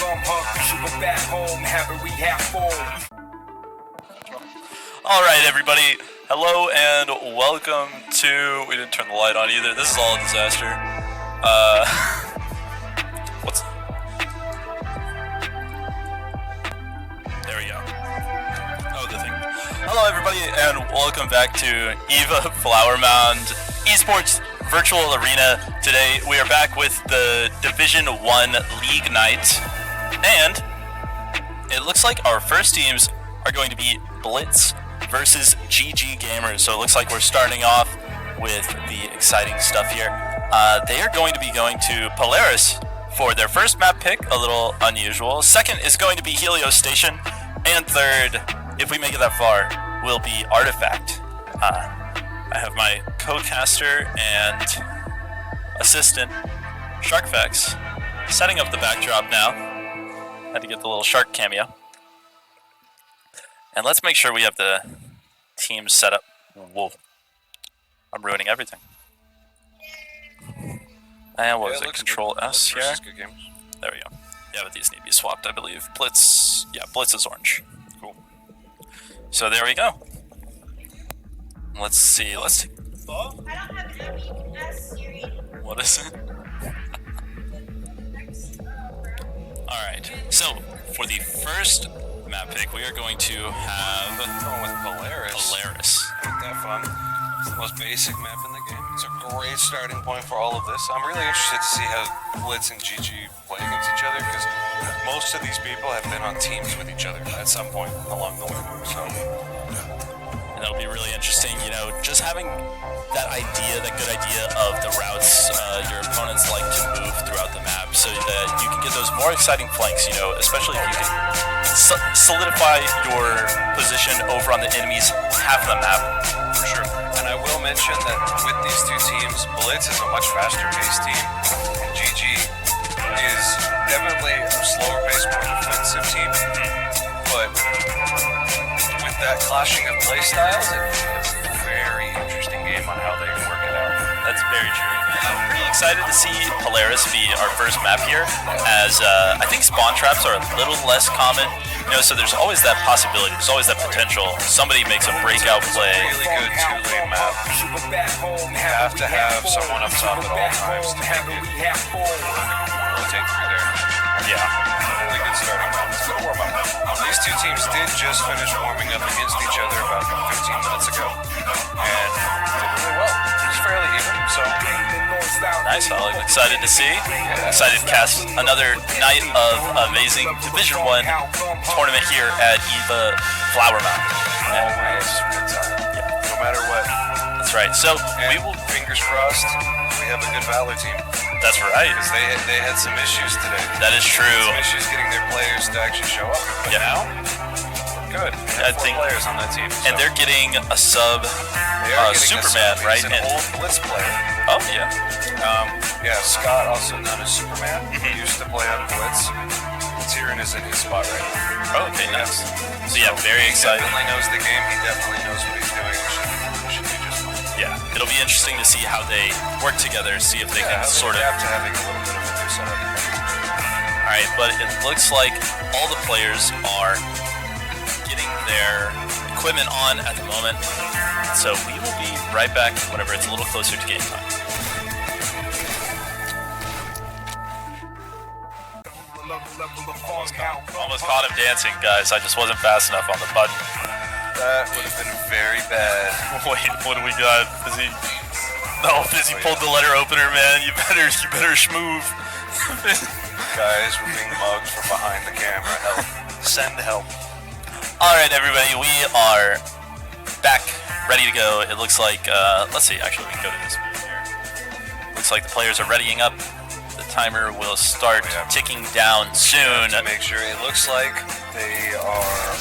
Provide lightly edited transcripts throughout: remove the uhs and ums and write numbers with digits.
Alright everybody, hello and welcome to... We didn't turn the light on either, this is all a disaster. What's... There we go. Oh, the thing. Hello everybody and welcome back to EVA Flower Mound Esports Virtual Arena. Today we are back with the Division 1 League Night, and it looks like our first teams are going to be Blitz versus GG Gamers. So it looks like we're starting off with the exciting stuff here. They are going to be going to Polaris for their first map pick, a little unusual. Second is going to be Helios Station, and third, if we make it that far, will be Artifact. I have my co-caster and assistant, Sharkfax, setting up the backdrop now. Had to get the little shark cameo. And let's make sure we have the team set up. Whoa. I'm ruining everything. And what is it? Control good. S here? There we go. Yeah, but these need to be swapped, I believe. Blitz. Yeah, Blitz is orange. Cool. So there we go. Let's see. Let's take. I don't have an app. You can ask Siri. What is it? Alright. So, for the first map pick, we are going to have... Going with Polaris. Ain't that fun? It's the most basic map in the game. It's a great starting point for all of this. I'm really interested to see how Blitz and GG play against each other, because most of these people have been on teams with each other at some point along the way. So, and that'll be really interesting, you know, just having that idea, that good idea of the routes your opponents like to move throughout the map, so that you can get those more exciting flanks, you know, especially if you can solidify your position over on the enemy's half of the map. for sure. And I will mention that with these two teams, Blitz is a much faster paced team, and GG is definitely a slower paced, more defensive team. But with that clashing of play styles, it's a very interesting game on how they work it out. That's very true. I'm pretty excited to see Polaris be our first map here, as I think spawn traps are a little less common, you know, so there's always that possibility, there's always that potential. Somebody makes a breakout play. It's a really good two-lane map. You have to have someone up top at all times to make it rotate through there. Yeah. Really good starting map. It's a good warm-up. These two teams did just finish warming up against each other about 15 minutes ago, and did really well. It was fairly even, so... Nice, I'm excited to see. Excited to cast another night of amazing Division 1 tournament here at EVA Flower Mound. Always good time. Yeah. No matter what. That's right. So And we will. fingers crossed, we have a good Valor team. That's right. Because they had some issues today. That is true. Some issues getting their players to actually show up. But Yeah. now, we're good. We have four players on that team. And they're getting a sub They are getting a Superman, sub. right? He's an old Blitz player. Oh yeah. Yeah, Scott, also known as Superman, used to play on Blitz. Tyrion is in his spot right now. Oh, okay, nice. So yeah, very excited. He definitely knows the game. He definitely knows what he's doing. It should be just fine. Yeah, it'll be interesting to see how they work together, see if they can sort of. adapt to having a little bit of a new setup. All right, but it looks like all the players are getting their equipment on at the moment. So we will be right back whenever it's a little closer to game time. Almost caught him dancing, guys. I just wasn't fast enough on the button. That would have been very bad. Wait, what do we got? Fizzy? No, Fizzy pulled the letter opener, man. You better schmoove. Guys, we're being mugged from behind the camera. Help. Send help. Alright, everybody, we are back, ready to go. It looks like, let's see, actually, we can go to this view here. Looks like the players are readying up. The timer will start ticking down soon. To make sure, it looks like they are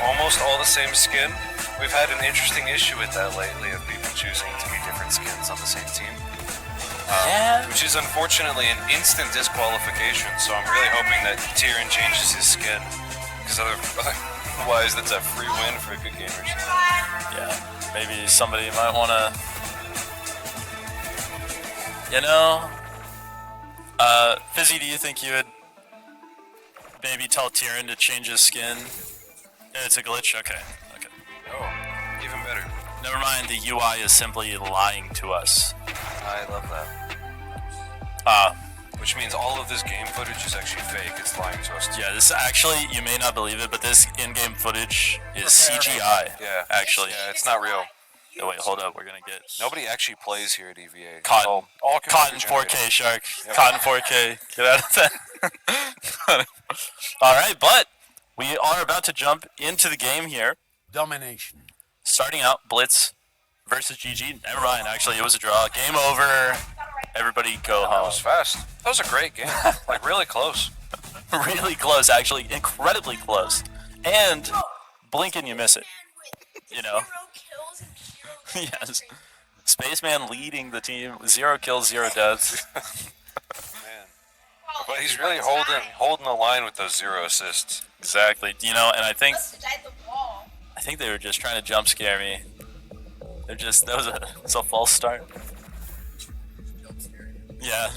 almost all the same skin. We've had an interesting issue with that lately, of people choosing to be different skins on the same team. Yeah. Which is unfortunately an instant disqualification, so I'm really hoping that Tyrion changes his skin, because otherwise that's a free win for good gamers. Yeah, maybe somebody might want to, you know, Fizzy, do you think you would maybe tell Tyrion to change his skin. It's a glitch? Okay. Okay. Oh, even better. Never mind, the UI is simply lying to us. I love that. Which means all of this game footage is actually fake. It's lying to us. Yeah, this actually, you may not believe it, but this in-game footage is CGI. Yeah. Actually. Yeah, it's not real. Oh, wait, hold up. We're gonna get... Nobody actually plays here at EVA. Cotton. All Cotton computer 4K, Shark. Yep. Cotton 4K. Get out of that. Alright, but we are about to jump into the game here. Domination. Starting out, Blitz versus GG. Never mind, actually, it was a draw. Game over. Everybody go That home. was fast. That was a great game. Like, really close. Really close, actually. Incredibly close. And blink and you miss it. You know? 0 kills and 0 Yes. Spaceman leading the team. 0 kills, 0 deaths. Man. But he's really holding the line with those 0 assists. Exactly. You know, and I think the wall. they were just trying to jump scare me. That was a false start. Yeah.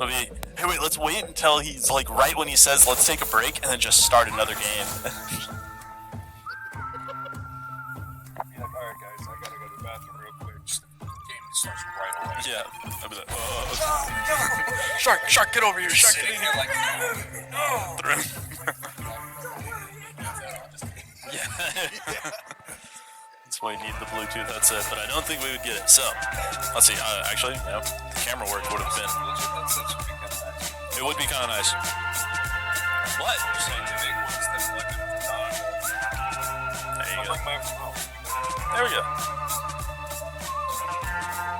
Hey, wait, let's wait until he's like right when he says let's take a break and then just start another game. Be like, alright guys, I gotta go to the bathroom real quick. Just, the game starts right away. Yeah. I'd be like, Shark, get over here. Shark, get in here. like, Yeah. That's why you need the Bluetooth headset, but I don't think we would get it. So, let's see. Actually, yeah, the camera work would have been. It would be kind of nice. What? You're saying to make ones that look There you I'll go. bring mine from home. There we go.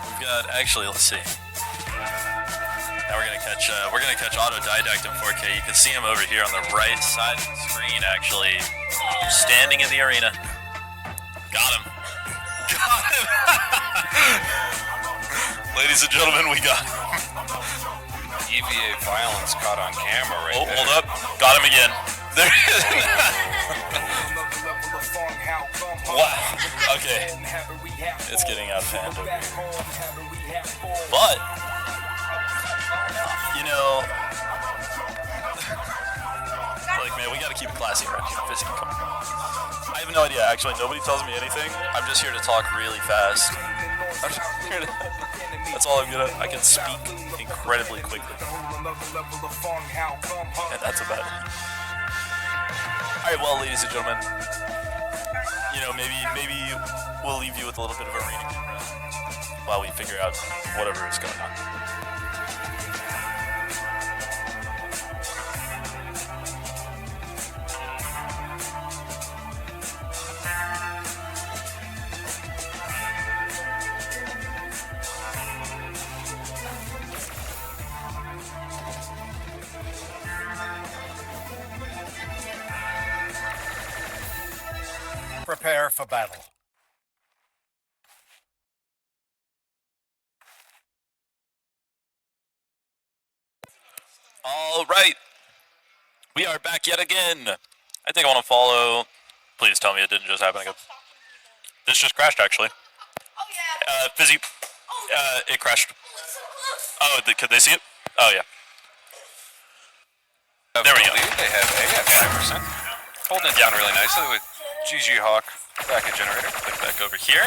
We've got actually. Let's see. Now we're gonna catch Autodidact in 4K. You can see him over here on the right side of the screen, actually, standing in the arena. Got him. Got him. Ladies and gentlemen, we got him. EVA violence caught on camera right Oh, there. hold up. Got him again. There he is. Wow. Okay. It's getting out of hand over here. But, you know, like, man, we gotta keep it classy around here. Fizzy, come on. I have no idea, actually. Nobody tells me anything. I'm just here to talk really fast. That's all I'm good at. I can speak incredibly quickly. And that's about it. Alright, well, ladies and gentlemen, you know, maybe we'll leave you with a little bit of a reading while we figure out whatever is going on. Prepare for battle. All right, we are back yet again. I think I want to follow. Please tell me it didn't just happen again. This just crashed, actually. Oh yeah. Fizzy, it crashed. Oh, could they see it? Oh yeah. There we go. They have A at 5%. Holding it down really nicely with GG Hawk back in generator. Click back over here.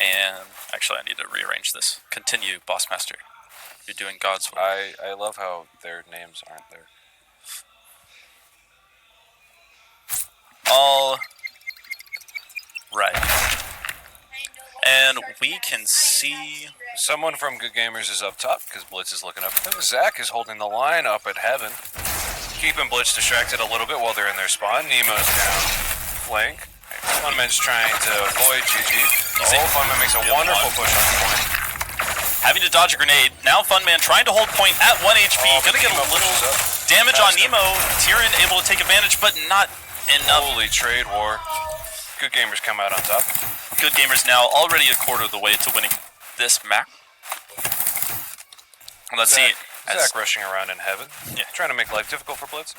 And actually, I need to rearrange this. Continue, Boss Master. You're doing God's work. I love how their names aren't there. All right. And we can see... Someone from Good Gamers is up top because Blitz is looking up at them. Zach is holding the line up at Heaven. Keeping Blitz distracted a little bit while they're in their spawn. Nemo's down. Flank. Funman's trying to avoid GG. Oh, Funman makes a wonderful push on the point. Having to dodge a grenade. Now Funman trying to hold point at 1 HP. Oh, Gonna get a Nemo little pushes up. damage on Past him. Nemo. Tyrion able to take advantage, but not enough. Holy trade war. Good Gamers come out on top. Good Gamers now already a quarter of the way to winning this map. Let's see. Zach rushing around in Heaven. Yeah. Trying to make life difficult for Blitz.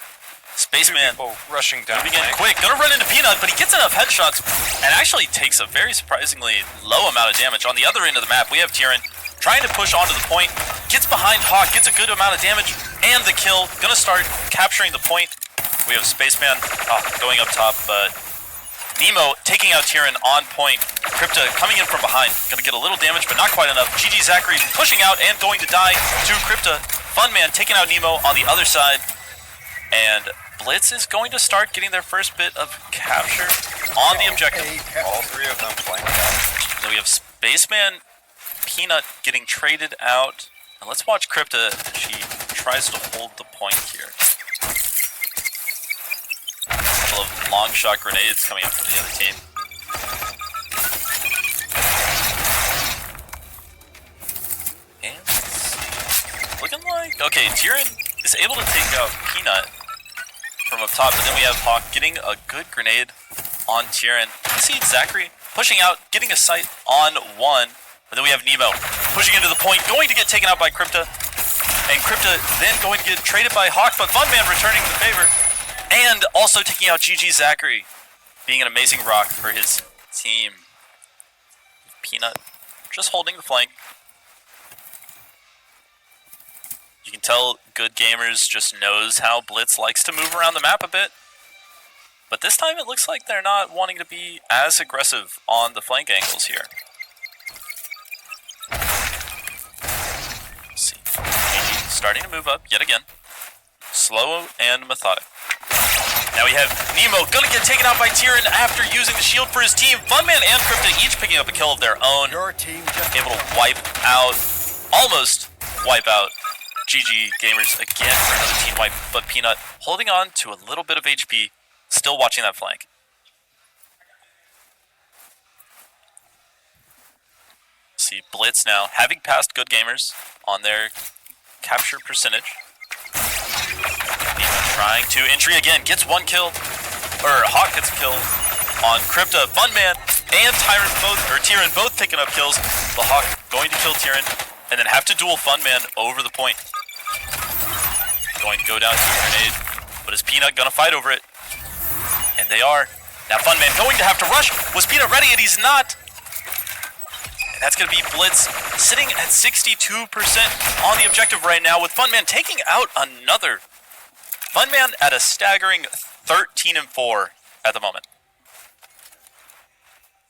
Spaceman People rushing down moving in flank. quick. Gonna run into Peanut, but he gets enough headshots and actually takes a very surprisingly low amount of damage. On the other end of the map, we have Tyrion trying to push onto the point. Gets behind Hawk, gets a good amount of damage, and the kill. Gonna start capturing the point. We have Spaceman going up top, but Nemo taking out Tyrion on point. Crypta coming in from behind. Gonna get a little damage, but not quite enough. GG Zachary pushing out and going to die to Crypta. Funman taking out Nemo on the other side. And Blitz is going to start getting their first bit of capture on the objective. All three of them flanked out. Then we have Spaceman, Peanut getting traded out. And let's watch Crypta as she tries to hold the point here. A couple of long shot grenades coming up from the other team. And it's looking like... Okay, Tyrion is able to take out Peanut from up top, but then we have Hawk getting a good grenade on Tyrion. You see Zachary pushing out, getting a sight on one, but then we have Nemo pushing into the point, going to get taken out by Crypta, and Crypta then going to get traded by Hawk, but Funman returning the favor, and also taking out GG Zachary, being an amazing rock for his team. Peanut just holding the flank. You can tell Good Gamers just knows how Blitz likes to move around the map a bit. But this time it looks like they're not wanting to be as aggressive on the flank angles here. Let's see. GG starting to move up yet again. Slow and methodic. Now we have Nemo gonna get taken out by Tyrion after using the shield for his team. Funman and Crypta each picking up a kill of their own. Your team just Able to wipe out, almost wipe out GG Gamers again for another team wipe, but Peanut holding on to a little bit of HP, still watching that flank. See Blitz now having passed Good Gamers on their capture percentage. Peanut trying to entry again, gets one kill, or Hawk gets a kill on Crypta. Funman and Tyrion both picking up kills. The Hawk going to kill Tyrion, and then have to duel Funman over the point. Going to go down to a grenade, but is Peanut gonna fight over it? And they are. Now Funman going to have to rush. Was Peanut ready? And he's not. And that's gonna be Blitz sitting at 62% on the objective right now, with Funman taking out another. Funman at a staggering 13-4 at the moment.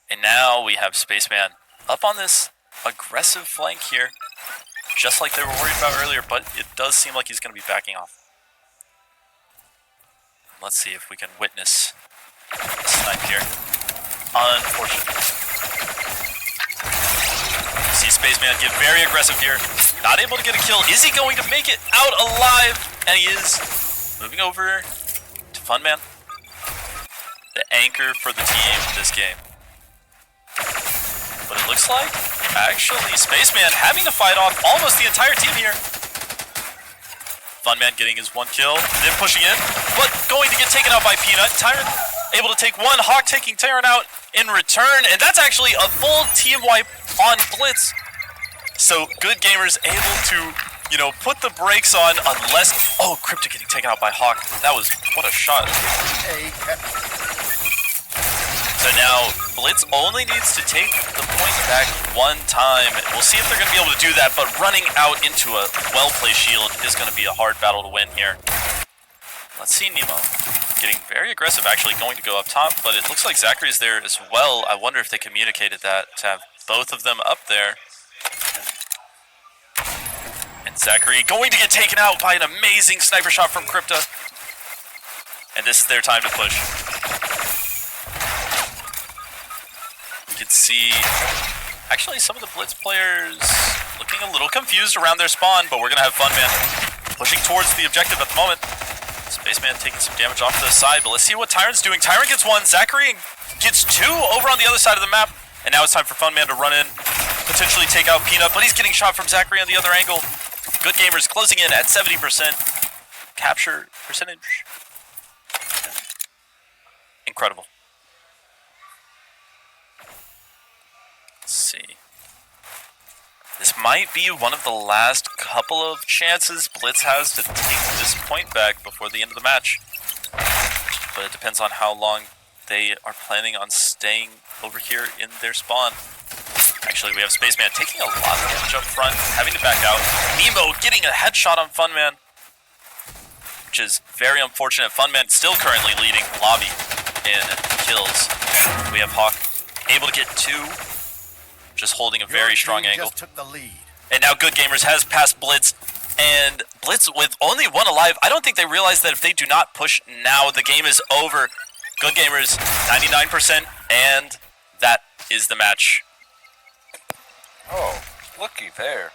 And now we have Spaceman up on this aggressive flank here, just like they were worried about earlier, but it does seem like he's going to be backing off. Let's see if we can witness a snipe here. Unfortunate. See Spaceman get very aggressive here. Not able to get a kill. Is he going to make it out alive? And he is. Moving over to Funman. The anchor for the team this game. But it looks like, actually, Spaceman having to fight off almost the entire team here. Funman getting his one kill, then pushing in, but going to get taken out by Peanut. Tyrion able to take one, Hawk taking Tyrion out in return, and that's actually a full team wipe on Blitz. So Good Gamers able to, you know, put the brakes on unless... Oh, Crypta getting taken out by Hawk. That was... What a shot. So now, Blitz only needs to take the point back one time. We'll see if they're going to be able to do that, but running out into a well-placed shield is going to be a hard battle to win here. Let's see Nemo getting very aggressive, actually going to go up top, but it looks like Zachary's there as well. I wonder if they communicated that to have both of them up there. And Zachary going to get taken out by an amazing sniper shot from Crypta. And this is their time to push. You can see, actually, some of the Blitz players looking a little confused around their spawn, but we're going to have Funman pushing towards the objective at the moment. Spaceman taking some damage off to the side, but let's see what Tyron's doing. Tyron gets one, Zachary gets two over on the other side of the map, and now it's time for Funman to run in, potentially take out Peanut, but he's getting shot from Zachary on the other angle. Good Gamers closing in at 70%. Capture percentage. Incredible. Let's see. This might be one of the last couple of chances Blitz has to take this point back before the end of the match. But it depends on how long they are planning on staying over here in their spawn. Actually, we have Spaceman taking a lot of damage up front, having to back out. Nemo getting a headshot on Funman, which is very unfortunate. Funman still currently leading Lobby in kills. We have Hawk able to get 2, just holding a very strong angle. Just took the lead. And now Good Gamers has passed Blitz, and Blitz with only 1 alive. I don't think they realize that if they do not push now, the game is over. Good Gamers, 99%, and that is the match. Oh, looky there.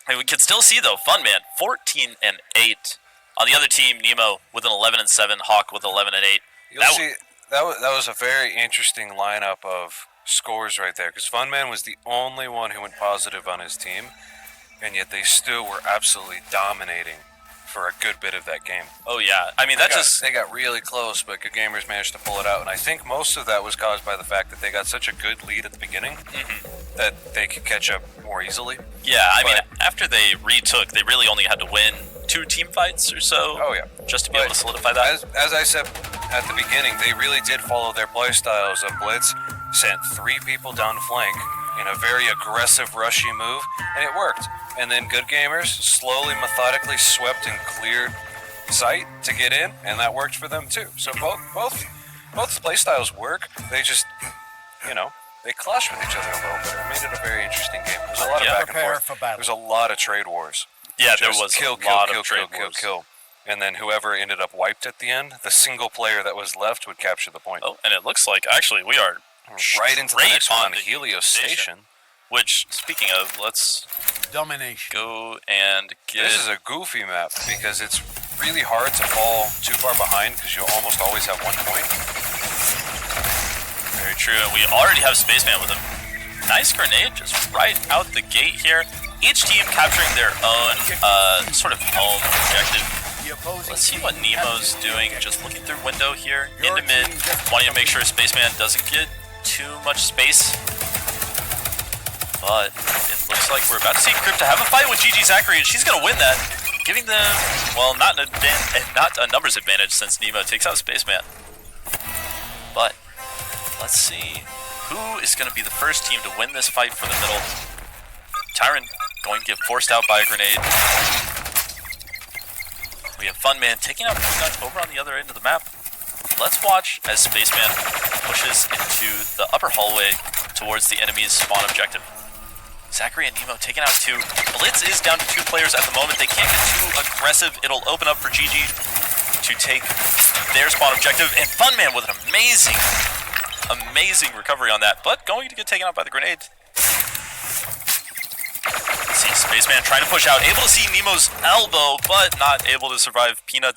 And we can still see, though, Funman, 14-8. On the other team, Nemo with an 11-7, Hawk with 11-8. You'll see, that was a very interesting lineup of scores right there, because Funman was the only one who went positive on his team, and yet they still were absolutely dominating for a good bit of that game. Oh, yeah. I mean, They got really close, but Good Gamers managed to pull it out, and I think most of that was caused by the fact that they got such a good lead at the beginning that they could catch up more easily. Yeah, I mean, after they retook, they really only had to win 2 team fights or so. Oh, yeah. Just to be able to solidify that. As I said at the beginning, they really did follow their play styles of Blitz, sent 3 people down flank in a very aggressive, rushy move, and it worked. And then Good Gamers slowly, methodically swept and cleared sight to get in, and that worked for them too. So both play styles work. They just, they clash with each other a little bit. It made it a very interesting game. There was a lot of back and forth. For battle. There was a lot of trade wars. Yeah, there Just was kill, a lot of trade kill, wars. kill. And then whoever ended up wiped at the end, the single player that was left would capture the point. Oh, and it looks like, actually, we are right into the straight next one on the Helios Station. Which, speaking of, let's Domination. go and get... This is a goofy map because it's really hard to fall too far behind because you'll almost always have 1 point. Very true, and we already have Spaceman with a nice grenade just right out the gate here. Each team capturing their own sort of home objective. Let's see what Nemo's doing, just looking through window here, into mid, wanting to make sure Spaceman doesn't get too much space. But it looks like we're about to see Crypta have a fight with GG Zachary, and she's going to win that, giving them, well, not a numbers advantage since Nemo takes out Spaceman. But let's see who is going to be the first team to win this fight for the middle. Tyron going to get forced out by a grenade. We have Funman taking out Peanut over on the other end of the map. Let's watch as Spaceman pushes into the upper hallway towards the enemy's spawn objective. Zachary and Nemo taking out 2. Blitz is down to 2 players at the moment. They can't get too aggressive. It'll open up for GG to take their spawn objective. And Funman with an amazing recovery on that, but going to get taken out by the grenade. Let's see Spaceman trying to push out, able to see Nemo's elbow, but not able to survive. Peanut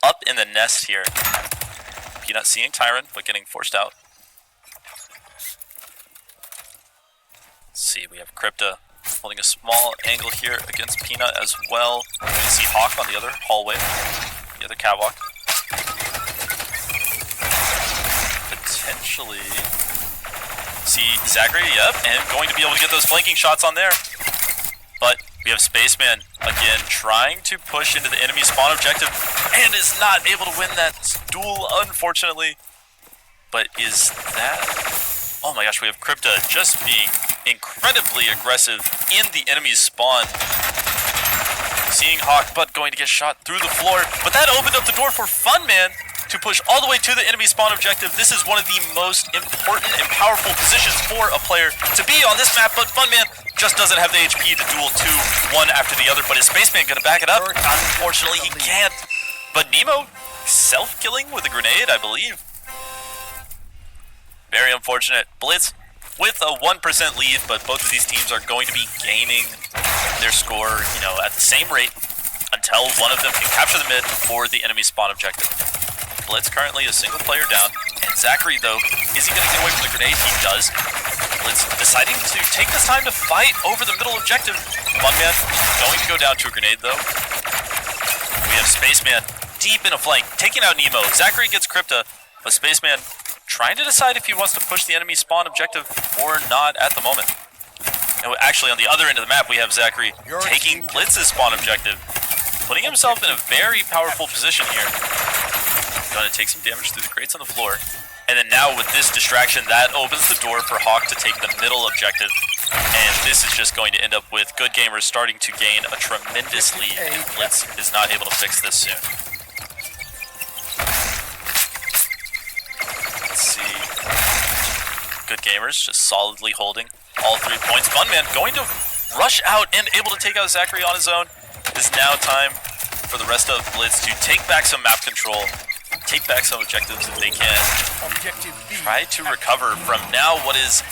up in the nest here. Peanut seeing Tyron, but getting forced out. Let's see, we have Crypta holding a small angle here against Peanut as well. We're going to see Hawk on the other hallway, the other catwalk. Potentially see Zachary, yep, and going to be able to get those flanking shots on there. But we have Spaceman again trying to push into the enemy spawn objective and is not able to win that duel, unfortunately. But is that... Oh my gosh, we have Crypta just being incredibly aggressive in the enemy's spawn. Seeing Hawk, but going to get shot through the floor. But that opened up the door for Funman to push all the way to the enemy spawn objective. This is one of the most important and powerful positions for a player to be on this map, but Funman just doesn't have the HP to duel 2, one after the other. But is Spaceman going to back it up? Unfortunately, he can't. But Nemo self-killing with a grenade, I believe. Very unfortunate. Blitz with a 1% lead, but both of these teams are going to be gaining their score, at the same rate until one of them can capture the mid or the enemy spawn objective. Blitz currently a single player down, and Zachary, though, is he going to get away from the grenade? He does. Blitz deciding to take this time to fight over the middle objective. Funman going to go down to a grenade, though. We have Spaceman deep in a flank, taking out Nemo. Zachary gets Crypta, but Spaceman trying to decide if he wants to push the enemy spawn objective or not at the moment. And actually, on the other end of the map, we have Zachary taking Blitz's spawn objective, putting himself in a very powerful position here. Going to take some damage through the crates on the floor. And then now with this distraction, that opens the door for Hawk to take the middle objective. And this is just going to end up with Good Gamers starting to gain a tremendous lead. And Blitz is not able to fix this soon. Let's see. Good Gamers just solidly holding all 3 points. Funman going to rush out and able to take out Zachary on his own. It is now time for the rest of Blitz to take back some map control, take back some objectives if they can. Try to recover from now what is,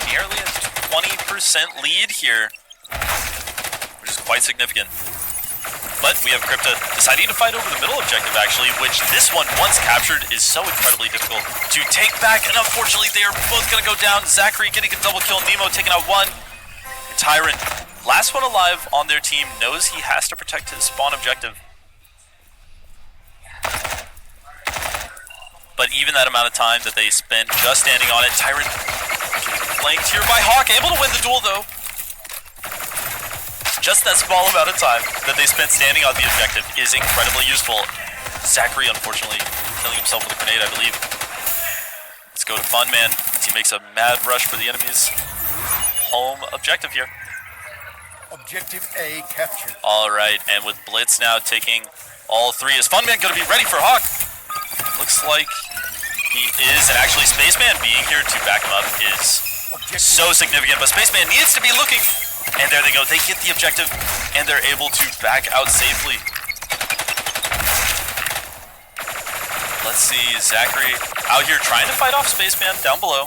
nearly a 20% lead here, which is quite significant. But we have Crypta deciding to fight over the middle objective, actually, which this one, once captured, is so incredibly difficult to take back. And unfortunately, they are both going to go down. Zachary getting a double kill, Nemo taking out one. And Tyrant, last one alive on their team, knows he has to protect his spawn objective. But even that amount of time that they spent just standing on it, Tyrant flanked here by Hawk, able to win the duel, though. Just that small amount of time that they spent standing on the objective is incredibly useful. Zachary, unfortunately, killing himself with a grenade, I believe. Let's go to Funman as he makes a mad rush for the enemy's home objective here. Objective A captured. All right, and with Blitz now taking all 3, is Funman going to be ready for Hawk? Looks like he is, and actually Spaceman being here to back him up is so significant, but Spaceman needs to be looking. And there they go, they get the objective, and they're able to back out safely. Let's see, Zachary out here trying to fight off Spaceman down below,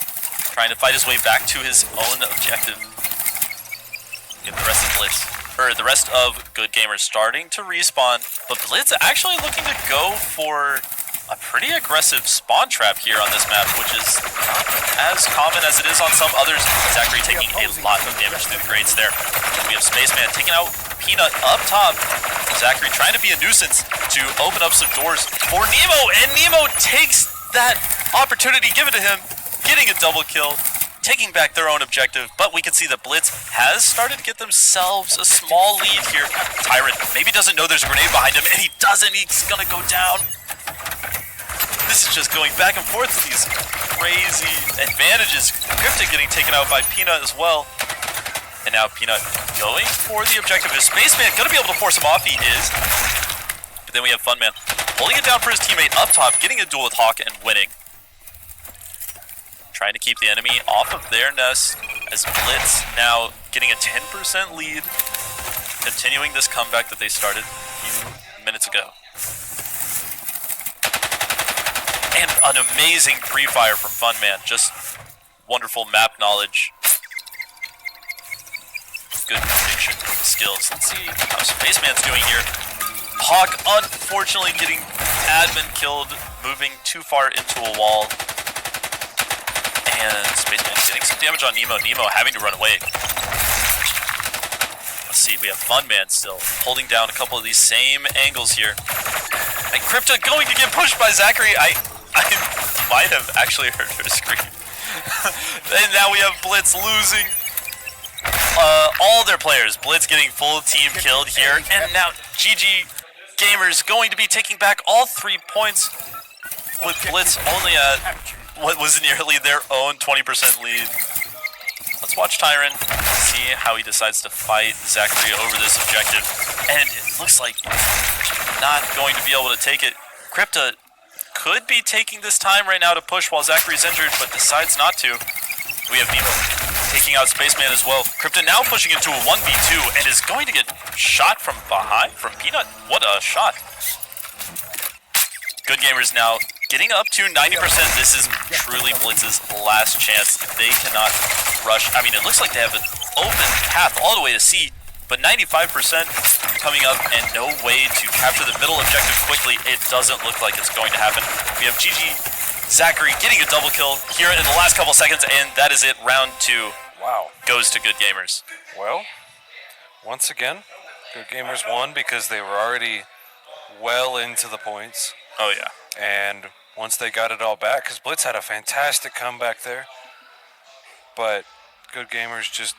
trying to fight his way back to his own objective. Get the rest of Blitz, or the rest of Good Gamers starting to respawn, but Blitz actually looking to go for a pretty aggressive spawn trap here on this map, which is not as common as it is on some others. Zachary taking a lot of damage through the grates there. And we have Spaceman taking out Peanut up top. Zachary trying to be a nuisance to open up some doors for Nemo, and Nemo takes that opportunity given to him, getting a double kill, taking back their own objective. But we can see that Blitz has started to get themselves a small lead here. Tyrant maybe doesn't know there's a grenade behind him, and he doesn't. He's gonna go down. This is just going back and forth with these crazy advantages. Crypta getting taken out by Peanut as well. And now Peanut going for the objective. Is Spaceman going to be able to force him off? He is. But then we have Funman holding it down for his teammate up top, getting a duel with Hawk and winning. Trying to keep the enemy off of their nest as Blitz now getting a 10% lead. Continuing this comeback that they started a few minutes ago. And an amazing pre-fire from Funman. Just wonderful map knowledge. Good prediction skills. Let's see how Spaceman's doing here. Hawk, unfortunately, getting admin killed, moving too far into a wall. And Spaceman getting some damage on Nemo. Nemo having to run away. Let's see, we have Funman still holding down a couple of these same angles here. And Crypta going to get pushed by Zachary. I might have actually heard her scream. And now we have Blitz losing all their players. Blitz getting full team killed here. And now GG Gamers going to be taking back all 3 points with Blitz only at what was nearly their own 20% lead. Let's watch Tyrant, see how he decides to fight Zachary over this objective. And it looks like he's not going to be able to take it. Crypta could be taking this time right now to push while Zachary's injured, but decides not to. We have Nemo taking out Spaceman as well. Crypta now pushing into a 1v2 and is going to get shot from behind from Peanut. What a shot. Good Gamers now getting up to 90%. This is truly Blitz's last chance. If they cannot rush, I mean, it looks like they have an open path all the way to C, but 95% coming up and no way to capture the middle objective quickly. It doesn't look like it's going to happen. We have GG Zachary getting a double kill here in the last couple seconds, and that is it. Round 2 goes to Good Gamers. Well, once again, Good Gamers won because they were already well into the points. Oh, yeah. And once they got it all back, because Blitz had a fantastic comeback there, but Good Gamers just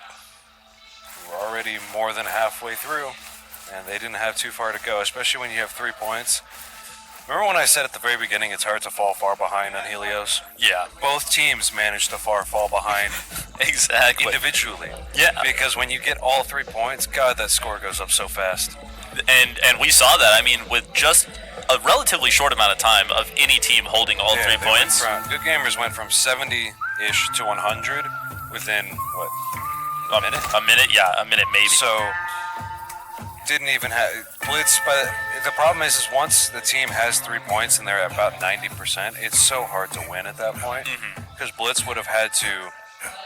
were already more than halfway through, and they didn't have too far to go, especially when you have 3 points. Remember when I said at the very beginning it's hard to fall far behind on Helios? Yeah, Both teams managed to fall behind exactly. individually. Yeah. Because when you get all 3 points, God, that score goes up so fast. And we saw that. I mean, with just a relatively short amount of time of any team holding all 3 points. Good Gamers went from 70-ish to 100 within, what, a minute? A minute, yeah, a minute maybe. So, didn't even have Blitz, but the problem is once the team has 3 points and they're at about 90%, it's so hard to win at that point. Because Blitz would have had to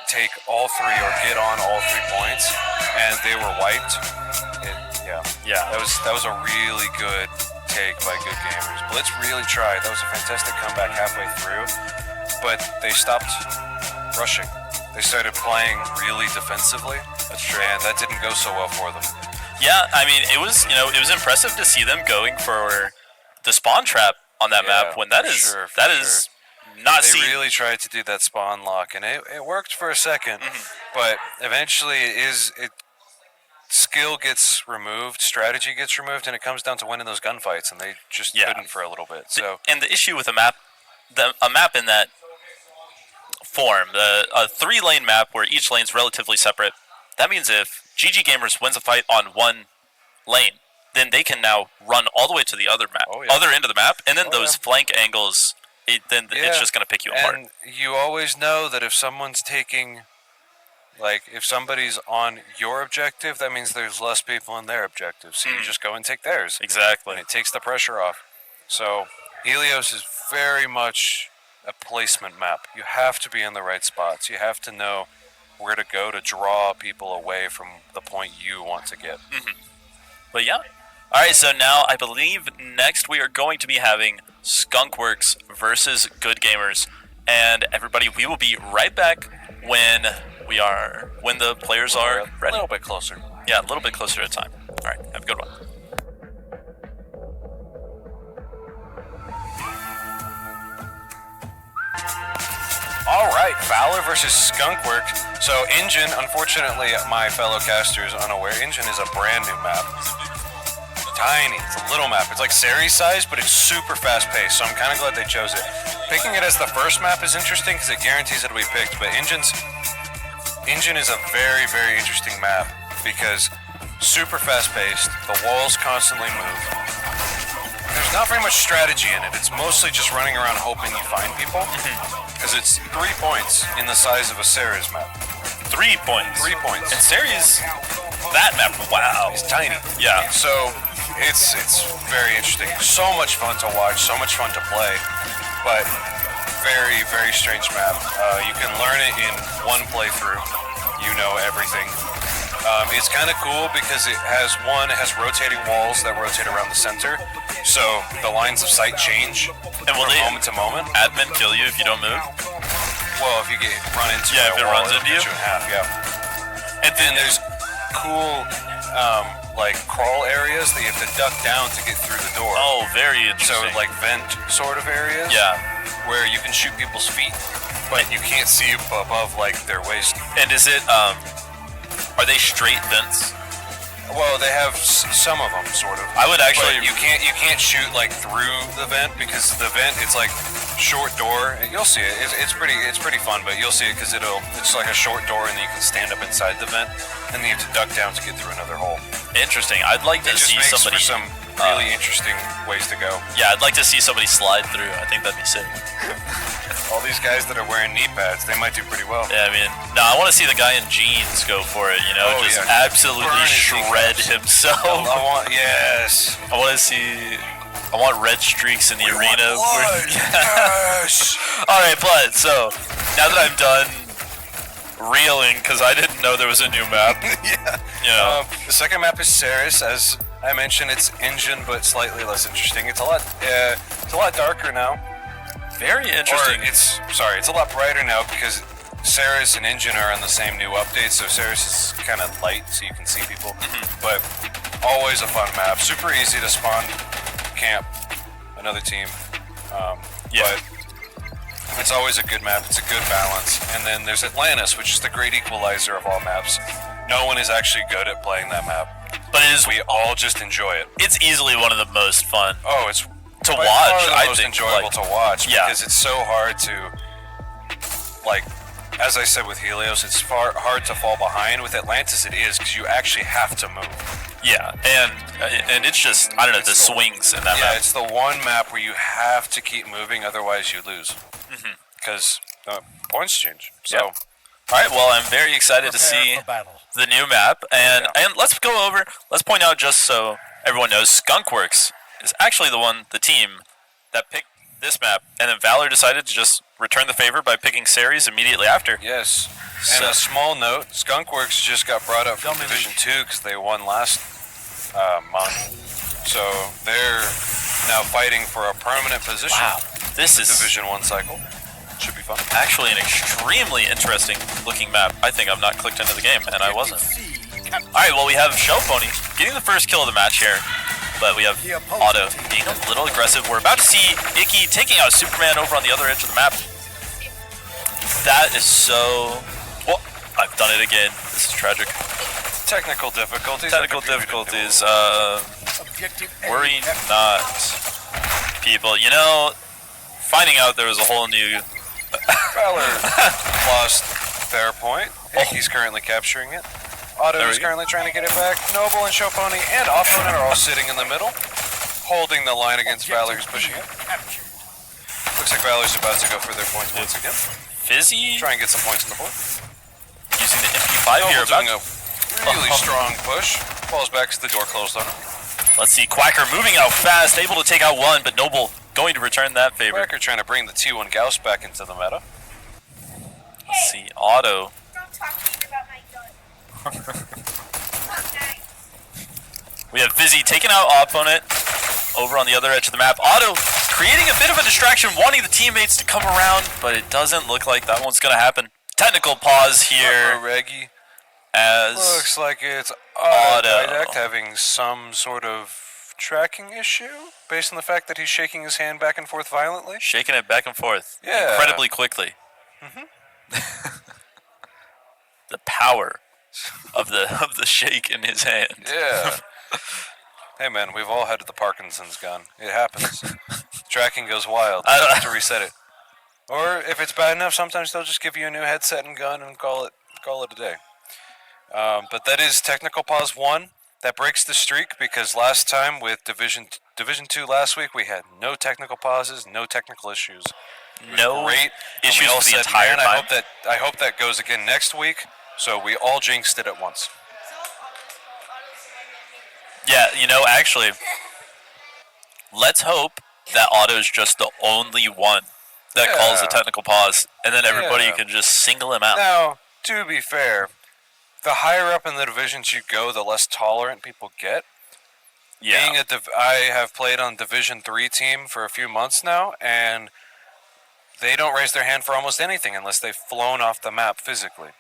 take all 3 or get on all 3 points, and they were wiped. Yeah. That was a really good take by Good Gamers. Blitz really tried. That was a fantastic comeback halfway through, but they stopped rushing. They started playing really defensively. That's true. And that didn't go so well for them. Yeah, I mean, it was impressive to see them going for the spawn trap on that map when that is not They seen. really tried to do that spawn lock, and it worked for a second, but eventually skill gets removed, strategy gets removed, and it comes down to winning those gunfights, and they just couldn't for a little bit. So and the issue with a map in that form, a 3-lane map where each lane's relatively separate, that means if GG Gamers wins a fight on one lane, then they can now run all the way to the other end of the map, and then those flank angles, it's just going to pick you apart. And you always know that if someone's taking, like, if somebody's on your objective, that means there's less people on their objective, so you just go and take theirs. Exactly. And it takes the pressure off. So Helios is very much a placement map. You have to be in the right spots. You have to know where to go to draw people away from the point you want to get. But yeah. All right, so now I believe next we are going to be having Skunkworks versus Good Gamers. And everybody, we will be right back when the players are ready. A little bit closer. Yeah, a little bit closer to time. All right, have a good one. All right, Valor versus Skunkworks. So Engine, unfortunately, my fellow caster is unaware. Engine is a brand new map. Tiny, it's a little map. It's like series size, but it's super fast paced. So I'm kind of glad they chose it. Picking it as the first map is interesting because it guarantees it'll be picked. But Engine is a very, very interesting map because super fast paced. The walls constantly move. There's not very much strategy in it. It's mostly just running around hoping you find people. Because it's 3 points in the size of a Ceres map. 3 points. 3 points. And Ceres, that map, wow. It's tiny. Yeah. So it's very interesting. So much fun to watch. So much fun to play. But very, very strange map. You can learn it in one playthrough. You know everything. It's kind of cool because it has rotating walls that rotate around the center. So the lines of sight change And will from they moment to moment. admin kill you if you don't move? Well, if you get run into Yeah, a if it wall, runs it'll into you? cut in half, yeah. And then And there's cool like crawl areas that you have to duck down to get through the door. oh, very So interesting. like vent sort of areas. Yeah. Where you can shoot people's feet, but you can't see above like their waist. And is it are they straight vents? Well, they have some of them, sort of. I would actually. But you can't shoot like through the vent because the vent it's like short door. You'll see it. It's pretty fun, but you'll see it because it's like a short door and then you can stand up inside the vent and then you have to duck down to get through another hole. Interesting. I'd like to It just see makes somebody. for some really interesting ways to go. Yeah, I'd like to see somebody slide through. I think that'd be sick. All these guys that are wearing knee pads, they might do pretty well. Yeah, I mean, no, I want to see the guy in jeans go for it. You know, Oh, just yeah. absolutely Burn his shred kneecaps. himself. Yes. I want to see. I want red streaks in the arena. Yes. All right, Blood. So now that I'm done reeling, because I didn't know there was a new map. Yeah. You know. The second map is Ceres. As I mentioned, it's Engine, but slightly less interesting. It's a lot darker now. Very interesting. Or it's a lot brighter now because Ceres and Engine are on the same new update. So Ceres is kind of light, so you can see people. But always a fun map. Super easy to spawn, camp, another team. Yeah. But it's always a good map. It's a good balance. And then there's Atlantis, which is the great equalizer of all maps. No one is actually good at playing that map. But it is. We all just enjoy it. It's easily one of the most fun Oh, it's to by watch. far the I most think enjoyable like, to watch yeah. because it's so hard to, like, as I said with Helios, it's hard to fall behind. With Atlantis, it is because you actually have to move. Yeah, and it's just I don't know the swings in that Yeah, map. it's the one map where you have to keep moving, otherwise you lose. Because points change. So. Yep. All right, well, I'm very excited to Prepare see for battle. the new map, and Yeah. and let's go over. Let's point out just so everyone knows, Skunkworks is actually the team that picked this map, and then Valor decided to just return the favor by picking Ceres immediately after. Yes. And So- a small note, Skunkworks just got brought up from Division 2 because they won last month. So they're now fighting for a permanent position Wow, this in the is Division 1 cycle. Should be fun. actually an extremely interesting looking map. I think I'm not clicked into the game, and I wasn't. C captured. All right, well, we have Show Pony getting the first kill of the match here, but we have The opposing Otto team being a little aggressive. We're about to see Icky taking out Superman over on the other edge of the map. That is so... Well, I've done it again. This is tragic. Technical difficulties. Technical difficulties. Objective A Worry captured. not, people. You know, finding out there was a whole new... Valor lost their point. Icky's currently capturing it. Otto There we is go. currently trying to get it back. Noble and Showpony and Opponent are all sitting in the middle, holding the line against Valor, who's pushing it. Captured. Looks like Valor's about to go for their points once again. Fizzy Try and get some points on the board. using the MP5 here. Noble doing About, a really strong push. Falls back as the door closed on him. let's see, Quacker moving out fast, able to take out one, but Noble going to return that favor. Quacker trying to bring the T1 Gauss back into the meta. Let's see, Otto. Don't talk to me about my gun. Not nice. We have Fizzy taking out opponent over on the other edge of the map. Otto creating a bit of a distraction, wanting the teammates to come around, but it doesn't look like that one's going to happen. Technical pause here Reggie. as Looks like it's Otto. Didact having some sort of tracking issue based on the fact that he's shaking his hand back and forth violently. shaking it back and forth Yeah. incredibly quickly. The power of the shake in his hand. Yeah. Hey man, we've all had the Parkinson's gun. It happens. Tracking goes wild. I You don't- have to reset it. Or if it's bad enough, sometimes they'll just give you a new headset and gun and call it a day. But that is technical pause 1. That breaks the streak because last time with Division 2 last week we had no technical pauses, no technical issues. No Great. And issues we all for the said, entire man, time. I hope that goes again next week. So we all jinxed it at once. Yeah, you know, actually, let's hope that Otto's just the only one that calls the Yeah. technical pause, and then everybody Yeah. can just single him out. Now, to be fair, the higher up in the divisions you go, the less tolerant people get. Yeah. I have played on Division 3 team for a few months now, and they don't raise their hand for almost anything unless they've flown off the map physically.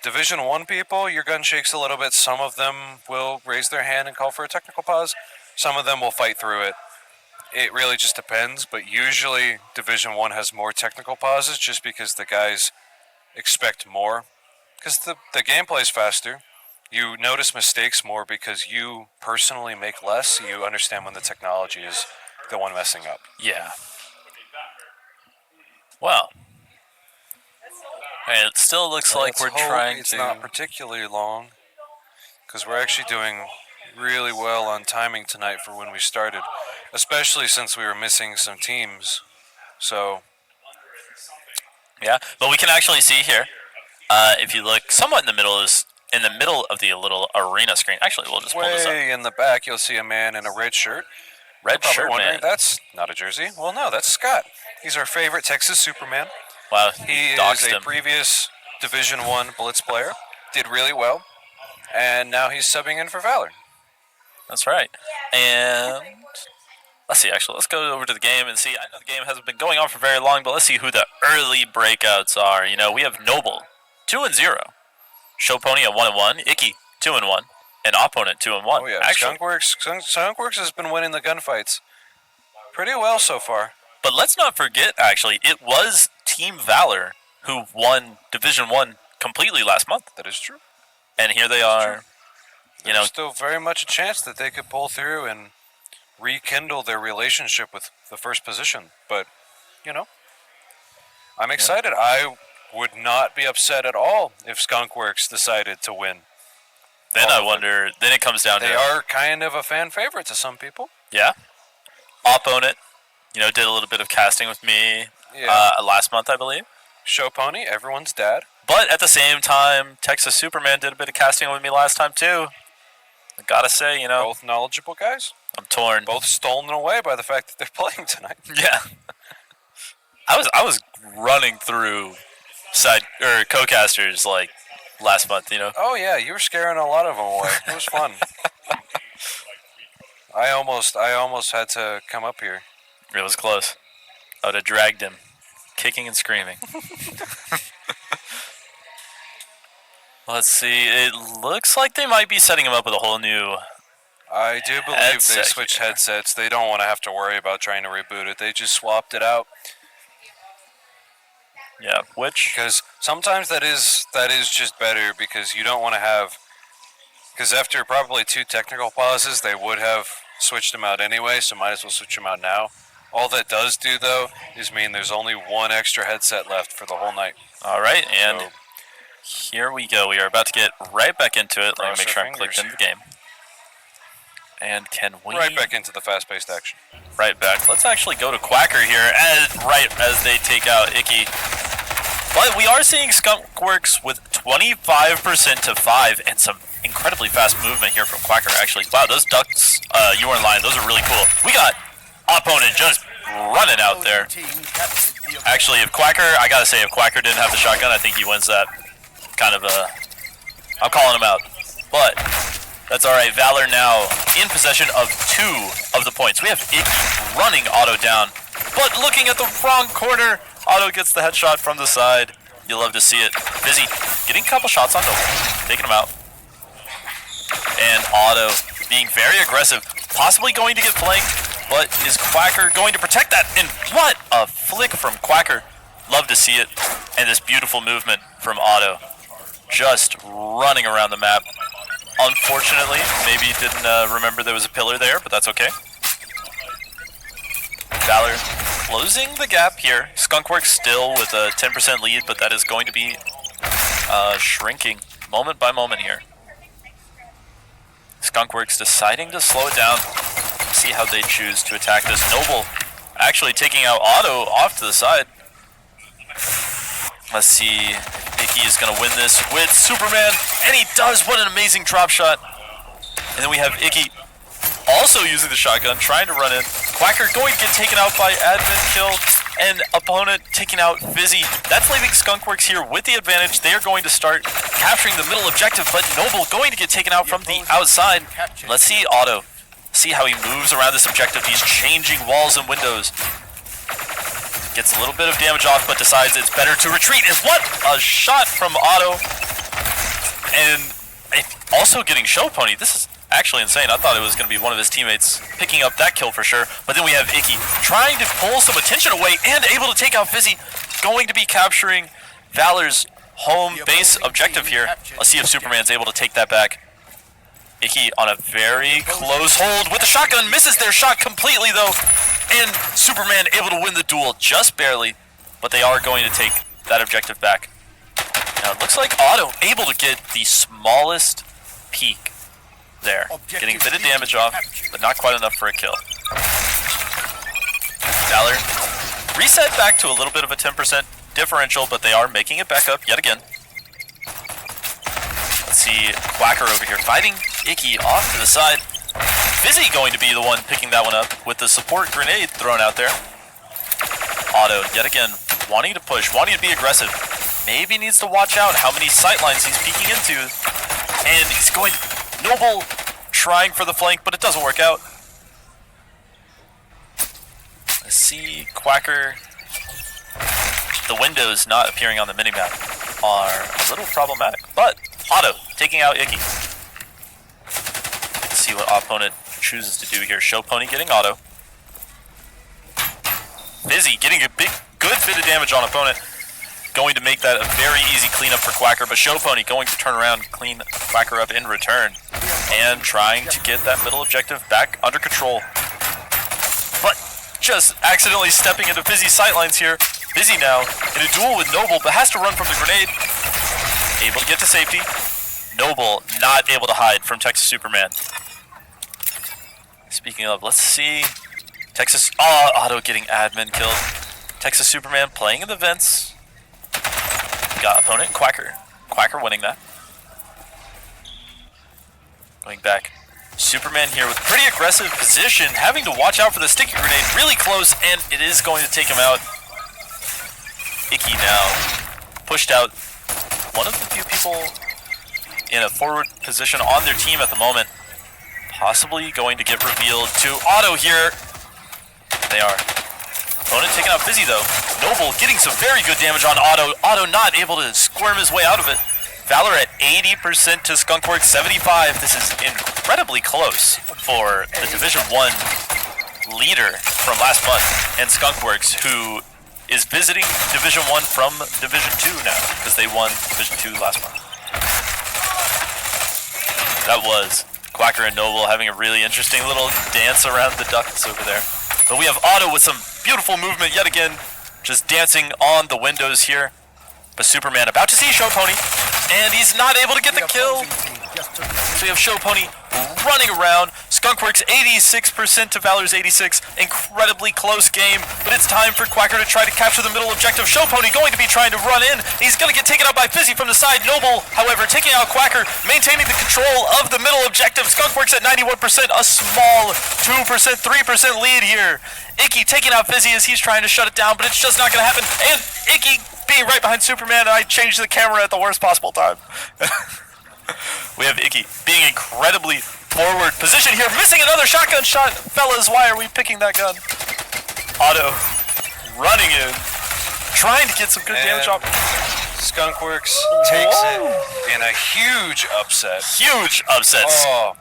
Division 1 people, your gun shakes a little bit. Some of them will raise their hand and call for a technical pause. Some of them will fight through it. It really just depends, but usually Division 1 has more technical pauses just because the guys expect more. Because the gameplay is faster. You notice mistakes more because you personally make less, so you understand when the technology is the one messing up. Yeah. Well. And it still looks like Let's we're hope trying it's to... not particularly long, because we're actually doing really well on timing tonight for when we started, especially since we were missing some teams. So, Yeah, but we can actually see here, if you look somewhat in the middle of the little arena screen. Actually, we'll just pull this up. way in the back, you'll see a man in a red shirt. Red You're probably shirt wondering, man. that's not a jersey. Well, no, that's Scott. He's our favorite Texas Superman. Wow, He is doxed a him. previous Division 1 Blitz player. Did really well. And now he's subbing in for Valor. That's right. And let's see, actually, let's go over to the game and see. I know the game hasn't been going on for very long, but let's see who the early breakouts are. You know, we have Noble, 2-0. Show Pony at 1-1. Icky, 2-1. And Opponent, 2-1. Oh yeah, Actually, Skunkworks has been winning the gunfights pretty well so far. but let's not forget, actually, it was Team Valor who won Division 1 completely last month. That is true. And here they are, you know, There's still very much a chance that they could pull through and rekindle their relationship with the first position. But, you know, I'm excited. I would not be upset at all if Skunkworks decided to win. Then I wonder, then it comes down to... They are kind of a fan favorite to some people. Yeah. Opponent, you know, did a little bit of casting with me last month, I believe. Show Pony, everyone's dad. But at the same time, Texas Superman did a bit of casting with me last time, too. I gotta say, you know... Both knowledgeable guys. I'm torn. Both stolen away by the fact that they're playing tonight. Yeah. I was running through co-casters, like, last month, you know? Oh, yeah, you were scaring a lot of them away. It was fun. I almost had to come up here. It was close. I would have dragged him, kicking and screaming. Let's see. It looks like they might be setting him up with a whole new... I do believe they switched headsets. They don't want to have to worry about trying to reboot it. They just swapped it out. Yeah, which... Because sometimes that is just better because you don't want to have... Because after probably 2 technical pauses, they would have switched them out anyway, so might as well switch them out now. All that does do, though, is mean there's only 1 extra headset left for the whole night. All right, and here we go. We are about to get right back into it. Let me make sure I'm clicked into the game. And can we... Right back into the fast-paced action. Right back. Let's actually go to Quacker here, right as they take out Icky. But we are seeing Skunkworks with 25% to 5 and some incredibly fast movement here from Quacker, actually. Wow, those ducks you were in line, those are really cool. We got opponent just running out there. Actually, if Quacker, I gotta say, if Quacker didn't have the shotgun, I think he wins that. Kind of I'm calling him out. But that's alright. Valor now in possession of 2 of the points. We have Icky running Otto down, but looking at the wrong corner. Otto gets the headshot from the side. You'll love to see it. Busy getting a couple shots on Noble, taking him out. And Otto being very aggressive, possibly going to get flanked, but is Quacker going to protect that? And what a flick from Quacker. Love to see it. And this beautiful movement from Otto. Just running around the map. Unfortunately, maybe didn't remember there was a pillar there, but that's okay. Valor closing the gap here. Skunkworks still with a 10% lead, but that is going to be shrinking moment by moment here. Skunkworks deciding to slow it down. See how they choose to attack this. Noble actually taking out Otto off to the side. Let's see if Icky is going to win this with Superman. And he does. What an amazing drop shot. And then we have Icky also using the shotgun, trying to run in. Quacker going to get taken out by admin kill. And opponent taking out Fizzy. That's leaving Skunkworks here with the advantage. They are going to start capturing the middle objective, but Noble going to get taken out from the outside. Let's see Otto. See how he moves around this objective. He's changing walls and windows. Gets a little bit of damage off, but decides it's better to retreat. And what a shot from Otto. And also getting Show Pony. This is actually insane. I thought it was going to be one of his teammates picking up that kill for sure. But then we have Icky trying to pull some attention away and able to take out Fizzy. Going to be capturing Valor's home base objective here. Let's see if Superman's able to take that back. Icky on a very close hold with the shotgun. Misses their shot completely though. And Superman able to win the duel just barely. But they are going to take that objective back. Now it looks like Otto able to get the smallest peak there. Getting a bit of damage off, but not quite enough for a kill. Valor reset back to a little bit of a 10% differential, but they are making it back up yet again. Let's see Quacker over here fighting Icky off to the side. Fizzy going to be the one picking that one up with the support grenade thrown out there. Otto yet again wanting to push, wanting to be aggressive. Maybe needs to watch out how many sightlines he's peeking into. And he's going Noble trying for the flank, but it doesn't work out. Let's see Quacker. The windows not appearing on the minimap are a little problematic, but Otto taking out Icky. Let's see what opponent chooses to do here. Show Pony getting Otto. Fizzy getting a good bit of damage on opponent. Going to make that a very easy cleanup for Quacker, but Show Pony going to turn around and clean Quacker up in return. And trying to get that middle objective back under control. just accidentally stepping into Fizzy's sightlines here. Fizzy now in a duel with Noble, but has to run from the grenade. Able to get to safety. Noble not able to hide from Texas Superman. Speaking of, let's see. Texas, Auto getting admin killed. Texas Superman playing in the vents. Got opponent Quacker. Quacker winning that. Going back. Superman here with pretty aggressive position, having to watch out for the sticky grenade, really close, and it is going to take him out. Icky now pushed out, one of the few people in a forward position on their team at the moment. Possibly going to get revealed to Auto here. They are. Opponent taking out Fizzy though. Noble getting some very good damage on Auto. Auto not able to squirm his way out of it. Valor at 80% to Skunkworks 75. This is incredibly close for the Division 1 leader from last month, and Skunkworks, who is visiting Division 1 from Division 2 now, because they won Division 2 last month. That was Quacker and Noble having a really interesting little dance around the ducts over there. But we have Auto with some beautiful movement yet again, just dancing on the windows here. But Superman about to see Show Pony, and he's not able to get the kill. So we have Show Pony running around. Skunkworks 86% to Valor's 86. Incredibly close game, but it's time for Quacker to try to capture the middle objective. Show Pony going to be trying to run in. He's going to get taken out by Fizzy from the side. Noble, however, taking out Quacker, maintaining the control of the middle objective. Skunkworks at 91%, a small 2%, 3% lead here. Icky taking out Fizzy as he's trying to shut it down, but it's just not going to happen. And Icky being right behind Superman, and I changed the camera at the worst possible time. We have Icky being incredibly forward position here, missing another shotgun shot. Fellas, why are we picking that gun? Auto running in, trying to get some good damage off. Skunkworks takes it in a huge upset. Huge upsets. Oh,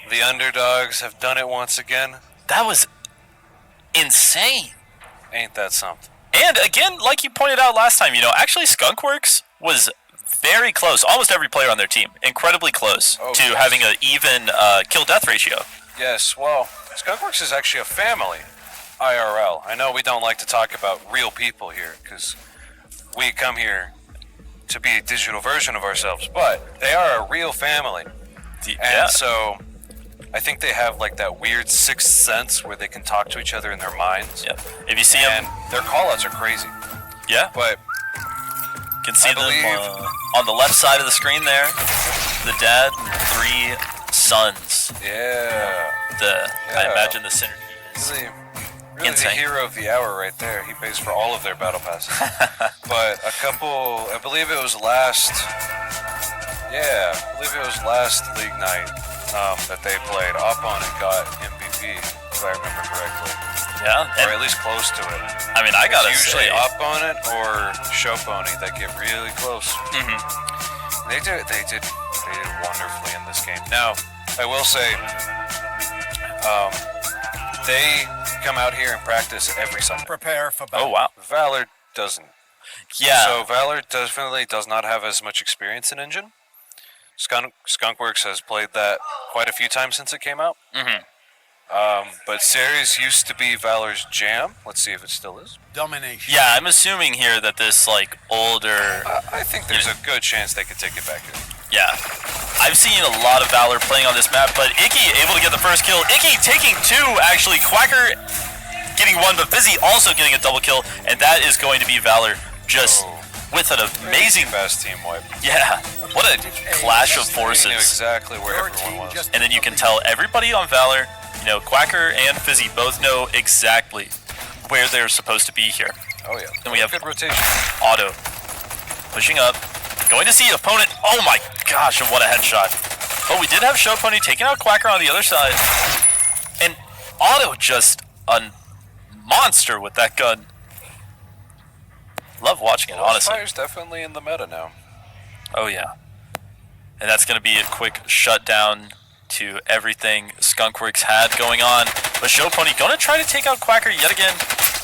the underdogs have done it once again. That was insane. Ain't that something? And again, like you pointed out last time, actually Skunkworks was very close. Almost every player on their team, incredibly close to having an even kill-death ratio. Yes, well, Skunkworks is actually a family, IRL. I know we don't like to talk about real people here, because we come here to be a digital version of ourselves, but they are a real family. And so I think they have like that weird sixth sense where they can talk to each other in their minds. Yeah. If you see them, their call-outs are crazy. Yeah. But you can see them on the left side of the screen there. The dad and 3 sons. Yeah. I imagine the synergy is really insane. the hero of the hour right there. He pays for all of their battle passes. But I believe it was last league night that they played. Opponent got MVP, if I remember correctly. Yeah, or at least close to it. I mean, I gotta it's say, usually opponent or show pony that get really close. Mm-hmm. They did wonderfully in this game. Now, I will say, they come out here and practice every Sunday. Prepare for battle. oh wow, Valor doesn't. yeah. So Valor definitely does not have as much experience in engine. Skunkworks has played that quite a few times since it came out. Mm-hmm. But Ceres used to be Valor's jam. Let's see if it still is. Domination. Yeah, I'm assuming here that this older. I think there's a good chance they could take it back here. Yeah, I've seen a lot of Valor playing on this map, but Icky able to get the first kill. Icky taking 2 actually. Quacker getting 1, but Fizzy also getting a double kill, and that is going to be Valor just with an amazing fast team wipe. Yeah, what a clash of They knew forces. exactly where everyone was. And then you can tell everybody on Valor, Quacker and Fizzy both know exactly where they're supposed to be here. Oh yeah. Then we have good rotation. Auto pushing up, going to see opponent. Oh my gosh, and what a headshot. But we did have Show Pony taking out Quacker on the other side. And Auto just a monster with that gun. Love watching it, honestly. Fire's definitely in the meta now. Oh yeah. And that's going to be a quick shutdown to everything Skunkworks had going on. But Show Pony going to try to take out Quacker yet again.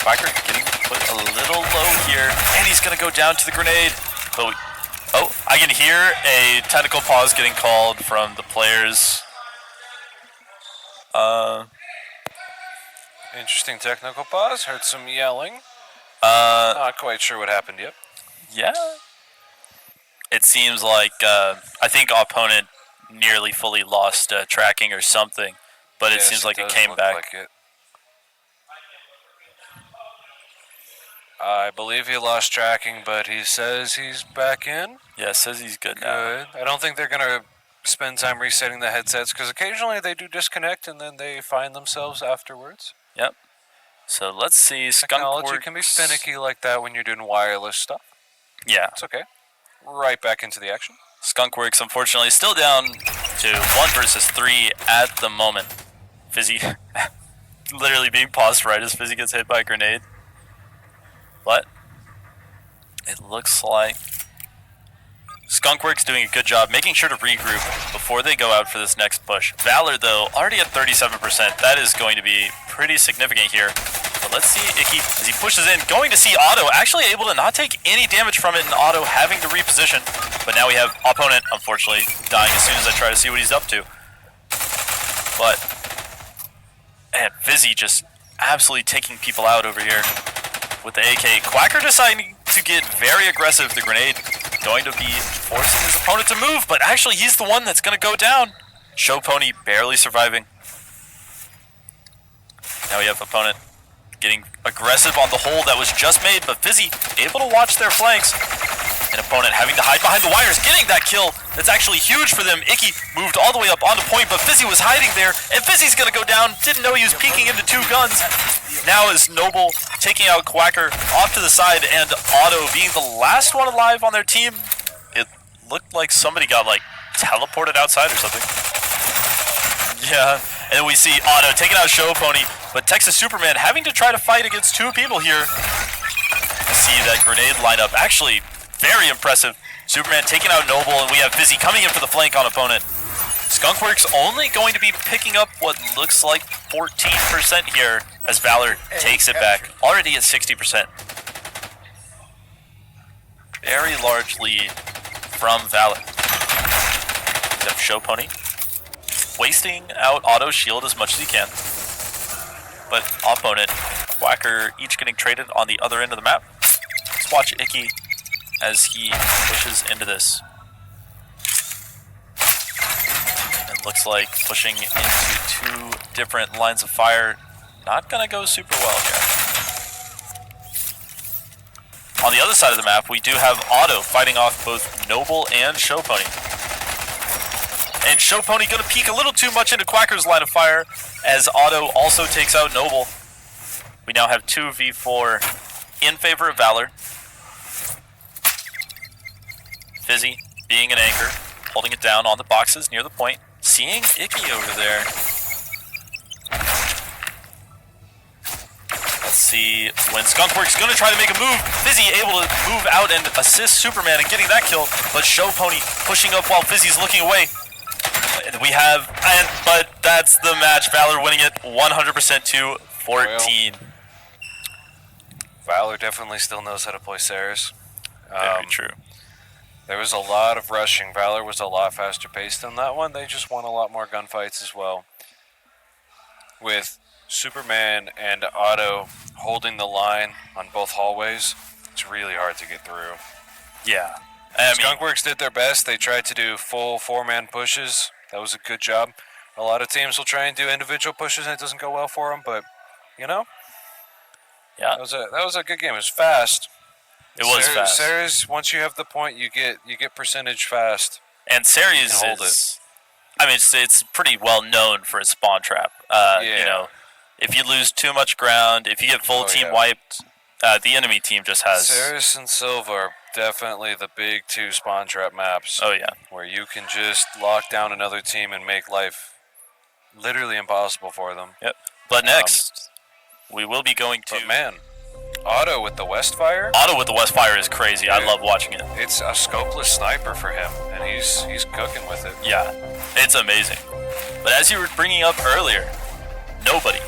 Quacker getting put a little low here. And he's going to go down to the grenade. But I can hear a technical pause getting called from the players. Interesting technical pause. Heard some yelling. Uh, Not quite sure what happened yet. yeah. It seems like I think opponent nearly fully lost tracking or something, but it Yes, seems like it does came look back. like it. I believe he lost tracking, but he says he's back in. Yeah, it says he's good now. Good. I don't think they're gonna spend time resetting the headsets because occasionally they do disconnect and then they find themselves afterwards. Yep. So let's see. Technology Skunkworks can be finicky like that when you're doing wireless stuff. Yeah. It's okay. Right back into the action. Skunkworks, unfortunately, still down to 1 versus 3 at the moment. Fizzy literally being paused right as Fizzy gets hit by a grenade. But it looks like Skunkworks doing a good job making sure to regroup before they go out for this next push. Valor, though, already at 37%. That is going to be pretty significant here. But let's see Icky as he pushes in, going to see Otto, actually able to not take any damage from it, and Otto having to reposition. But now we have opponent, unfortunately, dying as soon as I try to see what he's up to. But, and Fizzy just absolutely taking people out over here with the AK. Quacker deciding to get very aggressive. The grenade going to be forcing his opponent to move, but actually he's the one that's going to go down. Show Pony barely surviving. Now we have opponent getting aggressive on the hole that was just made, but Fizzy able to watch their flanks. And opponent having to hide behind the wires, getting that kill. That's actually huge for them. Icky moved all the way up onto point, but Fizzy was hiding there, and Fizzy's gonna go down. Didn't know he was peeking into 2 guns. Now is Noble taking out Quacker off to the side, and Otto being the last one alive on their team. It looked like somebody got like teleported outside or something. Yeah, and then we see Otto taking out Show Pony, but Texas Superman having to try to fight against 2 people here. See that grenade lineup, actually very impressive. Superman taking out Noble, and we have Fizzy coming in for the flank on opponent. Skunkworks only going to be picking up what looks like 14% here as Valor takes it back, already at 60%. Very large lead from Valor. We have Show Pony wasting out Auto shield as much as he can. But opponent, Quacker, each getting traded on the other end of the map. Let's watch Icky as he pushes into this. It looks like pushing into 2 different lines of fire. Not gonna go super well here. On the other side of the map, we do have Otto fighting off both Noble and Show Pony. And Show Pony gonna peek a little too much into Quacker's line of fire as Otto also takes out Noble. We now have 2v4 in favor of Valor. Fizzy being an anchor, holding it down on the boxes near the point. Seeing Icky over there. Let's see when Skunkworks gonna try to make a move. Fizzy able to move out and assist Superman and getting that kill, but Show Pony pushing up while Fizzy's looking away. We have, but that's the match. Valor winning it 100% to 14. Valor definitely still knows how to play Ceres. Very true. There was a lot of rushing. Valor was a lot faster paced than that one. They just won a lot more gunfights as well. With Superman and Otto holding the line on both hallways, it's really hard to get through. Yeah. Skunkworks did their best. They tried to do full 4-man pushes. That was a good job. A lot of teams will try and do individual pushes and it doesn't go well for them, but, you know, yeah, that was a good game. It was fast. It was fast. Ceres, once you have the point, you get percentage fast. And Ceres is, I mean, it's pretty well known for its spawn trap. You know, if you lose too much ground, if you get full team wiped, the enemy team just has. Ceres and Silva are definitely the big 2 spawn trap maps. Oh yeah, where you can just lock down another team and make life literally impossible for them. Yep. But next, we will be going to. But man, Otto with the Westfire. Otto with the Westfire is crazy. Dude, I love watching it. It's a scopeless sniper for him, and he's cooking with it. Yeah, it's amazing. But as you were bringing up earlier, nobody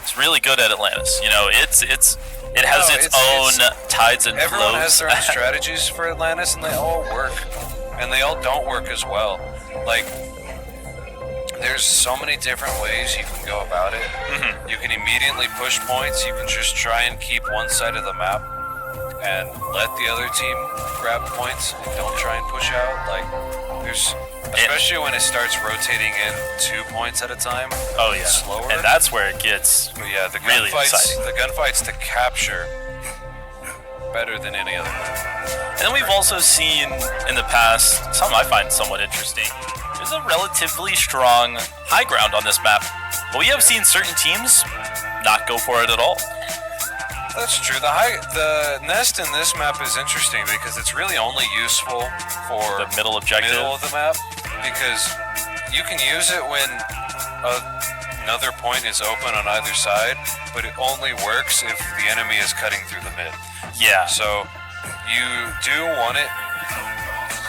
is really good at Atlantis. You know, it has its own tides and everyone flows. has their own strategies for Atlantis, and they all work, and they all don't work as well. Like there's so many different ways you can go about it. You can immediately push points. You can just try and keep one side of the map and let the other team grab points and don't try and push out. Like, there's, especially when it starts rotating in 2 points at a time. Oh yeah, slower. and that's where it gets But yeah, the really gunfights, exciting. the gunfights to capture better than any other map. And then we've also seen in the past, something I find somewhat interesting, there's a relatively strong high ground on this map, but we have seen certain teams not go for it at all. That's true. The nest in this map is interesting because it's really only useful for The middle objective. middle of the map, because you can use it when another point is open on either side, but it only works if the enemy is cutting through the mid. Yeah, So you do want it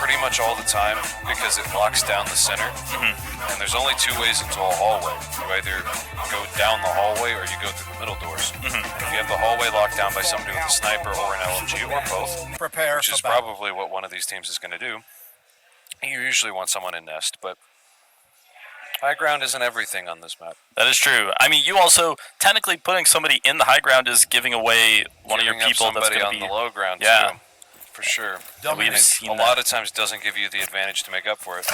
pretty much all the time because it locks down the center. And there's only 2 ways into a hallway. You either go down the hallway or you go through the middle doors. If you have the hallway locked down by somebody with a sniper or an LMG or both, Prepare which for is battle. probably what one of these teams is going to do, you usually want someone in nest, but high ground isn't everything on this map. that is true. I mean, you also, technically putting somebody in the high ground is giving away one of your Giving up people that's somebody going on to be... the low ground Yeah. too, for sure. We've And seen a lot of times doesn't give you the advantage to make up for it.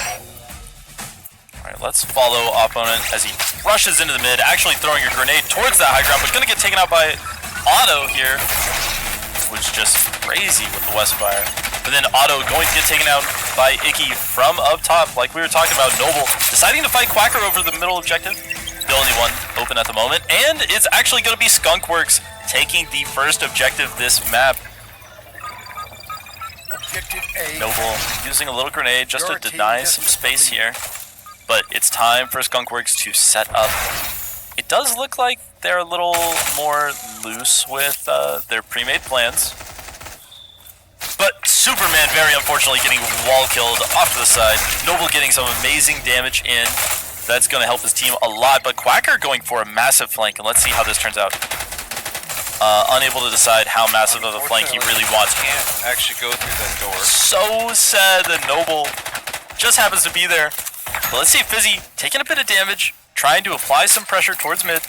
Alright, let's follow opponent as he rushes into the mid, actually throwing a grenade towards that high ground, but going to get taken out by Otto here, which is just crazy with the Westfire. But then Otto going to get taken out by Icky from up top, like we were talking about. Noble deciding to fight Quacker over the middle objective. The only one open at the moment, and it's actually going to be Skunkworks taking the first objective this map. Objective A. Noble using a little grenade just to Your team deny just some space here. But it's time for Skunkworks to set up. It does look like they're a little more loose with their pre-made plans. But Superman very unfortunately getting wall killed off to the side. Noble getting some amazing damage in. That's going to help his team a lot. But Quacker going for a massive flank. And let's see how this turns out. Unable to decide how massive of a flank he really wants. Can't actually go through that door. So sad that Noble just happens to be there. But let's see Fizzy taking a bit of damage, trying to apply some pressure towards mid.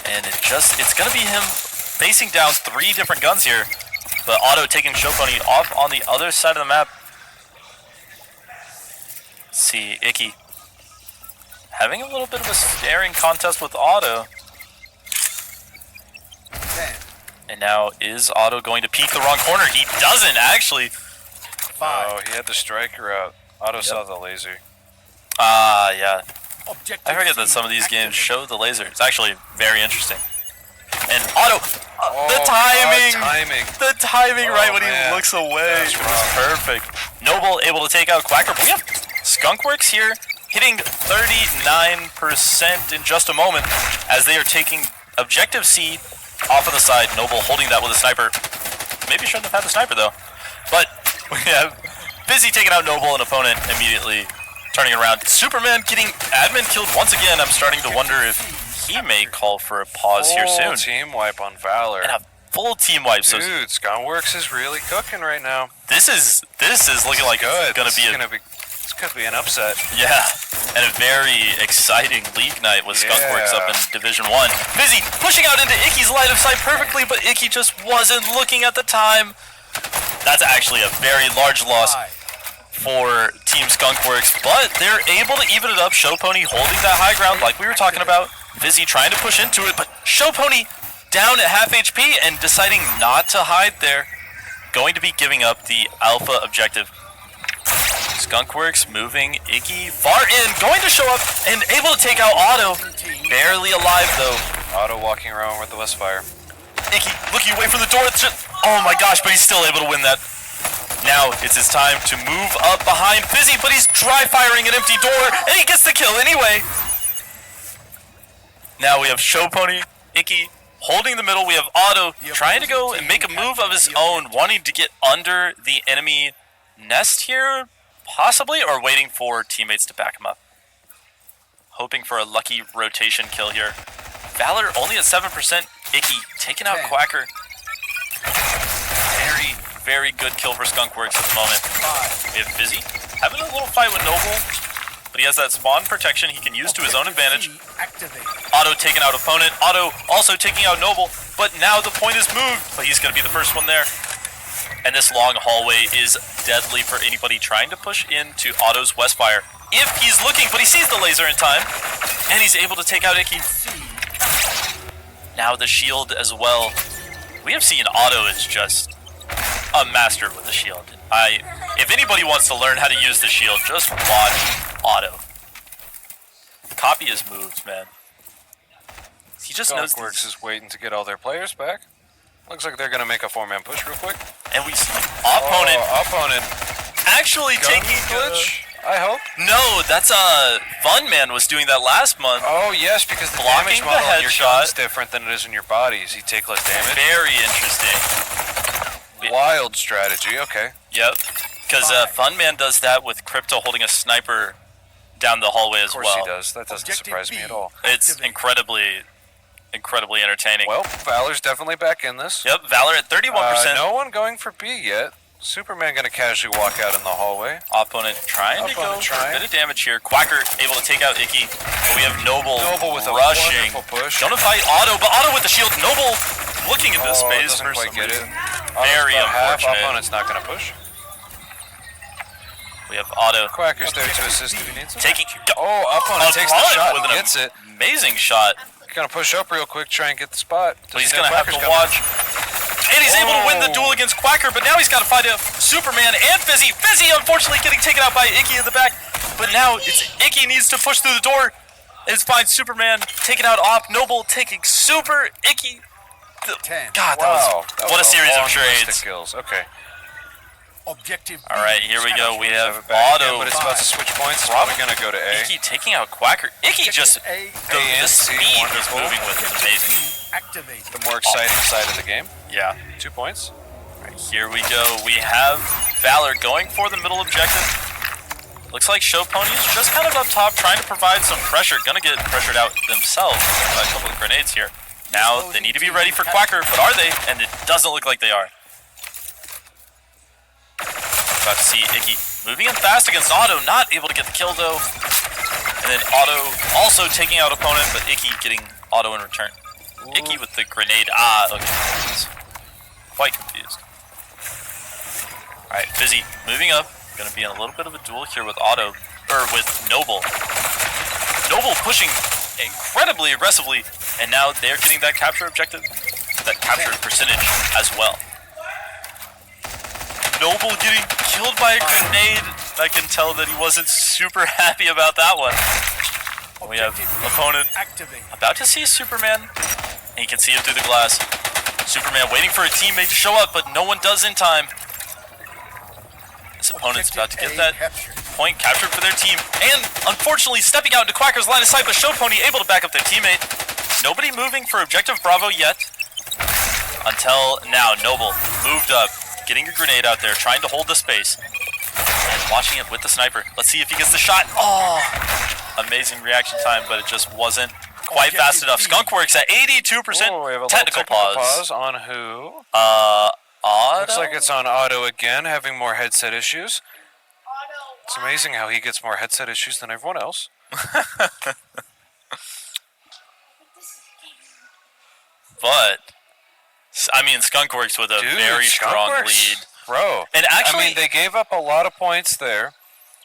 And it's going to be him facing down 3 different guns here. But Otto taking Showpony off on the other side of the map. Let's see, Icky having a little bit of a staring contest with Otto. 10, And now is Otto going to peek the wrong corner? He doesn't actually. 5. Oh, he had the striker out. Otto saw the laser. Ah, yeah. Objective I forget that C some of these games activated. show the laser. It's actually very interesting. And Otto, the timing! The timing right when man. he looks away. That's It was perfect. Noble able to take out Quacker. But we have Skunkworks here hitting 39% in just a moment as they are taking Objective C off of the side. Noble holding that with a sniper. Maybe shouldn't have had the sniper though. But we have Busy taking out Noble, and opponent immediately turning it around. Superman getting admin killed once again. I'm starting to wonder if he may call for a pause here soon. Team wipe on Valor. And a full team wipe. So Dude, Skunkworks is really cooking right now. this is looking like Good. it's gonna be This could be an upset. yeah, and a very exciting league night with Skunkworks up in Division 1. Busy pushing out into Icky's line of sight perfectly, but Icky just wasn't looking at the time. That's actually a very large loss 5. for Team Skunkworks, but they're able to even it up. Showpony holding that high ground like we were talking about. Busy trying to push into it, but Showpony down at half HP and deciding not to hide there. Going to be giving up the alpha objective. Skunkworks moving Icky far in, going to show up and able to take out Otto. Barely alive though. Otto walking around with the Westfire. Icky looking away from the door. It's just, oh my gosh, but he's still able to win that. Now it's his time to move up behind Fizzy, but he's dry firing an empty door, and he gets the kill anyway. Now we have Showpony, Icky holding the middle. We have Otto trying to go and make a move of his own, wanting to get under the enemy nest here, possibly, or waiting for teammates to back him up. Hoping for a lucky rotation kill here. Valor only at 7%. Icky taking out Quacker. Very, very good kill for Skunkworks at the moment. We have Fizzy having a little fight with Noble, but he has that spawn protection he can use to his own advantage. Activate. Otto taking out opponent. Otto also taking out Noble, but now the point is moved, but he's going to be the first one there. And this long hallway is deadly for anybody trying to push into Otto's Westfire. If he's looking, but he sees the laser in time, and he's able to take out Icky. Now the shield as well. We have seen Otto is just a master with the shield. If anybody wants to learn how to use the shield, just watch Otto. Copy his moves, man. He just knows Skunkworks is waiting to get all their players back. Looks like they're gonna make a 4-man push real quick. And we see opponent actually taking glitch. I hope. No, that's Fun Man was doing that last month. Oh yes, because the Blocking damage model the on your headshot. gun's different than it is in your bodies. You take less damage. Very interesting. Wild strategy. Okay. Yep. Because Fun Man does that with Crypto holding a sniper down the hallway as Of course well. he does. That doesn't Objective surprise me B. at all. It's incredibly entertaining. Well, Valor's definitely back in this. Yep, Valor at 31%. No one going for B yet. Superman gonna casually walk out in the hallway. Opponent trying to go for a bit of damage here. Quacker able to take out Icky, but we have Noble with a rushing. wonderful push. Gonna fight Otto, but Otto with the shield. Noble looking into space doesn't for quite some get it. reason. Very unfortunate. Opponent's not gonna push. We have Otto Quacker's there to assist if he needs it. taking. Opponent takes the shot with and an gets it. amazing shot. Gonna push up real quick, try and get the spot. But he's gonna have to watch. And he's able to win the duel against Quacker, but now he's got to fight Superman and Fizzy. Fizzy unfortunately getting taken out by Icky in the back, but now it's Icky needs to push through the door. It's fine. Superman taking out Op. Noble taking Super. Icky. 10. God, Wow. what a series of long list trades. Kills. Okay. Objective All right, here we go. We have Back Otto. again, but it's about to switch points. It's probably gonna go to A. Icky taking out Quacker. Icky just A. the and C, speed he's wonderful. moving with is amazing. Activate. The more exciting side of the game. Yeah. 2 points. Here we go. We have Valor going for the middle objective. Looks like Show Pony's just kind of up top trying to provide some pressure. Gonna get pressured out themselves by a couple of grenades here. Now they need to be ready for Quacker, but are they? And it doesn't look like they are. About to see Icky moving in fast against Otto, not able to get the kill though. And then Otto also taking out opponent, but Icky getting Otto in return. Icky with the grenade. Okay. He's quite confused. Alright, Fizzy moving up. Gonna be in a little bit of a duel here with Otto, or with Noble. Noble pushing incredibly aggressively, and now they're getting that capture objective, that capture percentage as well. Noble getting killed by a grenade. I can tell that he wasn't super happy about that one. We have opponent Activate. about to see Superman, and you can see him through the glass. Superman waiting for a teammate to show up, but no one does in time. This opponent's about to get that point captured for their team, and unfortunately stepping out into Quacker's line of sight, but Show Pony able to back up their teammate. Nobody moving for objective Bravo yet. Until now, Noble moved up, getting a grenade out there, trying to hold the space. And watching it with the sniper. Let's see if he gets the shot. Oh! Amazing reaction time, but it just wasn't quite fast enough. Skunkworks at 82% Oh, we have a technical little pause. on who? Otto? Looks like it's on Otto again, having more headset issues. Auto. It's amazing how he gets more headset issues than everyone else. But, I mean, Skunkworks with a very strong Skunkworks, lead. Bro. And actually, I mean, they gave up a lot of points there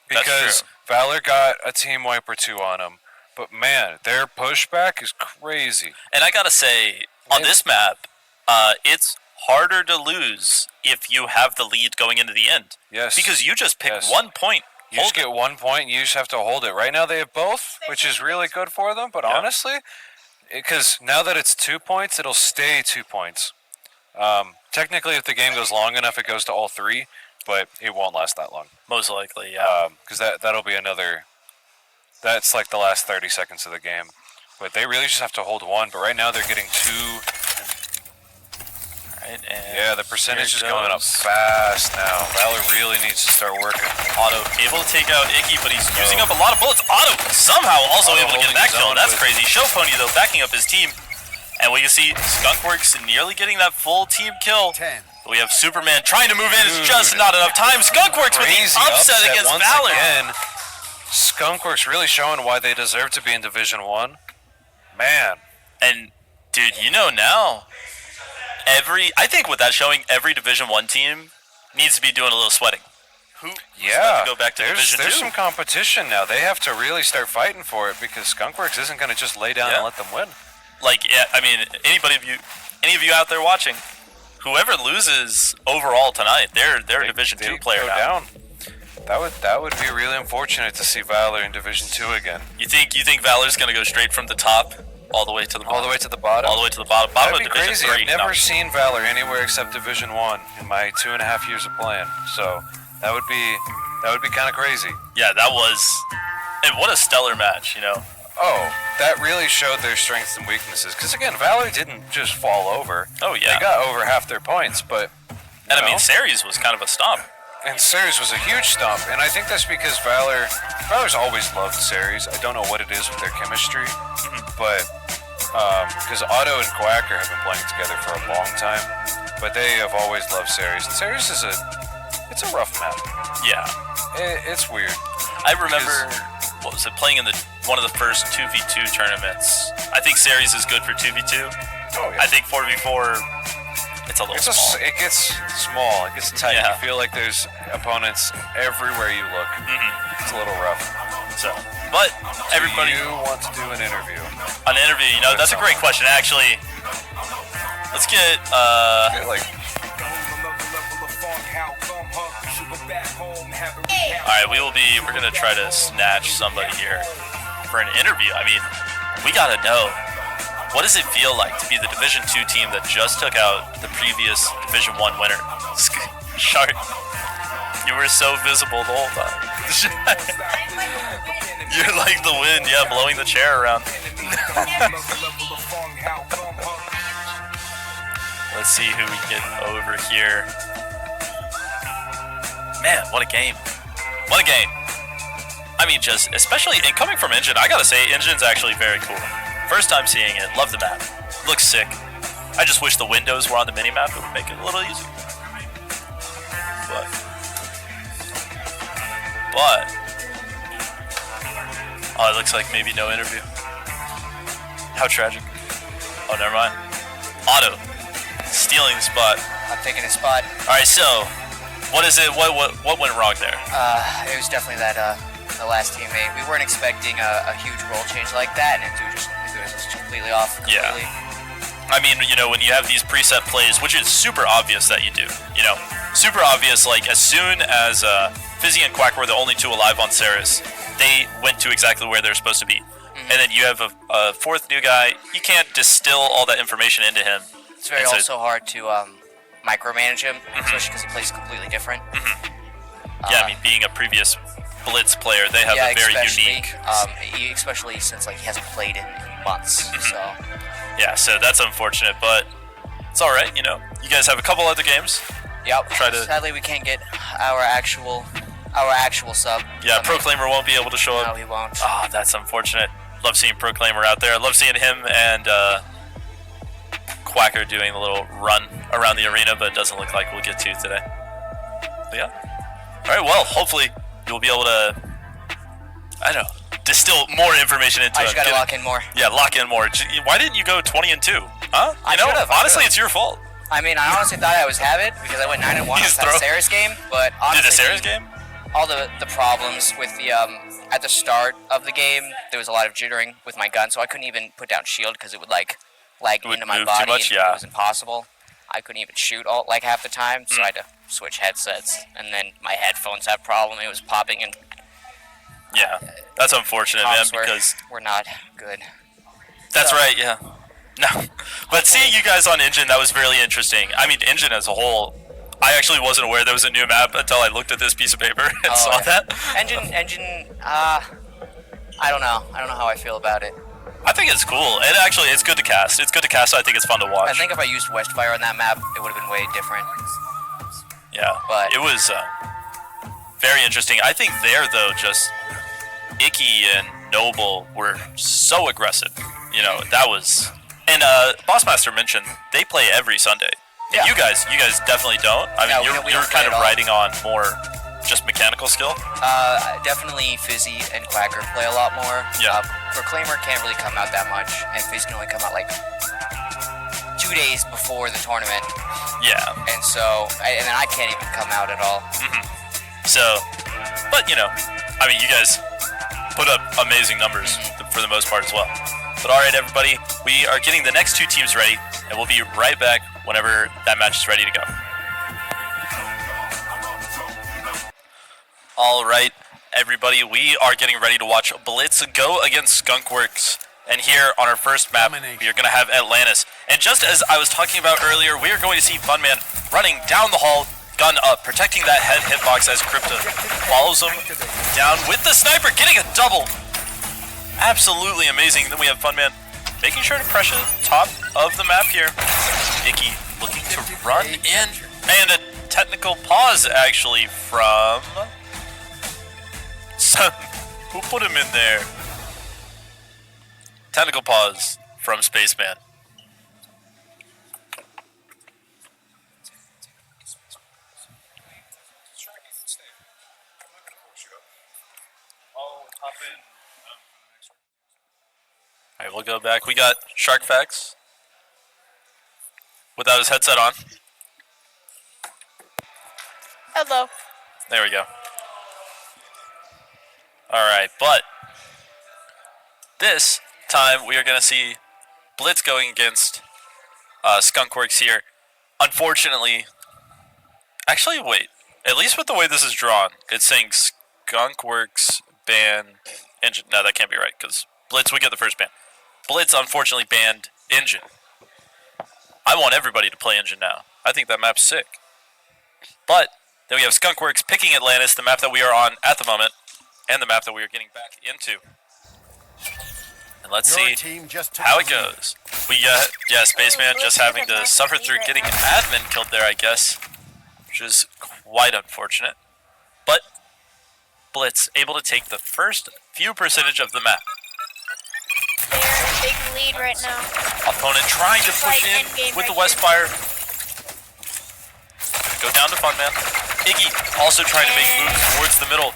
That's because true. Valor got a team wipe or two on them. But man, their pushback is crazy. and I gotta say, on this map, it's harder to lose if you have the lead going into the end. Yes. Because you just pick Yes. 1 point. You just get 1 point, you just have to hold it. Right now they have both, which is really good for them. But Yeah. honestly, because now that it's 2 points, it'll stay 2 points. Technically, if the game goes long enough, it goes to all 3, but it won't last that long. Most likely, yeah. Because that'll be another. That's like the last 30 seconds of the game. But they really just have to hold 1. But right now they're getting 2. Right, and Yeah, the percentage is here going up goes fast now. Valor really needs to start working. Otto able to take out Icky, but he's using up a lot of bullets. Otto somehow also Otto able to get holding that his kill. own, That's but- crazy. Show Pony, though, backing up his team. And we can see Skunkworks nearly getting that full team kill. 10. We have Superman trying to move in. It's just not enough time. Skunkworks with the Crazy upset against once Valor. Again. Skunkworks really showing why they deserve to be in Division 1. Man. And, dude, now, I think with that showing, every Division 1 team needs to be doing a little sweating. Who's about to go back to Division 2? There's some competition now. They have to really start fighting for it because Skunkworks isn't going to just lay down and let them win. Like, yeah, I mean, any of you out there watching, whoever loses overall tonight, they're a Division 2 player now. Down. That would be really unfortunate to see Valor in Division 2 again. You think Valor's gonna go straight from the top all the way to the bottom? All the way to the bottom? All the way to the bottom. Bottom That'd of be Division crazy. 3. I've never seen Valor anywhere except Division 1 in my 2.5 years of playing. So that would be kind of crazy. Yeah, that was, and what a stellar match, Oh, that really showed their strengths and weaknesses. Because again, Valor didn't just fall over. Oh yeah, they got over half their points, but and I mean, Ceres was kind of a stomp. And Ceres was a huge stomp, and I think that's because Valor's always loved Ceres. I don't know what it is with their chemistry, but because Otto and Quacker have been playing together for a long time, but they have always loved Ceres. And Ceres is it's a rough map. Yeah, it's weird. I remember playing in one of the first 2v2 tournaments. I think Ceres is good for 2v2. Oh yeah. I think 4v4. It's a little small. It gets small. It gets tight. Yeah. You feel like there's opponents everywhere you look. It's a little rough. So, but everybody. Do you want to do an interview? An interview, that's a great question. Actually, let's get All right, we're gonna try to snatch somebody here for an interview. I mean, we gotta know. What does it feel like to be the Division 2 team that just took out the previous Division 1 winner? Shark, you were so visible the whole time. You're like the wind, blowing the chair around. Let's see who we get over here. Man, what a game. What a game. I mean, especially, and coming from Engine, I gotta say, Engine's actually very cool. First time seeing it, love the map. Looks sick. I just wish the windows were on the mini-map. It would make it a little easier. But oh, it looks like maybe no interview. How tragic. Oh, never mind. Otto stealing the spot. I'm taking his spot. All right, so what is it? What went wrong there? It was definitely that the last teammate. We weren't expecting a huge role change like that, and it was just completely off. Yeah. I mean, when you have these preset plays, which is super obvious that you do, super obvious, like as soon as Fizzy and Quack were the only two alive on Ceres, they went to exactly where they're supposed to be. And then you have a fourth new guy, you can't distill all that information into him. It's very also hard to micromanage him, especially because he plays completely different. Yeah, I mean, being a previous Blitz player, they have a very unique... especially since he hasn't played in months, so... Yeah, so that's unfortunate, but it's alright, You guys have a couple other games. Yep. Sadly, we can't get our actual sub. Yeah, Proclaimer won't be able to show up. No, he won't. Ah, that's unfortunate. Love seeing Proclaimer out there. Love seeing him and Quacker doing a little run around the arena, but it doesn't look like we'll get to today. But yeah. Alright, well, hopefully you'll be able to, I don't know, distill more information into it. I just gotta lock in more. Yeah, lock in more. Why didn't you go 20-2? Huh? Honestly, it's your fault. I mean, I honestly thought I was have it because I went 9-1 on that Ceres game, but honestly, the Ceres game? All the problems with the at the start of the game, there was a lot of jittering with my gun, so I couldn't even put down shield because it would lag into my body. Too much, and it was impossible. I couldn't even shoot half the time, so I had to switch headsets, and then my headphones had a problem. It was popping in. Yeah, that's unfortunate, man, because we're not good. That's right, yeah. No, but seeing you guys on Engine, that was really interesting. I mean, Engine as a whole, I actually wasn't aware there was a new map until I looked at this piece of paper and saw that. Engine, I don't know. I don't know how I feel about it. I think it's cool. It's good to cast. It's good to cast, so I think it's fun to watch. I think if I used Westfire on that map, it would have been way different. Yeah, but it was very interesting. I think there, though, just Icky and Noble were so aggressive. That was... And Bossmaster mentioned they play every Sunday. Yeah. You guys definitely don't. I mean, No, we you're don't kind play of at all. riding on more just mechanical skill. Definitely Fizzy and Quacker play a lot more. Yeah. Proclaimer can't really come out that much, and Fizzy can only come out like 2 days before the tournament, Yeah. and so and then I can't even come out at all. So, but you know, I mean, you guys put up amazing numbers for the most part as well. But all right, everybody, we are getting the next two teams ready, and we'll be right back whenever that match is ready to go. All right, everybody, we are getting ready to watch Blitz go against Skunkworks. And here on our first map, we are going to have Atlantis. And just as I was talking about earlier, we are going to see Funman running down the hall, gun up, protecting that head hitbox as Crypta follows him down with the sniper, getting a double. Absolutely amazing. Then we have Funman making sure to pressure the top of the map here. Icky looking to run in. And a technical pause, actually, from... Who put him in there? Technical pause from Spaceman. Alright, we'll go back. We got Shark Facts without his headset on. Hello. There we go. Alright, but this time we are going to see Blitz going against Skunkworks here. Unfortunately, actually, wait. At least with the way this is drawn, it's saying Skunkworks ban engine. No, that can't be right, because Blitz would get the first ban. Blitz unfortunately banned engine. I want everybody to play engine now. I think that map's sick. But then we have Skunkworks picking Atlantis, the map that we are on at the moment, and the map that we are getting back into. And let's see how it goes. We got, yeah, Spaceman just having to suffer through getting admin killed there, I guess, which is quite unfortunate. But Blitz able to take the first few percentage of the map. They're in a big lead right now. Opponent trying to push in with the Westfire. Go down to Funman. Iggy also trying to make moves towards the middle.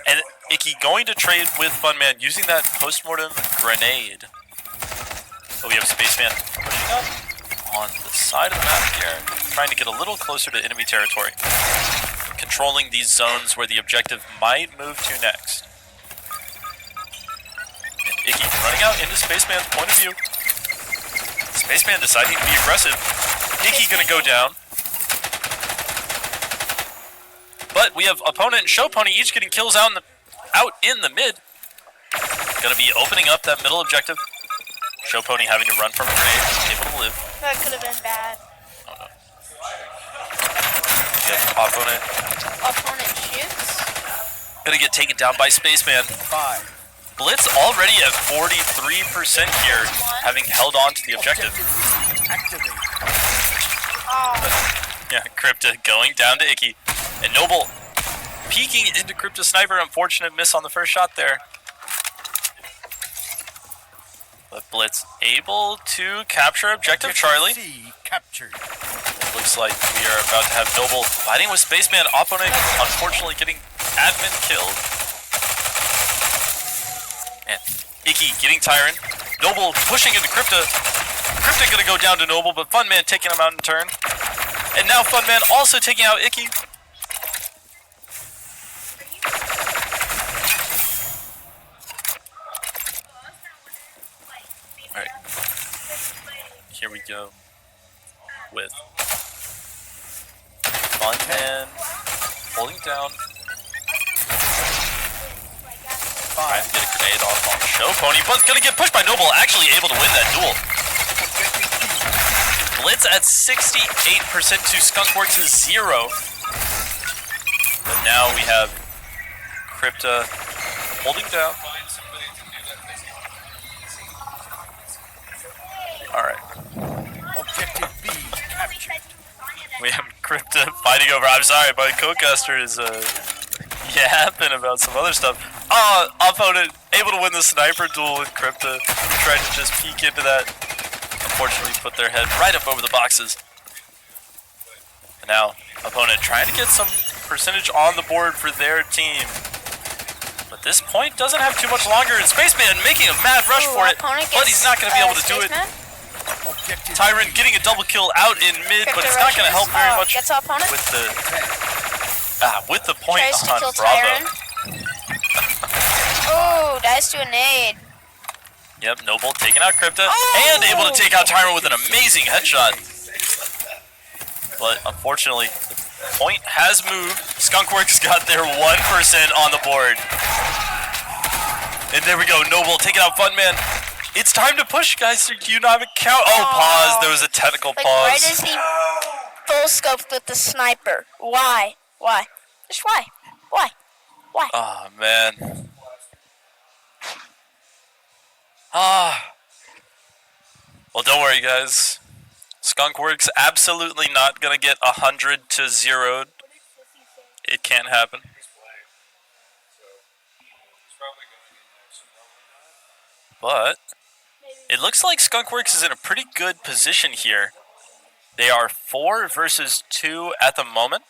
And Icky going to trade with Funman using that postmortem grenade. So we have Spaceman pushing up on the side of the map here, trying to get a little closer to enemy territory. Controlling these zones where the objective might move to next. And Icky running out into Spaceman's point of view. Spaceman deciding to be aggressive. Icky gonna go down. But we have opponent and Show Pony each getting kills out in the mid. Gonna be opening up that middle objective. Show Pony having to run from a grenade, able to live. That could have been bad. Oh no. Yeah, opponent Opponent shoots. gonna get taken down by Spaceman. Blitz already at 43% here, having held on to the objective. Oh, Yeah, Crypta going down to Icky. And Noble peeking into Crypta Sniper. Unfortunate miss on the first shot there. But Blitz able to capture objective Charlie. Captured. It looks like we are about to have Noble fighting with Spaceman. Opponent unfortunately getting admin killed. And Icky getting Tyrant. Noble pushing into Crypta. Crypta gonna go down to Noble, but Funman taking him out in turn. And now Funman also taking out Icky. Alright. Here we go with Funman holding down. Trying to get a grenade off on Show Pony, but gonna get pushed by Noble, actually able to win that duel. Blitz at 68% to Skunkworks' 0. But now we have Crypta holding down. Alright. Objective B captured. We have Crypta fighting over. I'm sorry, my co-caster is yapping about some other stuff. Oh, opponent able to win the sniper duel with Crypta. Tried to just peek into that. Unfortunately, put their head right up over the boxes. And now, opponent trying to get some percentage on the board for their team. But this point doesn't have too much longer, and Spaceman making a mad rush for it, but he's not going to be able to do it. Objective Tyrant getting a double kill out in mid, but it's not going to help very much Gets our opponent. with the point Tries to on kill Bravo. Tyrant. Oh, dies to a nade. Yep, Noble taking out Crypta and able to take out Tyrant with an amazing headshot. But unfortunately, the point has moved. Skunkworks got their 1% on the board. And there we go, Noble taking out Funman. It's time to push, guys. Do you not have a count? Oh, pause. There was a technical Like, pause. right as he full scoped with the sniper. Why? Why? Just why? Why? Why? Oh, man. Well, don't worry, guys. Skunkworks absolutely not gonna get 100 to 0. It can't happen. But it looks like Skunkworks is in a pretty good position here. They are 4 versus 2 at the moment.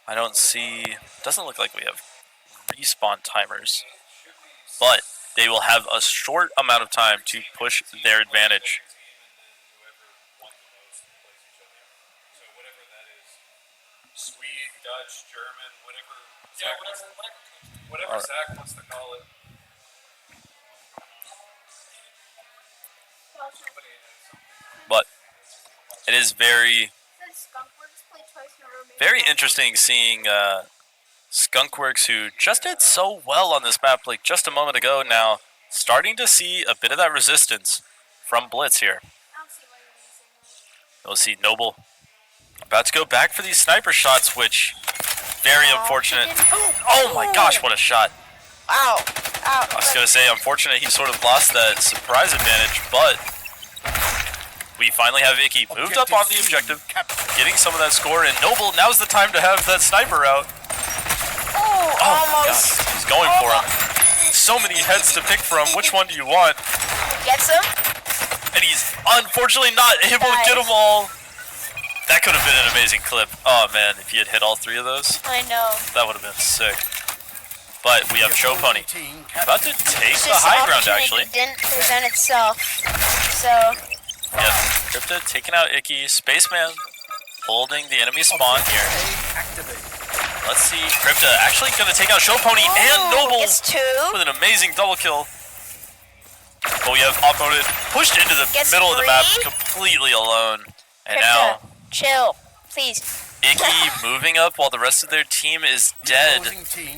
I don't see... Doesn't look like we have respawn timers. But they will have a short amount of time to push their advantage. Swede, Dutch, German, whatever Zach wants to call it. But it is very interesting seeing Skunkworks, who just did so well on this map like just a moment ago, now starting to see a bit of that resistance from Blitz here. We'll see Noble about to go back for these sniper shots, which very unfortunate. Oh my gosh, what a shot. Ow. Ow. I was going to say, unfortunate he sort of lost that surprise advantage, but we finally have Icky moved up on the objective, getting some of that score, and Noble, now's the time to have that sniper out. Oh, almost. Gosh, he's going for him. So many heads to pick from. Which one do you want? Gets him. And he's unfortunately not able to get them all. That could have been an amazing clip. Oh man, if he had hit all 3 of those, I know. that would have been sick. But we have Show Pony about to take the This high ground, opportunity actually. didn't present itself. So, Yep, Crypta taking out Icky. Spaceman holding the enemy spawn here. Let's see, Crypta actually going to take out Show Pony and Noble gets 2. with an amazing double kill. But we have opponent pushed into the Gets middle of the map 3. completely alone. And Crypta, now chill, please. Icky moving up while the rest of their team is dead.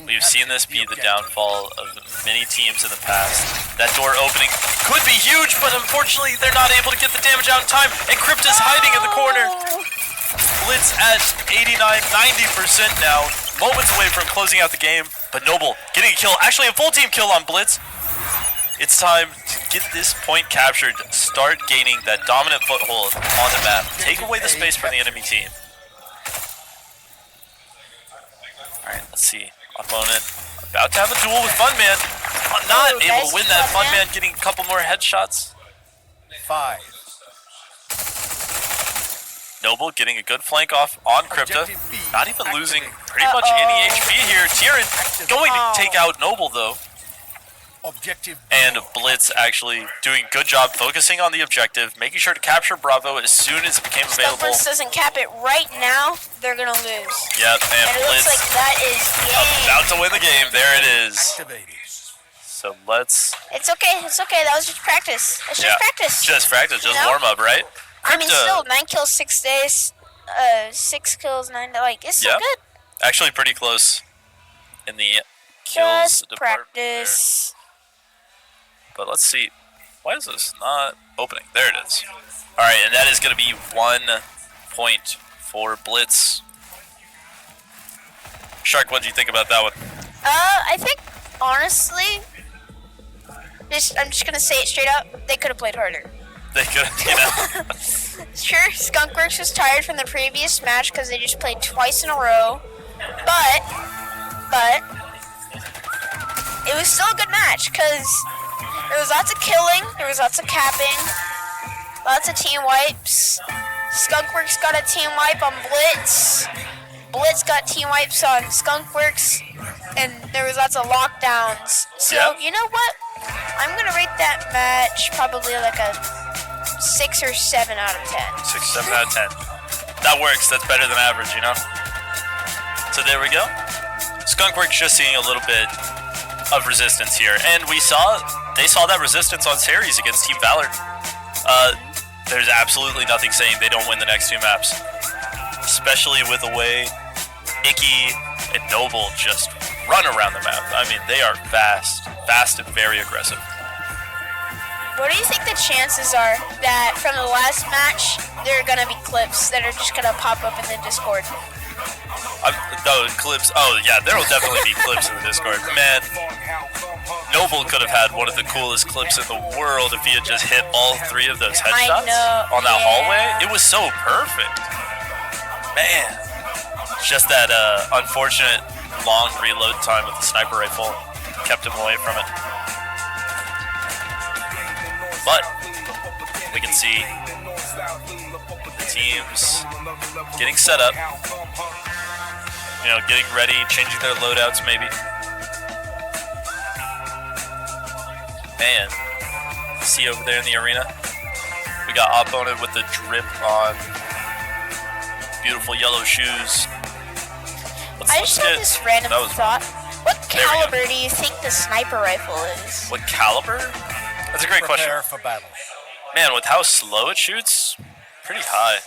We've seen this be the downfall of many teams in the past. That door opening could be huge, but unfortunately they're not able to get the damage out in time, and Crypta's hiding in the corner. Blitz at 89-90% now, moments away from closing out the game, but Noble getting a kill, actually a full team kill on Blitz. It's time to get this point captured, start gaining that dominant foothold on the map, take away the space from the enemy team. Alright, let's see. Opponent about to have a duel with Funman. Not able to win that. Funman getting a couple more headshots. 5. Noble getting a good flank off on Crypta. Not even losing pretty much any HP here. Tyrion going to take out Noble though. Objective And Blitz actually doing a good job focusing on the objective, making sure to capture Bravo as soon as it became available. Skunkworks doesn't cap it right now, they're gonna lose. Yep, and And it looks Blitz like that is game. about to win the game. There it is. activated. So let's... It's okay, that was just practice. It's just practice. Just practice, just You know? warm up, right? I mean, Crypta, still, 9 kills, 6 days, 6 kills, 9 days, like, it's still Yep. good. actually pretty close in the kills Just department there. practice. But let's see. Why is this not opening? There it is. Alright, and that is going to be 1 point for Blitz. Shark, what do you think about that one? I think, honestly, I'm just gonna say it straight up, they could have played harder. They could, you know. Sure, Skunkworks was tired from the previous match because they just played twice in a row, but it was still a good match because there was lots of killing, there was lots of capping, lots of team wipes, Skunkworks got a team wipe on Blitz. Blitz got team wipes on Skunkworks, and there was lots of lockdowns. So, Yep. you know what? I'm going to rate that match probably like a 6 or 7 out of 10. 6, 7 out of 10. That works. That's better than average, you know? So there we go. Skunkworks just seeing a little bit of resistance here. And they saw that resistance on series against Team Valor. There's absolutely nothing saying they don't win the next 2 maps. Especially with the way Icky and Noble just run around the map. I mean, they are fast and very aggressive. What do you think the chances are that from the last match, there are going to be clips that are just going to pop up in the Discord? Clips. Oh, yeah, there will definitely be clips in the Discord. Man, Noble could have had one of the coolest clips in the world if he had just hit all 3 of those headshots on that hallway. It was so perfect. Man, just that unfortunate long reload time with the sniper rifle kept him away from it. But we can see the teams getting set up, getting ready, changing their loadouts maybe. Man, see over there in the arena, we got opponent with the drip on. Beautiful yellow shoes. I just had this random thought. What There we go. caliber do you think the sniper rifle is? What caliber? That's a great question. Prepare for battle. Man, with how slow it shoots, pretty high.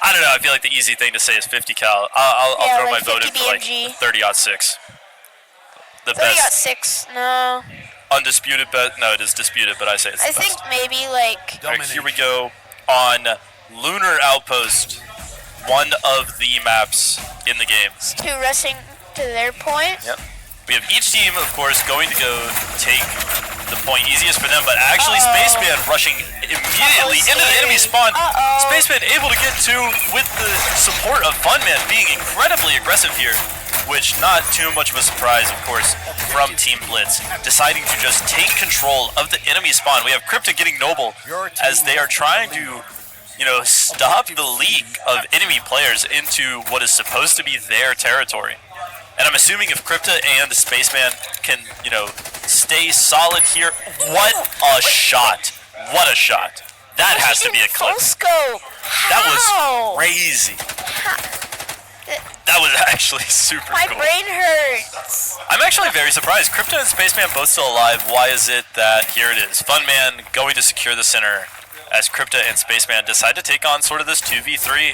I don't know. I feel like the easy thing to say is 50 cal. I'll Yeah, throw like my vote in 50 for like BMG. 30-06. The 30-06? No. undisputed bet. No, it is disputed, but I say it's the I think best. maybe like All right, here we go on Lunar Outpost, one of the maps in the game. 2 rushing to their point. Yep. We have each team, of course, going to go take the point easiest for them, but actually Spaceman rushing immediately into the enemy spawn. Spaceman able to get 2 with the support of Funman being incredibly aggressive here, which not too much of a surprise, of course, from Team Blitz, deciding to just take control of the enemy spawn. We have Crypta getting Noble as they are trying to, stop the leak of enemy players into what is supposed to be their territory. And I'm assuming if Crypta and Spaceman can, stay solid here. What a shot. What a shot. That has to be a clip. Full scope. That How? was crazy. That was actually super My cool. brain hurts. I'm actually very surprised. Crypta and Spaceman both still alive. Why is it that here it is? Funman going to secure the center as Crypta and Spaceman decide to take on sort of this 2v3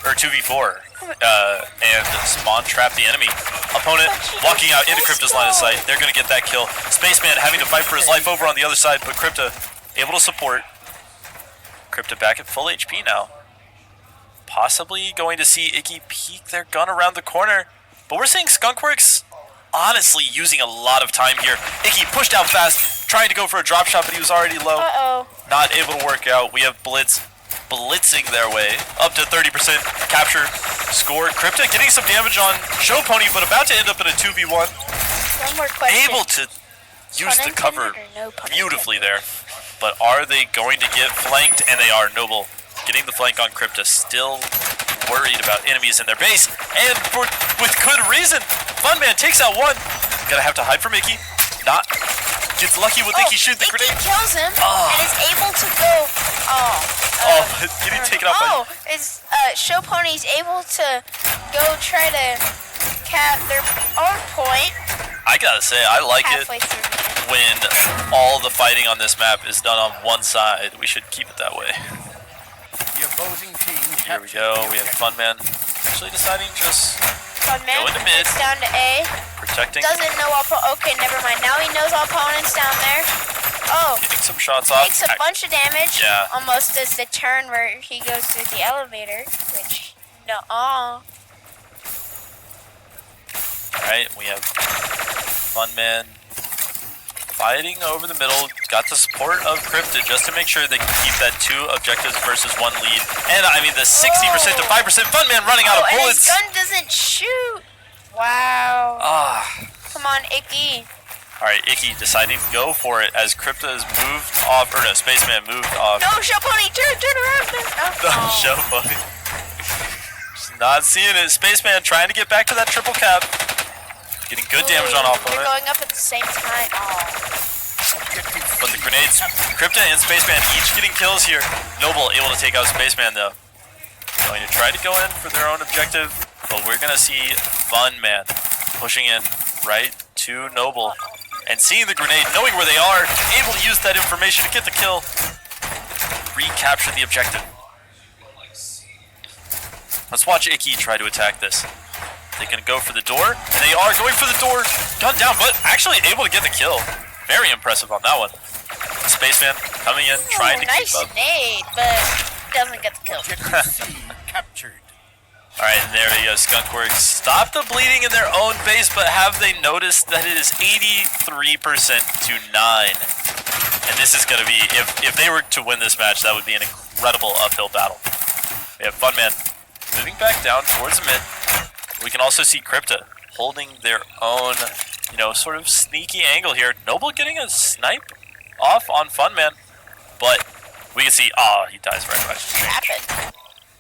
or 2v4 and spawn trap the enemy. Opponent walking out into Crypta's line of sight. They're going to get that kill. Spaceman having to fight for his life over on the other side, but Crypta able to support. Crypta back at full HP now. Possibly going to see Icky peek their gun around the corner. But we're seeing Skunkworks honestly using a lot of time here. Icky pushed out fast, trying to go for a drop shot, but he was already low. Not able to work out. We have Blitz blitzing their way up to 30% capture score. Crypta getting some damage on Show Pony, but about to end up in a 2v1. One more question. Able to use the cover No pun beautifully there. But are they going to get flanked? And they are. Noble getting the flank on Crypta, still worried about enemies in their base, and with good reason. Funman takes out one. Gonna have to hide from Icky. Not gets lucky with Icky shooting the grenade. Icky kills him and is able to go. Getting taken out by. Is Show Pony's able to go try to cap their own point. I gotta say, I like it Halfway through. when all the fighting on this map is done on one side. We should keep it that way. The opposing team. Here we go. We have Funman actually deciding just Funman go into mid, gets down to A. protecting, Doesn't know okay, never mind. Now he knows all opponents down there. getting some shots off. Takes a bunch of damage. Yeah. Almost as the turn where he goes through the elevator, which Alright, we have Funman fighting over the middle. Got the support of Crypta just to make sure they can keep that 2 objectives versus 1 lead. And I mean the 60% to 5%. Funman running out of and bullets. his gun doesn't shoot. Wow. Ah, Come on, Icky. Alright, Icky deciding to go for it as Crypta is moved off, or no, Spaceman moved off. No, Show Pony, turn around. No, Show Pony. Just not seeing it. Spaceman trying to get back to that triple cap. Getting good damage on off They're opponent. going up at the same time. But the grenades, Crypta and Spaceman each getting kills here. Noble able to take out Spaceman though. Going to try to go in for their own objective, but we're going to see Fun Man pushing in right to Noble. And seeing the grenade, knowing where they are, able to use that information to get the kill. Recapture the objective. Let's watch Icky try to attack this. They can go for the door, and they are going for the door. Gun down, but actually able to get the kill. Very impressive on that one. Spaceman coming in, trying to nice keep up. nade, but doesn't get the kill. Objective C captured. Alright, and there we go. Skunkworks stop the bleeding in their own base, but have they noticed that it is 83% to 9? And this is going to be, if they were to win this match, that would be an incredible uphill battle. We have Funman moving back down towards the mid. We can also see Crypta holding their own, sort of sneaky angle here. Noble getting a snipe off on Funman, but we can see, he dies right away. What happened?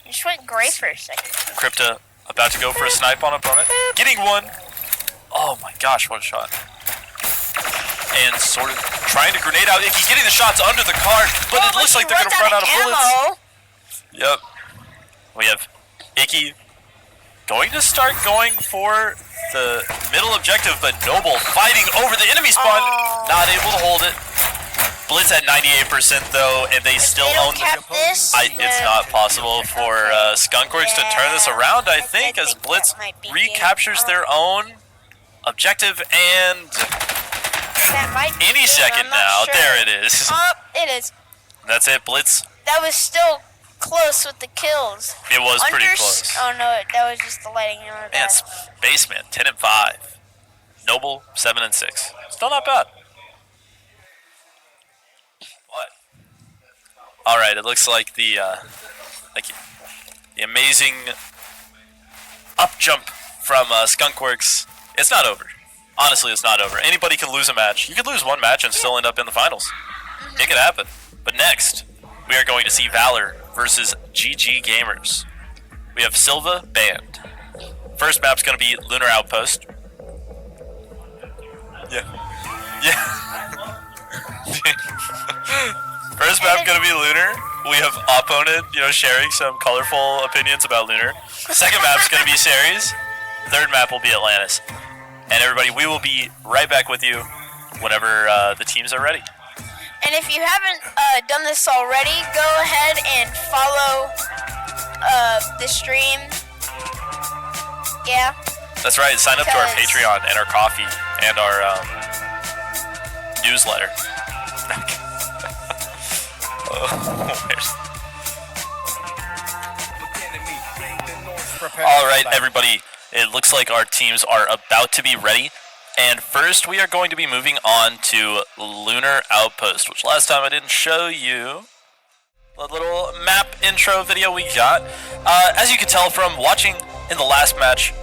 You just went gray for a second. Crypta about to go for a snipe on opponent. Getting one. Oh my gosh, what a shot. And sort of trying to grenade out Icky, getting the shots under the car, but it looks like they're going to run out of bullets. Yep. We have Icky going to start going for the middle objective, but Noble fighting over the enemy spawn. Not able to hold it. Blitz at 98% though, and they still own the... It's not possible for Skunkworks to turn this around, I think, as Blitz recaptures their own objective, and any second now, there it is. It is. That's it, Blitz. That was still close with the kills. It was pretty close. Oh no, that was just the lighting on Man, Spaceman, 10-5. Noble, 7-6. Still not bad. What? All right, it looks like the amazing up jump from Skunkworks. It's not over. Honestly, it's not over. Anybody can lose a match. You could lose one match and still end up in the finals. It could happen. But next, we are going to see Valor versus GG Gamers. We have Silva Band. First map's going to be Lunar Outpost. Yeah. First map going to be Lunar. We have opponent, sharing some colorful opinions about Lunar. Second map's going to be Ceres. Third map will be Atlantis. And everybody, we will be right back with you whenever the teams are ready. And if you haven't done this already, go ahead and follow the stream. Yeah. That's right. Sign up to our Patreon and our coffee and our newsletter. All right, everybody. It looks like our teams are about to be ready. And first, we are going to be moving on to Lunar Outpost, which last time I didn't show you. A little map intro video we got. As you can tell from watching in the last match,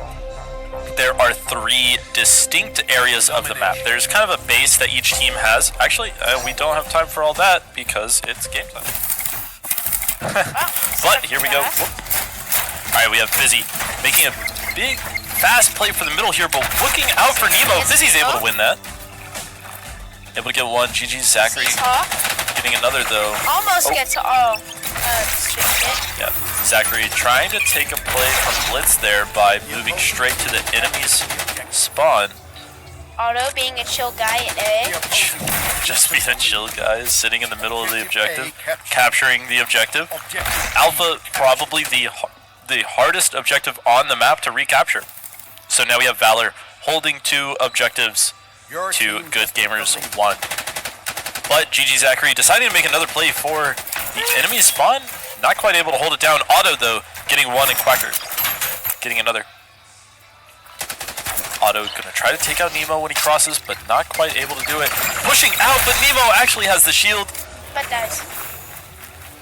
there are 3 distinct areas of the map. There's kind of a base that each team has. Actually, we don't have time for all that because it's game time. But here we go. Alright, we have Fizzy making a big, fast play for the middle here, but looking out for Nemo. Fizzy's able to win that. Able to get one. GG's Zachary. Getting another, though. Almost gets... Yeah, Zachary trying to take a play from Blitz there by moving straight to the enemy's spawn. Otto being a chill guy at A. Just being a chill guy, sitting in the middle of the objective, capturing the objective. Alpha, probably the hardest objective on the map to recapture. So now we have Valor holding 2 objectives to Good Gamers 1. But GG Zachary deciding to make another play for the enemy's spawn. Not quite able to hold it down. Otto, though, getting one, and Quacker getting another. Otto going to try to take out Nemo when he crosses, but not quite able to do it. Pushing out, but Nemo actually has the shield. But does.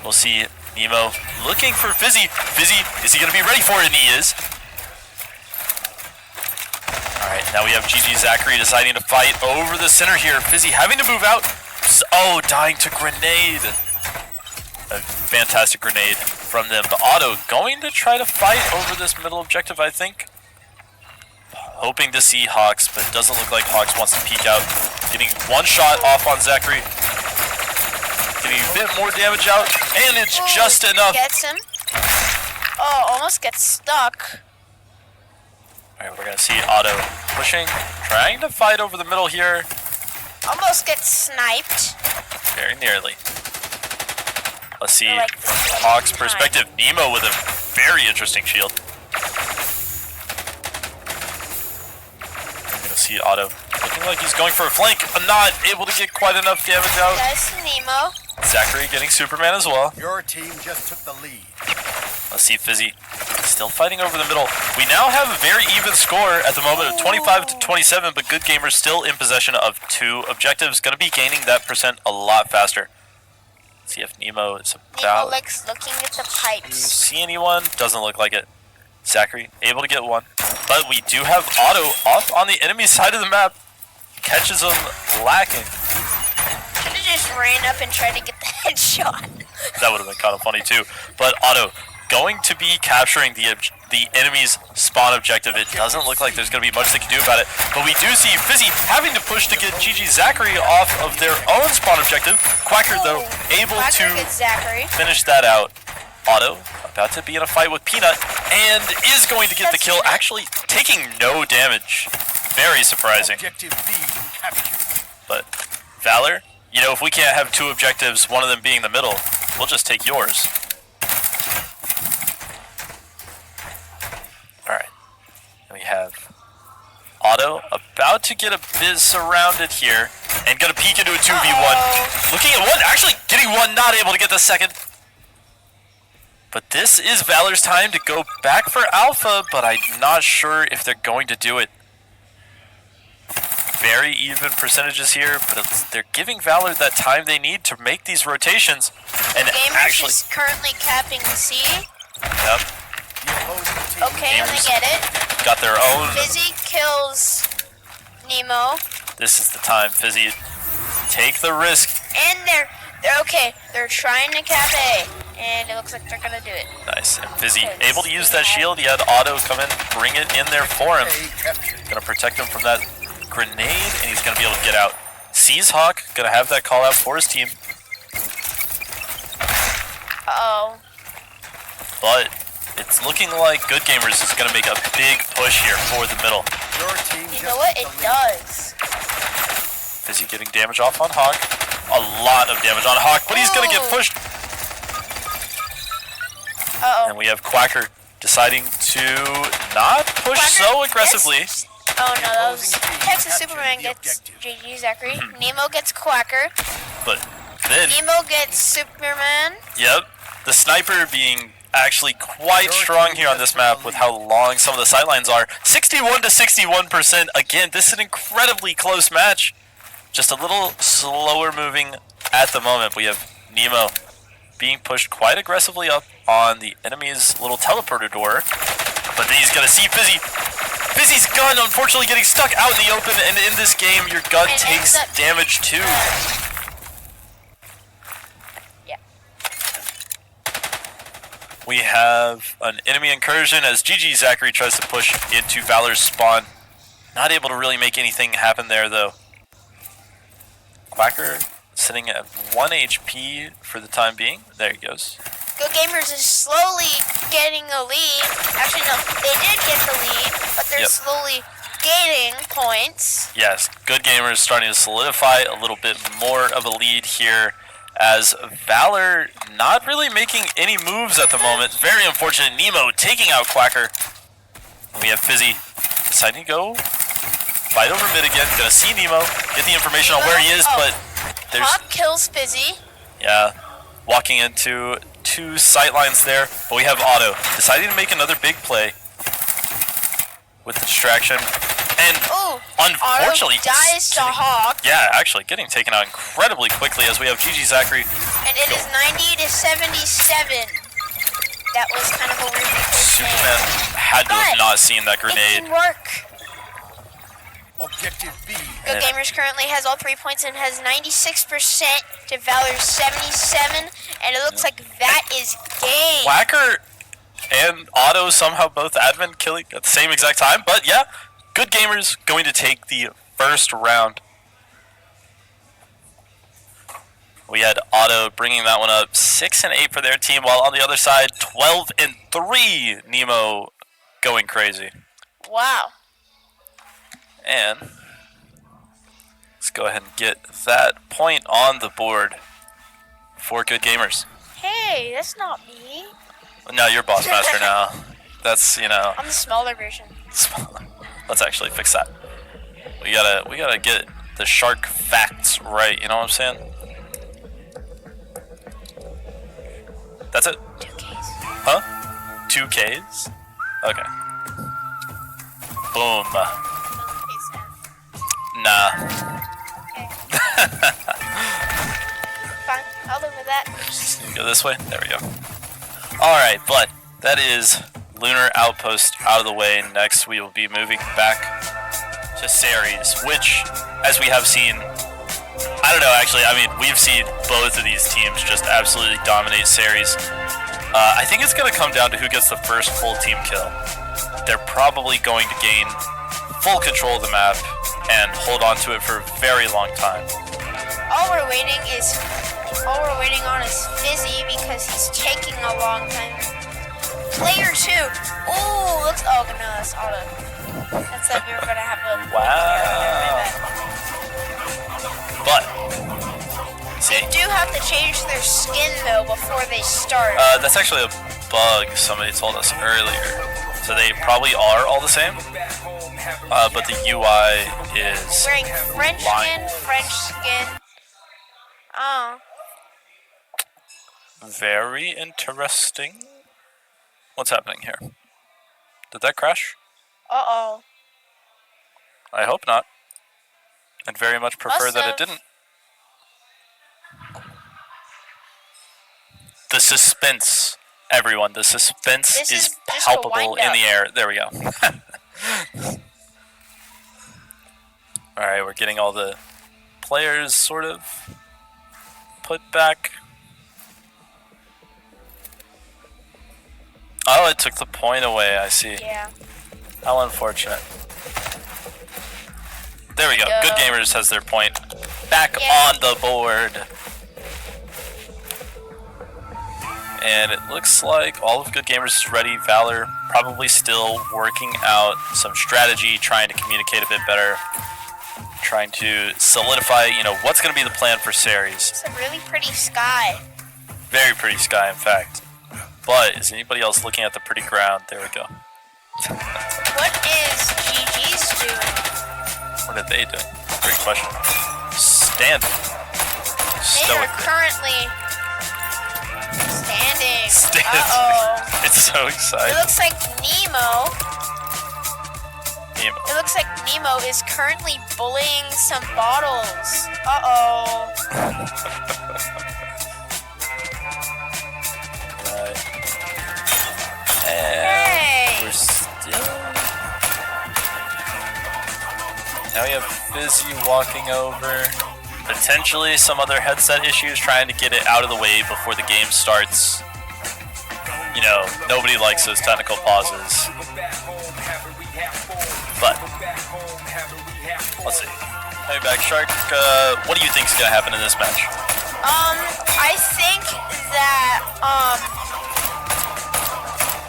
We'll see Nemo looking for Fizzy. Fizzy, is he going to be ready for it? And he is. Alright, now we have GG Zachary deciding to fight over the center here. Fizzy having to move out. Oh, dying to grenade. A fantastic grenade from them. But Otto going to try to fight over this middle objective, I think. Hoping to see Hawks, but it doesn't look like Hawks wants to peek out. Getting one shot off on Zachary. Getting a bit more damage out, and it's just enough. Gets him. Oh, almost gets stuck. Alright, we're going to see Otto pushing, trying to fight over the middle here. Almost gets sniped. Very nearly. Let's see Like from Hawk's perspective. Nemo with a very interesting shield. I'm going to see Otto looking like he's going for a flank, but not able to get quite enough damage out. Nice Nemo. Zachary getting Superman as well. Your team just took the lead. Let's see Fizzy still fighting over the middle. We now have a very even score at the moment of 25 to 27, but Good Gamers still in possession of 2 objectives. Going to be gaining that percent a lot faster. Let's see if Nemo is Nemo about... likes looking at the pipes. See anyone? Doesn't look like it. Zachary able to get one. But we do have Otto off on the enemy side of the map. Catches him lacking. Should have just ran up and tried to get the headshot. That would have been kind of funny too. But Otto going to be capturing the enemy's spawn objective. It doesn't look like there's going to be much they can do about it. But we do see Fizzy having to push to get GG Zachary off of their own spawn objective. Quacker, though, able Quacker to gets Zachary. finish that out. Otto about to be in a fight with Peanut and is going to get the kill, actually taking no damage. Very surprising. Objective B captured. But Valor, you know, if we can't have 2 objectives, one of them being the middle, we'll just take yours. Alright. And we have Otto about to get a bit surrounded here and gonna peek into a 2v1. Looking at one, actually getting one, not able to get the second. But this is Valor's time to go back for Alpha, but I'm not sure if they're going to do it. Very even percentages here, but they're giving Valor that time they need to make these rotations. And Gamers actually, is currently capping C. yep, The opposing team Okay, Gamers. they get it. got their own. Fizzy kills Nemo. This is the time, Fizzy. Take the risk. And they're okay. They're trying to cap A. And it looks like they're gonna do it. Nice. And Fizzy able to use that shield. He had Otto come in, bring it in there for him. A captured. Gonna protect him from that grenade, and he's gonna be able to get out. Sees Hawk, gonna have that call out for his team. Uh-oh. But it's looking like Good Gamers is gonna make a big push here for the middle. Your team You just know what? took It the lead. does. Fizzy getting damage off on Hawk. A lot of damage on Hawk, but he's gonna get pushed. Uh-oh. And we have Quacker deciding to not push so aggressively. Oh no, that was Texas Superman gets GG Zachary. Nemo gets Quacker. But then, Nemo gets Superman. yep, the sniper being actually quite strong here on this map with how long some of the sightlines are. 61 to 61%. Again, this is an incredibly close match. Just a little slower moving at the moment. We have Nemo being pushed quite aggressively up on the enemy's little teleporter door. But then he's going to see Fizzy. Fizzy's gun unfortunately getting stuck out in the open, and in this game your gun It takes ends up- damage too. Yeah. We have an enemy incursion as GG Zachary tries to push into Valor's spawn. Not able to really make anything happen there though. Quacker sitting at 1 HP for the time being. There he goes. Good Gamers is slowly getting a lead. Actually, no, they did get the lead, but they're Yep. slowly gaining points. Yes, Good Gamers starting to solidify a little bit more of a lead here as Valor not really making any moves at the moment. Very unfortunate. Nemo taking out Quacker. And we have Fizzy deciding to go fight over mid again. Gonna see Nemo, get the information on where he is, but there's, Hawk kills Fizzy. yeah, walking into 2 sightlines there. But we have Otto deciding to make another big play with the distraction. And Ooh, unfortunately, Otto dies to Hawk, yeah, actually getting taken out incredibly quickly as we have GG Zachary. and it is 90 to 77. That was kind of a weird thing. Superman had to have not seen that It grenade. can work. Objective B. Good Gamers currently has all 3 points and has 96% to Valor's 77, and it looks like that is game. Whacker and Otto somehow both admin killing at the same exact time, but yeah, Good Gamers going to take the first round. We had Otto bringing that one up 6 and 8 for their team, while on the other side 12 and 3. Nemo going crazy. Wow. And let's go ahead and get that point on the board for Good Gamers. Hey, that's not me. No, you're Boss Master now. That's, you know, I'm the smaller version. smaller. Let's actually fix that. We gotta get the shark facts right, you know what I'm saying? That's it? 2Ks. Huh? 2Ks? Okay. Boom. Nah. Fine, I'll live with that. Just need to go this way. There we go. Alright, but that is Lunar Outpost out of the way. Next, we will be moving back to Ceres, which, as we have seen, I don't know, actually, I mean, we've seen both of these teams just absolutely dominate Ceres. I think it's going to come down to who gets the first full team kill. They're probably going to gain full control of the map and hold on to it for a very long time. All we're waiting on is Fizzy because he's taking a long time. Player 2. Ooh, looks. Oh no, that's Auto. That's that we were gonna have a. Wow. But see, They do have to change their skin though before they start. that's actually a bug somebody told us earlier. So they probably are all the same, but the UI is Wearing French lying. skin. Oh. Very interesting. What's happening here? Did that crash? Uh-oh. I hope not. I'd very much prefer that it Must've. didn't. The suspense, everyone. The suspense This is is just a palpable in wind-up. the air. There we go. Alright, we're getting all the players sort of put back. Oh, it took the point away, I see. Yeah. How unfortunate. There we go. Go. Good Gamers has their point back Yeah. on the board. And it looks like all of Good Gamers is ready. Valor probably still working out some strategy, trying to communicate a bit better, trying to solidify, you know, what's going to be the plan for Ceres. It's a really pretty sky. Very pretty sky, in fact. But is anybody else looking at the pretty ground? There we go. What is GG's doing? What are they doing? Great question. Standing. They are Stoically. currently standing. Standing. Uh-oh. It's so It exciting. looks like Nemo. Nemo. It looks like Nemo is currently bullying some bottles. Uh-oh. Right. And Hey. we're still. Now we have Fizzy walking over. Potentially some other headset issues, trying to get it out of the way before the game starts. You know, nobody likes those technical pauses. But let's see. Hey, back Shark. What do you think is gonna happen in this match? I think that,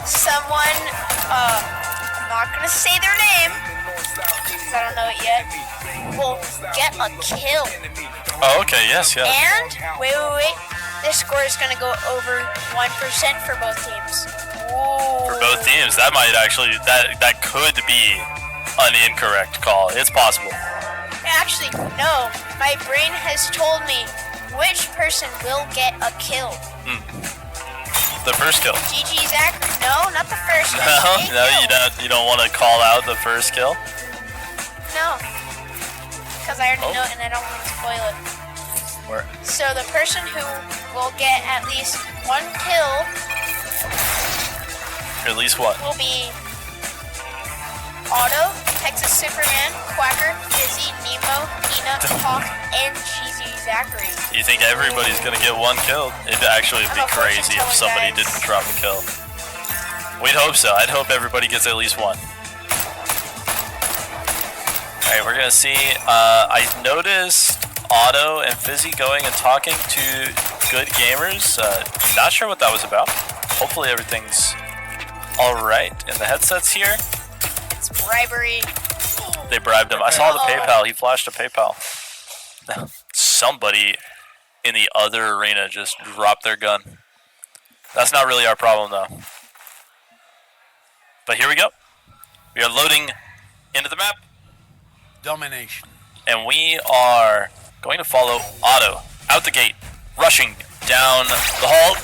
someone, I'm not gonna say their name, because I don't know it yet, will get a kill. Oh, okay. Yes. Yeah. And, wait, this score is gonna go over 1% for both teams. Ooh. For both teams, that might actually that could be an incorrect call. It's possible. Actually, no. My brain has told me which person will get a kill. The first kill. GG's accurate. No, not the first. No, A no, kill. you don't want to call out the first kill. No. Because I already Oh. know it and I don't want to spoil it. Where? So the person who will get at least one kill At least what? will be Otto. Texas Superman, Quacker, Fizzy, Nemo, Peanut, Hawk, and Cheesy Zachary. You think everybody's gonna get one kill? It'd actually be crazy if somebody didn't drop a kill. We'd hope so. I'd hope everybody gets at least one. Alright, we're gonna see. I noticed Otto and Fizzy going and talking to good gamers. Not sure what that was about. Hopefully everything's alright in the headsets here. It's bribery. They bribed him. I saw the PayPal. He flashed a PayPal. Somebody in the other arena just dropped their gun. That's not really our problem though. But here we go. We are loading into the map. Domination. And we are going to follow Otto out the gate, rushing down the hall.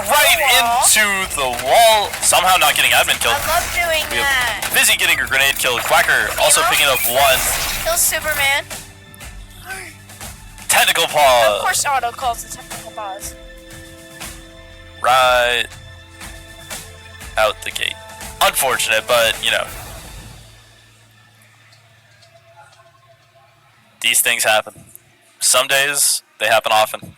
Right into the wall. Somehow not getting admin killed. I love doing that. Fizzy getting a grenade kill. Quacker also picking up one. Kill Superman. Technical pause. Of course Otto calls the technical pause. Right out the gate. Unfortunate, but you know. These things happen. Some days, they happen often.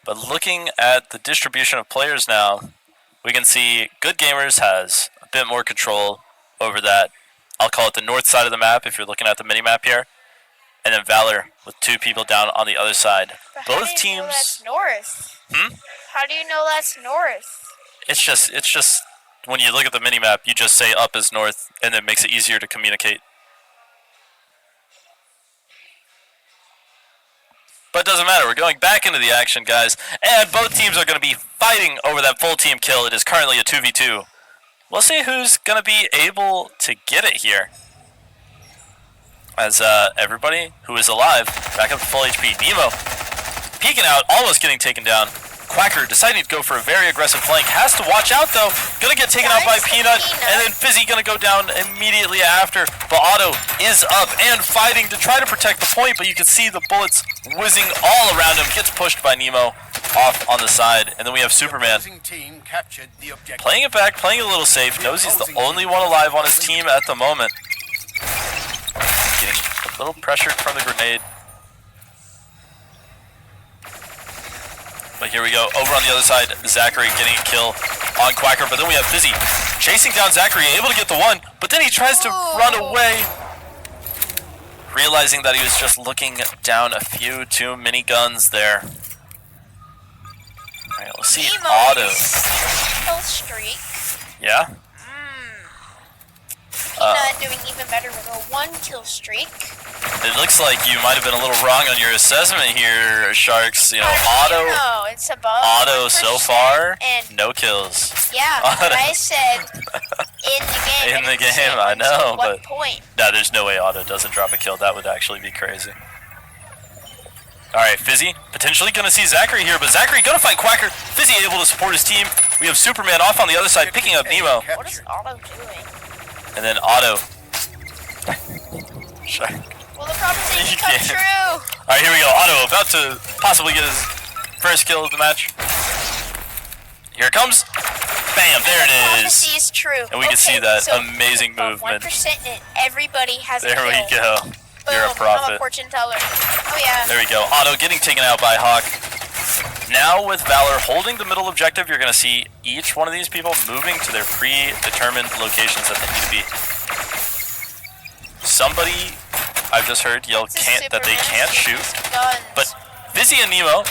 But looking at the distribution of players now, we can see Good Gamers has a bit more control over that. I'll call it the north side of the map if you're looking at the mini-map here. And then Valor with 2 people down on the other side. But Both how do you teams... know that's north? Hmm? How do you know that's north? It's just when you look at the mini-map, you just say up is north, and it makes it easier to communicate. But it doesn't matter. We're going back into the action, guys. And both teams are going to be fighting over that full team kill. It is currently a 2v2. We'll see who's going to be able to get it here. As everybody who is alive, back up to full HP. Nemo peeking out, almost getting taken down. Quacker deciding to go for a very aggressive flank. Has to watch out though. Gonna get taken out by Peanut. And then Fizzy gonna go down immediately after. But Otto is up and fighting to try to protect the point. But you can see the bullets whizzing all around him. Gets pushed by Nemo off on the side. And then we have Superman Team captured the objective. playing it back, playing it a little safe. Knows he's the only one alive on his team at the moment. Getting a little pressured from the grenade. But here we go, over on the other side, Zachary getting a kill on Quacker, but then we have Fizzy chasing down Zachary, able to get the one, but then he tries to run away, realizing that he was just looking down a few too many guns there. Alright, let's see Otto. Kill streak. Yeah? Peanut doing even better with a 1 kill streak. It looks like you might have been a little wrong on your assessment here, Sharks. You know, Otto. No, it's above. Otto so far, and no kills. yeah, but I said in the game. In the game, I know, what but point? no, there's no way Otto doesn't drop a kill. That would actually be crazy. All right, Fizzy potentially gonna see Zachary here, but Zachary gonna fight Quacker. Fizzy able to support his team. We have Superman off on the other side, picking up Nemo, What is Otto doing? and then Otto. Shark. Well, the prophecy You come can't. true. All right, here we go. Otto about to possibly get his first kill of the match. Here it comes. Bam, there it is. Prophecy is true. And we can see that amazing above movement. 1% and everybody has a There kill. we go. Boom, You're a I'm a prophet. fortune teller. Oh yeah. There we go. Otto getting taken out by Hawk. Now with Valor holding the middle objective, you're going to see each one of these people moving to their predetermined locations that they need to be. Somebody, I've just heard, yell It's a that they can't Superman shoot. guns. But Fizzy and Nemo,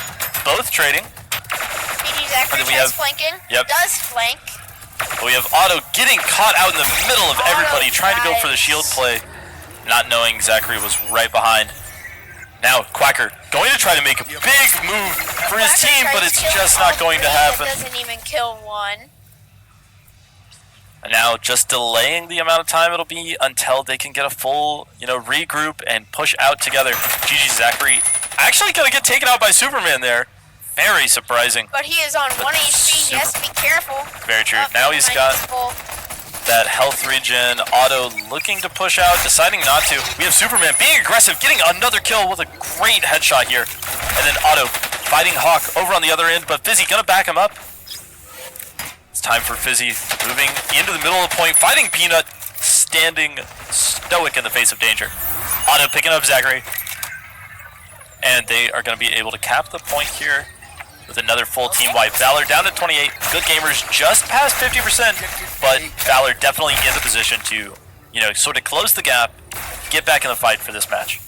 both trading. BG Zachary and then we does have- flanking. Yep. Does flank. We have Otto getting caught out in the middle of everybody, trying to go for the shield dies. play, not knowing Zachary was right behind. Now, Quacker going to try to make a big move for his Quacker team, tries but it's killing just all not going to three, happen. It doesn't even kill one. And now just delaying the amount of time it'll be until they can get a full, regroup and push out together. GG Zachary actually gonna get taken out by Superman there. Very surprising. But he is on 1 HP. He has to be careful. Very true. Oh, Now he's got full. that health regen. Otto looking to push out, deciding not to. We have Superman being aggressive, getting another kill with a great headshot here. And then Otto fighting Hawk over on the other end, but Fizzy gonna back him up. It's time for Fizzy moving into the middle of the point, fighting Peanut, standing stoic in the face of danger. Otto picking up Zachary. And they are going to be able to cap the point here with another full team wipe. Valor down to 28. Good Gamers just past 50%, but Valor definitely in the position to, you know, sort of close the gap, get back in the fight for this match.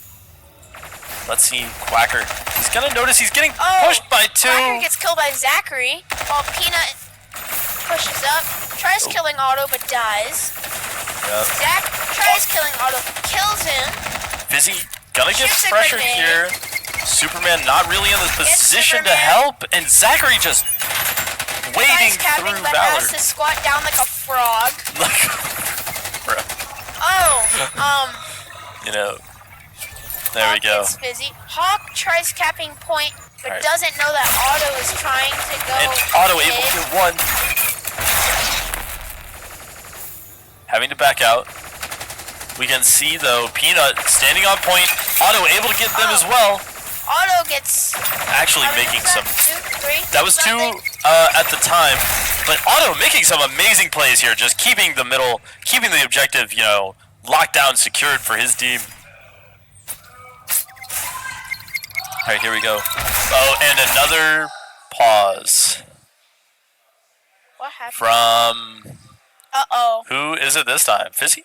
Let's see Quacker. He's going to notice he's getting pushed by 2. Quacker gets killed by Zachary, while Peanut pushes up, tries killing Otto, but dies. Yep. Zach tries killing Otto, kills him. Fizzy gonna get Shoots a pressured grenade. here. Superman not really in the position to Superman. help, and Zachary just wading Tries capping, through but Valor. has to squat down like a frog. Bro, you know, there we Hawk go. gets Fizzy. Hawk tries capping point, but Alright. doesn't know that Otto is trying to go. And Otto mid. able to get 1. Having to back out. We can see though, Peanut standing on point. Otto able to get them as well. Otto gets. Actually how many making was some. that? 2, 3. That was 2 something? at the time, but Otto making some amazing plays here, just keeping the middle, keeping the objective, you know, locked down, secured for his team. All right, here we go. Oh, and another pause What happened? from Uh-oh. who is it this time? Fizzy?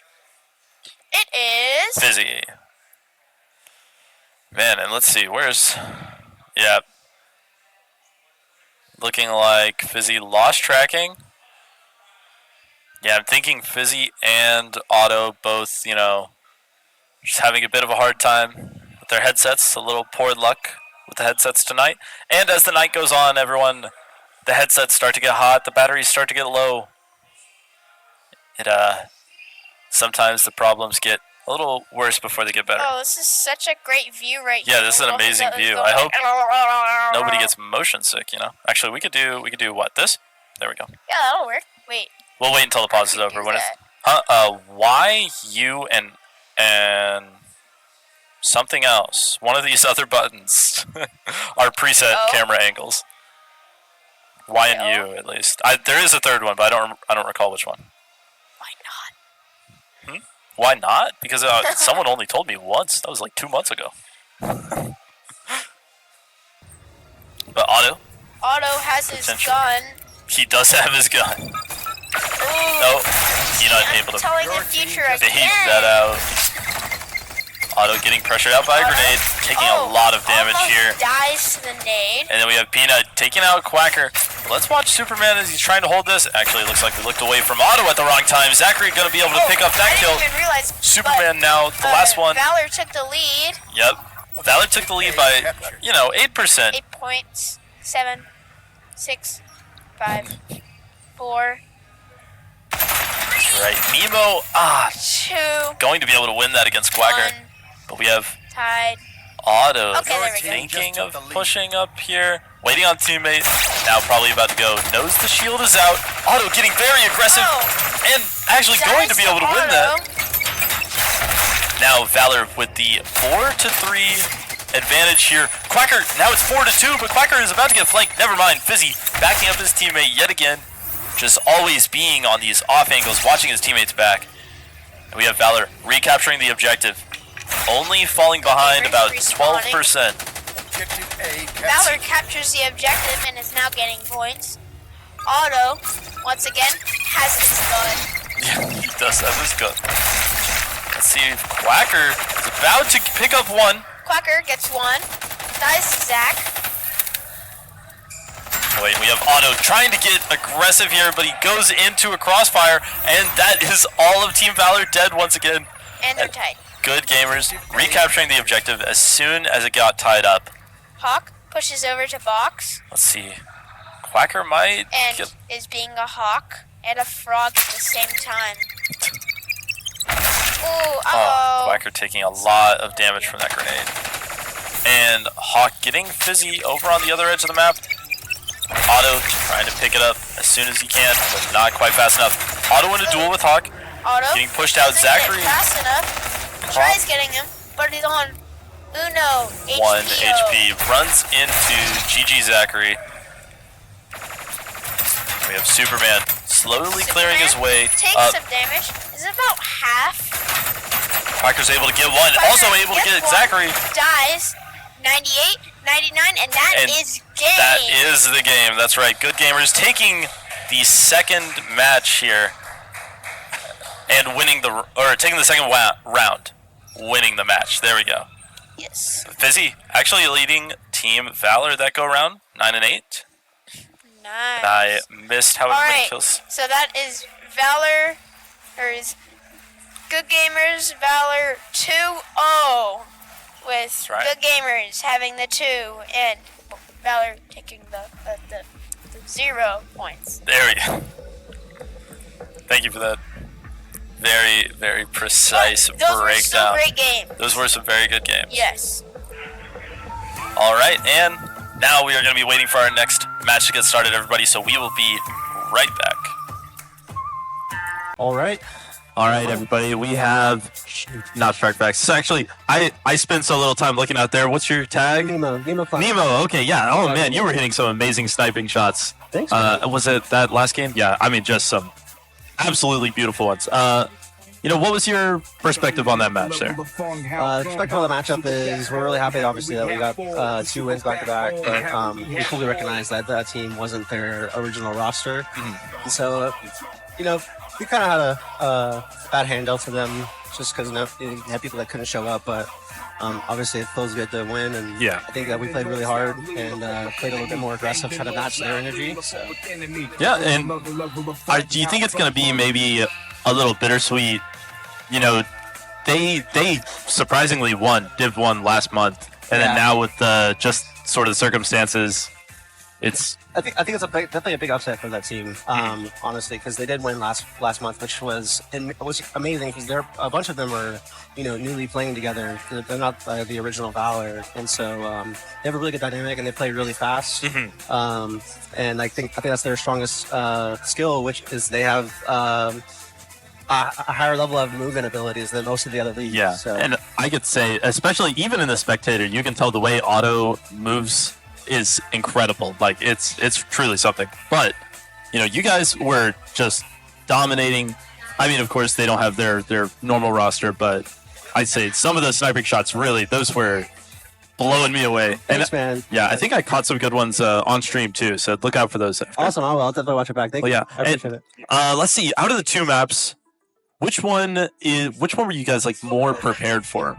It is. Fizzy. Man, and let's see, where's... Yeah. Looking like Fizzy lost tracking. Yeah, I'm thinking Fizzy and Otto both, you know, just having a bit of a hard time with their headsets. A little poor luck with the headsets tonight. And as the night goes on, everyone, the headsets start to get hot, the batteries start to get low. Sometimes the problems get a little worse before they get better. Oh, this is such a great view right here. Yeah, this is an Look at amazing that. view. It's I going hope like- nobody gets motion sick, you know. Actually, we could do what? This? There we go. Yeah, that'll work. Wait. We'll wait until the pause is could over. do When it's that. Y, U, and something else. One of these other buttons are preset Oh. camera angles. Y and Oh. U at least. There is a third one, but I don't recall which one. Why not? Why not? Because someone only told me once. That was like 2 months ago. But Otto, Otto has his Potential. gun. he does have his gun. Ooh. No, he's not I'm able to telling the future fake again. that out. Otto getting pressured out by a Otto. grenade, taking a lot of damage almost here. Dies to the nade. And then we have Peanut taking out Quacker. Let's watch Superman as he's trying to hold this. Actually, it looks like we looked away from Otto at the wrong time. Zachary going to be able to pick up that I kill. didn't even realize. Superman now, the last one. Valor took the lead. Yep. Valor took the lead by, 8%. 8 points. 7, 6, 5, 4, Right. Nemo, 2, going to be able to win that against Quacker. 1, But we have tied. Otto Okay, there we go. thinking of pushing up here. Waiting on teammate. Now probably about to go. Knows the shield is out. Otto getting very aggressive. Oh. And actually going to be able to win that. Now Valor with the 4-3 advantage here. Quacker, now it's 4-2, but Quacker is about to get flanked. Never mind. Fizzy backing up his teammate yet again. Just always being on these off angles, watching his teammates back. And we have Valor recapturing the objective. Only falling behind about 12%. Objective A Valor captured. captures the objective and is now getting points. Otto, once again, has his gun. Yeah, he does have his gun. Let's see if Quacker is about to pick up one. Quacker gets 1. Dies to Zach. Wait, we have Otto trying to get aggressive here, but he goes into a crossfire, and that is all of Team Valor dead once again. And they're tied. Good Gamers recapturing the objective as soon as it got tied up. Hawk pushes over to box Let's see. Quacker might and get... is being a hawk and a frog at the same time. Ooh, uh-oh. Quacker taking a lot of damage from that grenade. And Hawk getting Fizzy over on the other edge of the map. Otto trying to pick it up as soon as he can, but not quite fast enough. Otto in a duel with Hawk. Otto Getting pushed out. doesn't get Zachary. fast enough. Tries getting him, but he's on Uno. 1 HPO. HP. Runs into GG Zachary. We have Superman. slowly clearing his way Takes up. some damage. Is it about half? Quacker's able to get one. Quacker Also able to gets get one, Zachary. Dies. 98, 99, and that And is game. That is the game. That's right. Good Gamers taking the second match here and taking the second round, winning the match. There we go. Yes. Fizzy actually leading Team Valor that go round 9 and 8. Nice. And I missed however many Alright, kills. so that is Valor, or is Good Gamers Valor 2-0 with right. Good Gamers having the 2 and Valor taking the 0 points. There we go. Thank you for that very, very precise Those were breakdown. some great games. Those were some very good games. Yes. All right, and now we are going to be waiting for our next match to get started, everybody, so we will be right back. All right, everybody. We have not Sharkbacks. So actually, I spent so little time looking out there. What's your tag? Nemo. Nemo. Okay, yeah. Oh man, you were hitting some amazing sniping shots. Thanks, man. Was it that last game? Yeah. I mean, just some absolutely beautiful ones. What was your perspective on that match there? Perspective on the matchup is we're really happy, obviously, that we got 2 wins back to back. But we fully recognize that that team wasn't their original roster, and so we kind of had a bad handout to them just because you had people that couldn't show up. But obviously, it feels good to win, and Yeah. I think that we played really hard and played a little bit more aggressive, trying to match their energy. So. Yeah, and do you think it's going to be maybe a little bittersweet? They surprisingly won Div 1 last month, and then now with just sort of the circumstances, it's. I think it's definitely a big upset for that team, honestly, because they did win last month, which was amazing because a bunch of them are newly playing together. They're not the original Valor, and so they have a really good dynamic and they play really fast. And I think that's their strongest skill, which is they have a higher level of movement abilities than most of the other leagues. Yeah, so. and I could say, especially even in the spectator, you can tell the way Auto moves is incredible. Like it's truly something. But you guys were just dominating. I mean, of course, they don't have their normal roster, but I'd say some of the sniping shots those were blowing me away. Thanks, man. Yeah, I think I caught some good ones on stream too. So look out for those. Awesome. I'll definitely watch it back. Thank you. Yeah, I appreciate it. Let's see. Out of the 2 maps, which one were you guys more prepared for?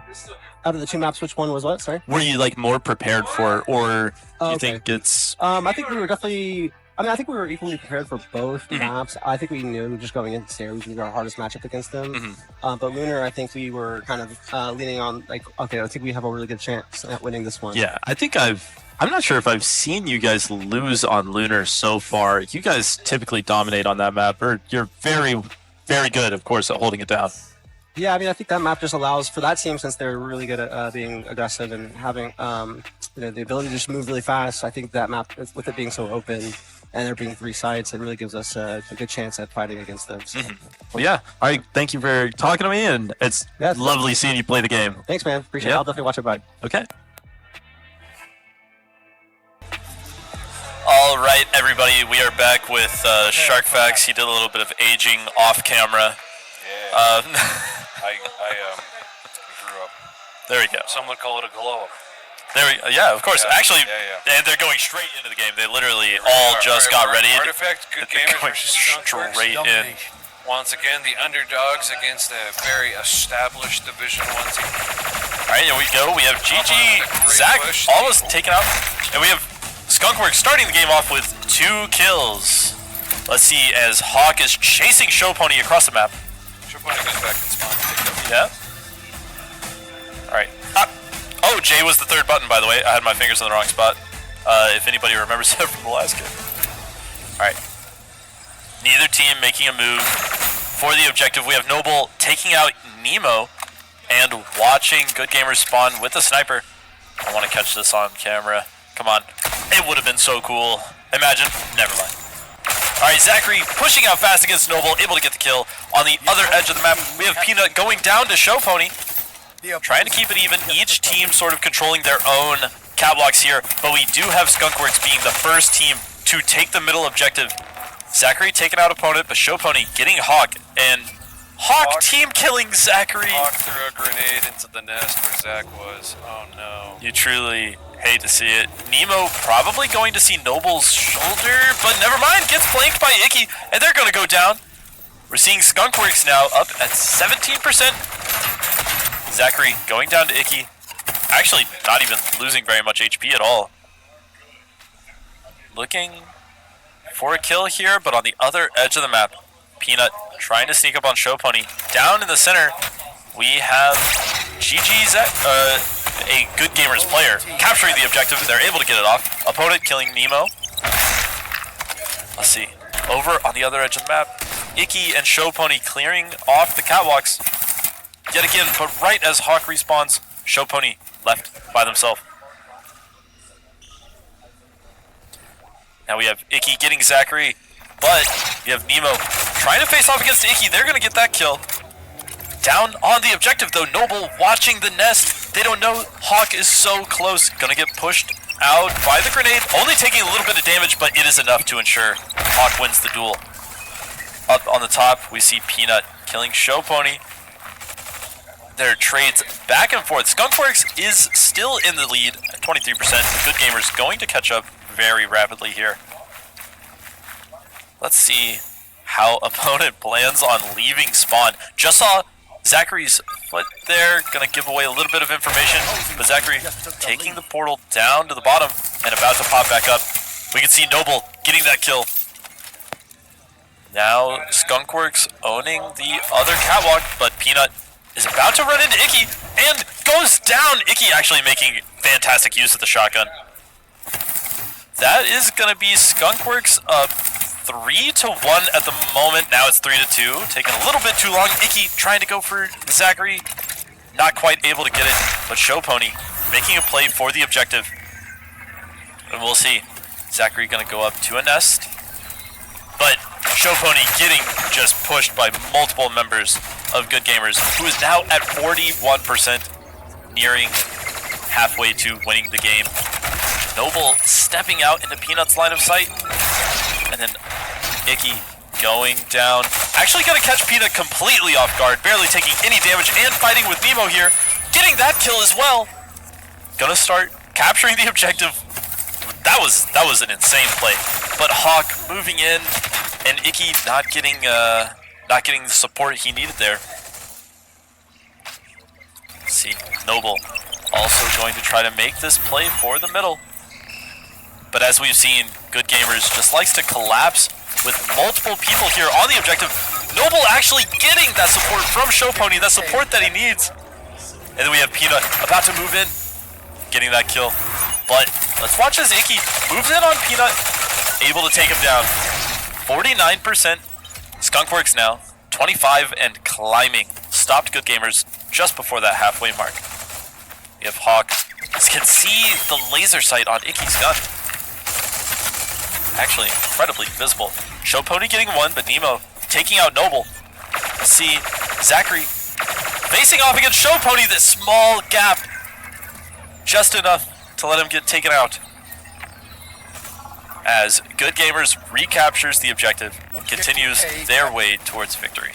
Out of the 2 maps, which one was what? Sorry. Were you more prepared for, or you think it's? I think we were definitely. I think we were equally prepared for both maps. I think we knew just going into Sarah, we would be our hardest matchup against them. But Lunar, I think we were kind of leaning on okay, I think we have a really good chance at winning this one. Yeah, I think I'm not sure if I've seen you guys lose on Lunar so far. You guys typically dominate on that map, or you're very, very good, of course, at holding it down. Yeah, I think that map just allows for that team, since they're really good at being aggressive and having the ability to just move really fast. I think that map, with it being so open and there being 3 sides, it really gives us a good chance at fighting against them. So. Well, yeah. All right. Thank you for talking to me, and it's lovely seeing you play the game. Thanks, man. Appreciate it. I'll definitely watch it back. Okay. All right, everybody, we are back with Shark Facts. He did a little bit of aging off camera. Yeah. I grew up. There we go. Some would call it a glow up. Yeah, of course. Yeah, Actually, yeah. and they're going straight into the game. They literally all just got ready. Artifact, good They're gamers going versus Skunkworks. straight in. Domination. Once again, the underdogs against a very established Division 1 team. All right, here we go. We have GG, Zach push. almost taken out, and we have Skunkworks starting the game off with 2 kills. Let's see, as Hawk is chasing Show Pony across the map. Show Pony goes back and spawn. Yeah. All right. Oh, J was the 3rd button, by the way. I had my fingers in the wrong spot. If anybody remembers that from the last game. All right. Neither team making a move for the objective. We have Noble taking out Nemo and watching Good Gamers spawn with the sniper. I want to catch this on camera. Come on. It would have been so cool. Imagine. Never mind. All right, Zachary pushing out fast against Noble, able to get the kill. On the other edge of the map, we have Peanut going down to Show Pony. Trying to keep it even, each team sort of controlling their own catwalks here, but we do have Skunkworks being the first team to take the middle objective Zachary taking out opponent, but Showpony getting Hawk, and Hawk team killing Zachary. Hawk threw a grenade into the nest where Zach was. Oh no. You truly hate to see it. Nemo probably going to see Noble's shoulder, but never mind, gets flanked by Icky, and they're going to go down. We're seeing Skunkworks now up at 17%. Zachary going down to Icky. Actually, not even losing very much HP at all. Looking for a kill here, but on the other edge of the map, Peanut trying to sneak up on Showpony. Down in the center, we have GG's, a Good Gamers player, capturing the objective. They're able to get it off. Opponent killing Nemo. Let's see. Over on the other edge of the map, Icky and Showpony clearing off the catwalks. Yet again, but right as Hawk respawns, Showpony left by themselves. Now we have Icky getting Zachary, but we have Nemo trying to face off against Icky. They're going to get that kill. Down on the objective, though, Noble watching the nest. They don't know Hawk is so close. Going to get pushed out by the grenade. Only taking a little bit of damage, but it is enough to ensure Hawk wins the duel. Up on the top, we see Peanut killing Showpony. Their trades back and forth. Skunkworks is still in the lead at 23%. Good Gamers going to catch up very rapidly here. Let's see how opponent plans on leaving spawn. Just saw Zachary's foot there, gonna give away a little bit of information, but Zachary taking the portal down to the bottom and about to pop back up. We can see Noble getting that kill. Now Skunkworks owning the other catwalk, but Peanut is about to run into Icky and goes down. Icky actually making fantastic use of the shotgun. That is gonna be Skunkworks 3-1 at the moment. Now it's 3-2, taking a little bit too long. Icky trying to go for Zachary, not quite able to get it, but Showpony making a play for the objective. And we'll see. Zachary gonna go up to a nest, but Showpony getting just pushed by multiple members of Good Gamers, who is now at 41%, nearing halfway to winning the game. Noble stepping out into Peanut's line of sight, and then Icky going down. Actually gonna catch Peanut completely off guard, barely taking any damage, and fighting with Nemo here, getting that kill as well. Gonna start capturing the objective. That was an insane play. But Hawk moving in, and Icky not getting the support he needed there. Let's see, Noble also going to try to make this play for the middle. But as we've seen, Good Gamers just likes to collapse with multiple people here on the objective. Noble actually getting that support from Showpony, that support that he needs. And then we have Peanut about to move in, getting that kill. But let's watch as Icky moves in on Peanut, able to take him down. 49%. Skunkworks now, 25 and climbing. Stopped Good Gamers just before that halfway mark. We have Hawk. You can see the laser sight on Icky's gun. Actually incredibly visible. Showpony getting one, but Nemo taking out Noble. Let's see Zachary facing off against Showpony. This small gap, just enough to let him get taken out. As Good Gamers recaptures the objective, continues their way towards victory.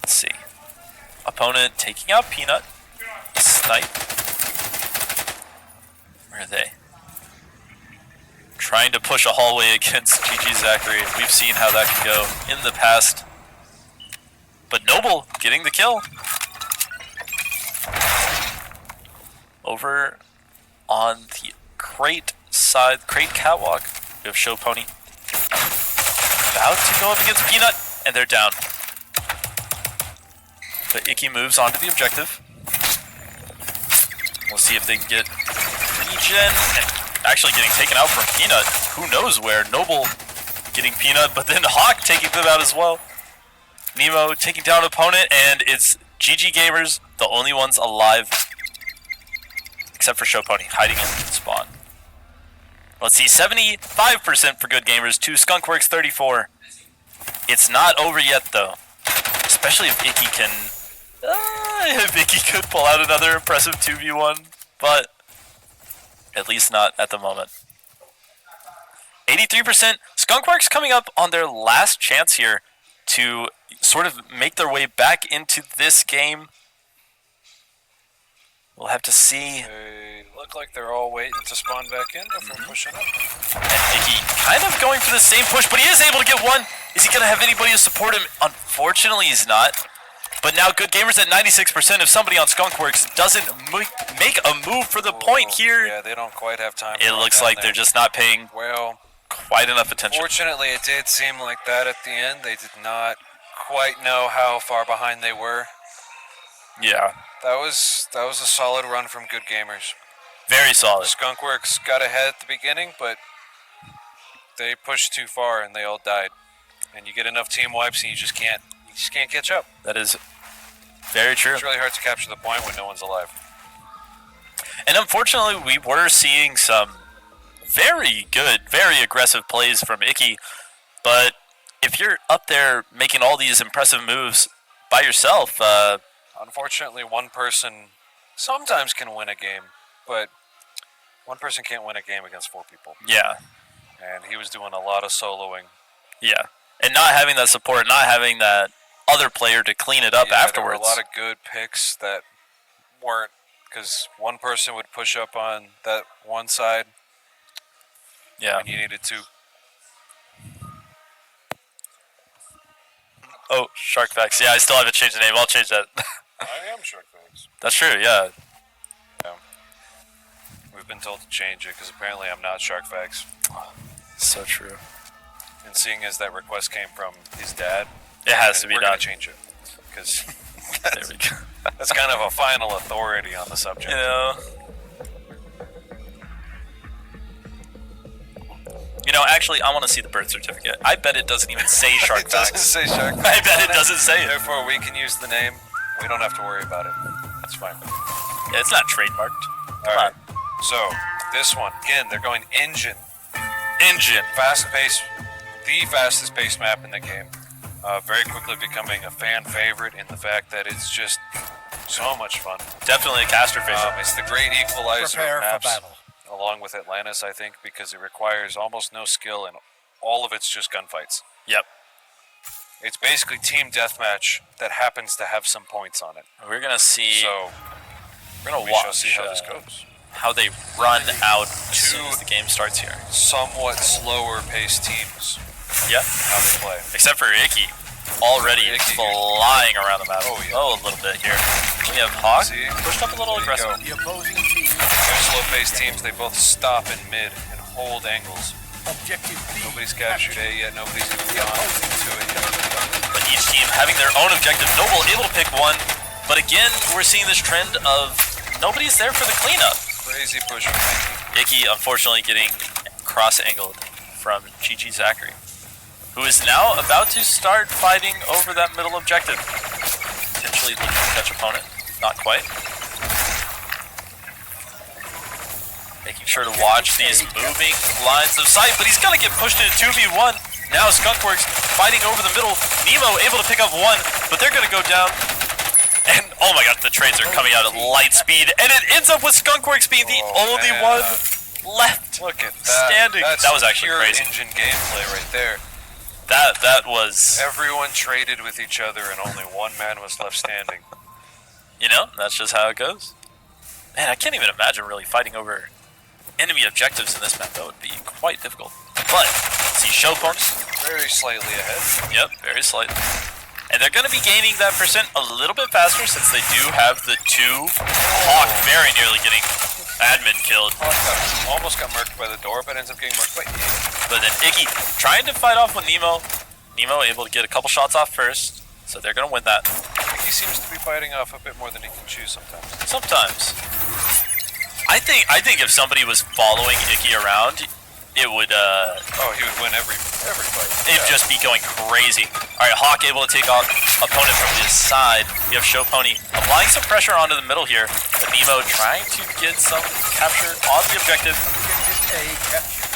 Let's see. Opponent taking out Peanut. Snipe. Where are they? Trying to push a hallway against GG Zachary. We've seen how that can go in the past. But Noble getting the kill. Over on the crate side, crate catwalk, we have Showpony about to go up against Peanut, and they're down. But Icky moves onto the objective. We'll see if they can get regen, and actually getting taken out from Peanut. Who knows where? Noble getting Peanut, but then Hawk taking them out as well. Nemo taking down opponent, and it's GG Gamers, the only ones alive, except for Showpony, hiding in spawn. Let's see, 75% for Good Gamers to Skunkworks 34. It's not over yet, though. Especially if Icky can... if Icky could pull out another impressive 2v1, but at least not at the moment. 83%, Skunkworks coming up on their last chance here to sort of make their way back into this game. We'll have to see. They look like they're all waiting to spawn back in before pushing up. And Iggy kind of going for the same push, but he is able to get one. Is he going to have anybody to support him? Unfortunately, he's not. But now Good Gamers at 96%. If somebody on Skunkworks doesn't make a move for the point here, Yeah, they don't quite have time. it looks like they're just not paying Well, quite enough attention. fortunately, it did seem like that at the end. They did not quite know how far behind they were. Yeah, That was a solid run from Good Gamers. very solid. Skunkworks got ahead at the beginning, but they pushed too far and they all died. And you get enough team wipes and you just can't catch up. That is very true. It's really hard to capture the point when no one's alive. And unfortunately, we were seeing some very good, very aggressive plays from Icky. But if you're up there making all these impressive moves by yourself, Unfortunately, one person sometimes can win a game, but one person can't win a game against 4 people. yeah, And he was doing a lot of soloing. yeah. And not having that support, not having that other player to clean it up afterwards. There were a lot of good picks that weren't, because one person would push up on that one side Yeah. when you needed to. Oh, Sharkfax. Yeah, I still haven't changed the name. I'll change that. I am Sharkface. That's true, yeah. We've been told to change it because apparently I'm not Sharkfax. So true. And seeing as that request came from his dad, It has to be we're done. gonna change it because There we go. that's kind of a final authority on the subject. You know. You know, actually, I want to see the birth certificate. I bet it doesn't even say It doesn't Sharkfax. say Sharkfax. I bet it doesn't say it. Therefore, we can use the name. We don't have to worry about it. That's fine. Yeah, it's not trademarked. All right. So this one again, they're going engine, Engine. fast pace, the fastest paced map in the game. Very quickly becoming a fan favorite in the fact that it's just so much fun. Definitely a caster favorite. It's the great equalizer Prepare of for maps, battle. along with Atlantis, I think, because it requires almost no skill and all of it's just gunfights. Yep. It's basically team deathmatch that happens to have some points on it. We're going to see, So we're going we to shall watch see how this goes. how they run out as soon as the game starts here. Somewhat slower paced teams. Yep. How they play. Except for Icky. Already Icky. flying around the map. Oh, yeah. Oh, a little bit here. We have Hawk See? pushed up a little There you aggressive. go. The opposing team. They're slow-paced teams. They both stop in mid and hold angles. Objective B. Nobody's captured A yet. Nobody's even gone to it yet. But each team having their own objective. Noble able to pick one. But again, we're seeing this trend of nobody's there for the cleanup. Crazy push from Mikey. Icky unfortunately getting cross-angled from GG Zachary, who is now about to start fighting over that middle objective. Potentially looking to catch opponent. Not quite. Making sure to watch these moving lines of sight, but he's going to get pushed into 2v1. Now Skunkworks fighting over the middle. Nemo able to pick up one, but they're going to go down. And oh my god, the trades are coming out at light speed, and it ends up with Skunkworks being the only man. one left Look at that. standing. That's That was actually pure crazy. engine gameplay right there. That was, Everyone traded with each other and only one man was left standing. you know, that's just how it goes. Man, I can't even imagine really fighting over enemy objectives in this map. That would be quite difficult. But, see show ponies. Very slightly ahead. Yep, very slightly. And they're going to be gaining that percent a little bit faster since they do have the two. Hawk very nearly getting admin killed. Almost got murked by the door, but ends up getting murked by E. But then Icky trying to fight off with Nemo. Nemo able to get a couple shots off first. So they're going to win that. He seems to be fighting off a bit more than he can chew sometimes. Sometimes. I think if somebody was following Icky around, it would He would win every fight. it'd just be going crazy. Alright, Hawk able to take off opponent from his side. We have Show Pony applying some pressure onto the middle here. But Nemo trying to get some capture on the objective. Objective A captured.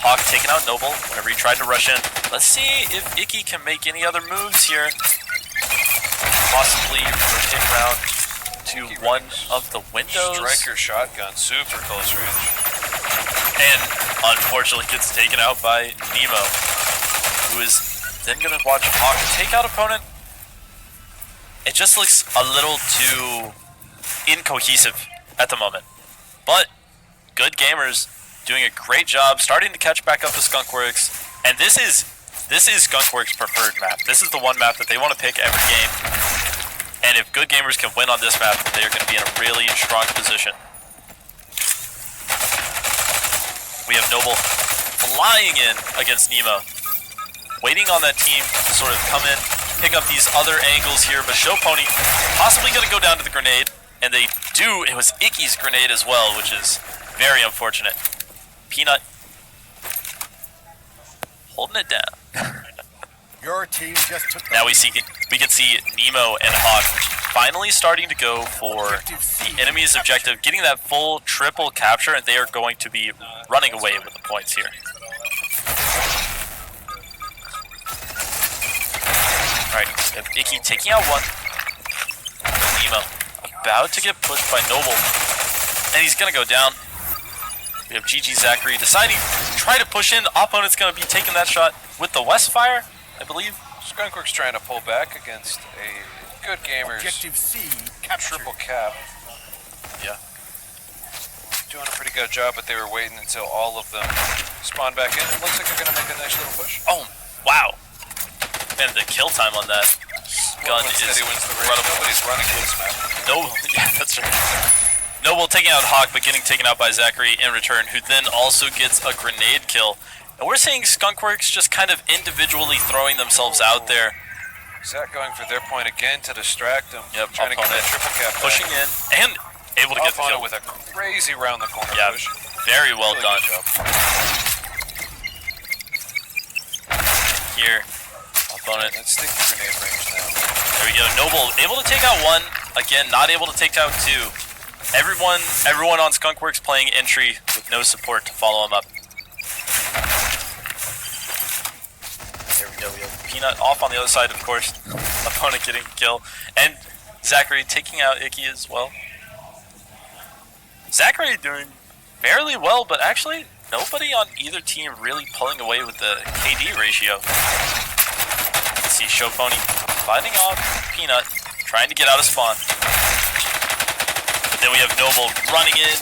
Hawk taking out Noble whenever he tried to rush in. Let's see if Icky can make any other moves here. Possibly rotate around to one of the windows. Striker shotgun, super close range. And unfortunately gets taken out by Nemo, who is then going to watch Hawk take out opponent. It just looks a little too incohesive at the moment. But good gamers doing a great job starting to catch back up to Skunkworks. And this is Skunkworks' preferred map. This is the one map that they want to pick every game. And if good gamers can win on this map, they are going to be in a really strong position. We have Noble flying in against Nemo. Waiting on that team to sort of come in, pick up these other angles here, but Show Pony possibly going to go down to the grenade. And they do. It was Icky's grenade as well, which is very unfortunate. Peanut holding it down. Your team just took the Now we can see Nemo and Hawk finally starting to go for the enemy's objective, getting that full triple capture, and they are going to be running away with the points here. Alright, we have Icky taking out one. Nemo about to get pushed by Noble, and he's gonna go down. We have GG Zachary deciding to try to push in. Opponent's gonna be taking that shot with the Westfire, I believe. Skunkworks trying to pull back against a good gamers objective C captured. triple cap. Yeah. Doing a pretty good job, but they were waiting until all of them spawn back in. It looks like they're gonna make a nice little push. Oh, wow. And the kill time on that gun is Steady wins the race. incredible. Nobody's running this map. Noble, yeah, that's right. Noble taking out Hawk, but getting taken out by Zachary in return, who then also gets a grenade kill. And we're seeing Skunkworks just kind of individually throwing themselves out there. Zach going for their point again to distract them. Yep, Trying to get that triple cap back. pushing in and able to get the Up on kill. it with a crazy round the corner Yeah, push. very well Really done. good job. Here, opponent. Let's stick to grenade range now. There we go. Noble able to take out one. Again, not able to take out two. Everyone on Skunkworks playing entry with no support to follow him up. There we go. We have Peanut off on the other side, of course. Opponent getting a kill. And Zachary taking out Icky as well. Zachary doing fairly well, but actually nobody on either team really pulling away with the KD ratio. Let's see Show Pony fighting off Peanut, trying to get out of spawn. But then we have Noble running in.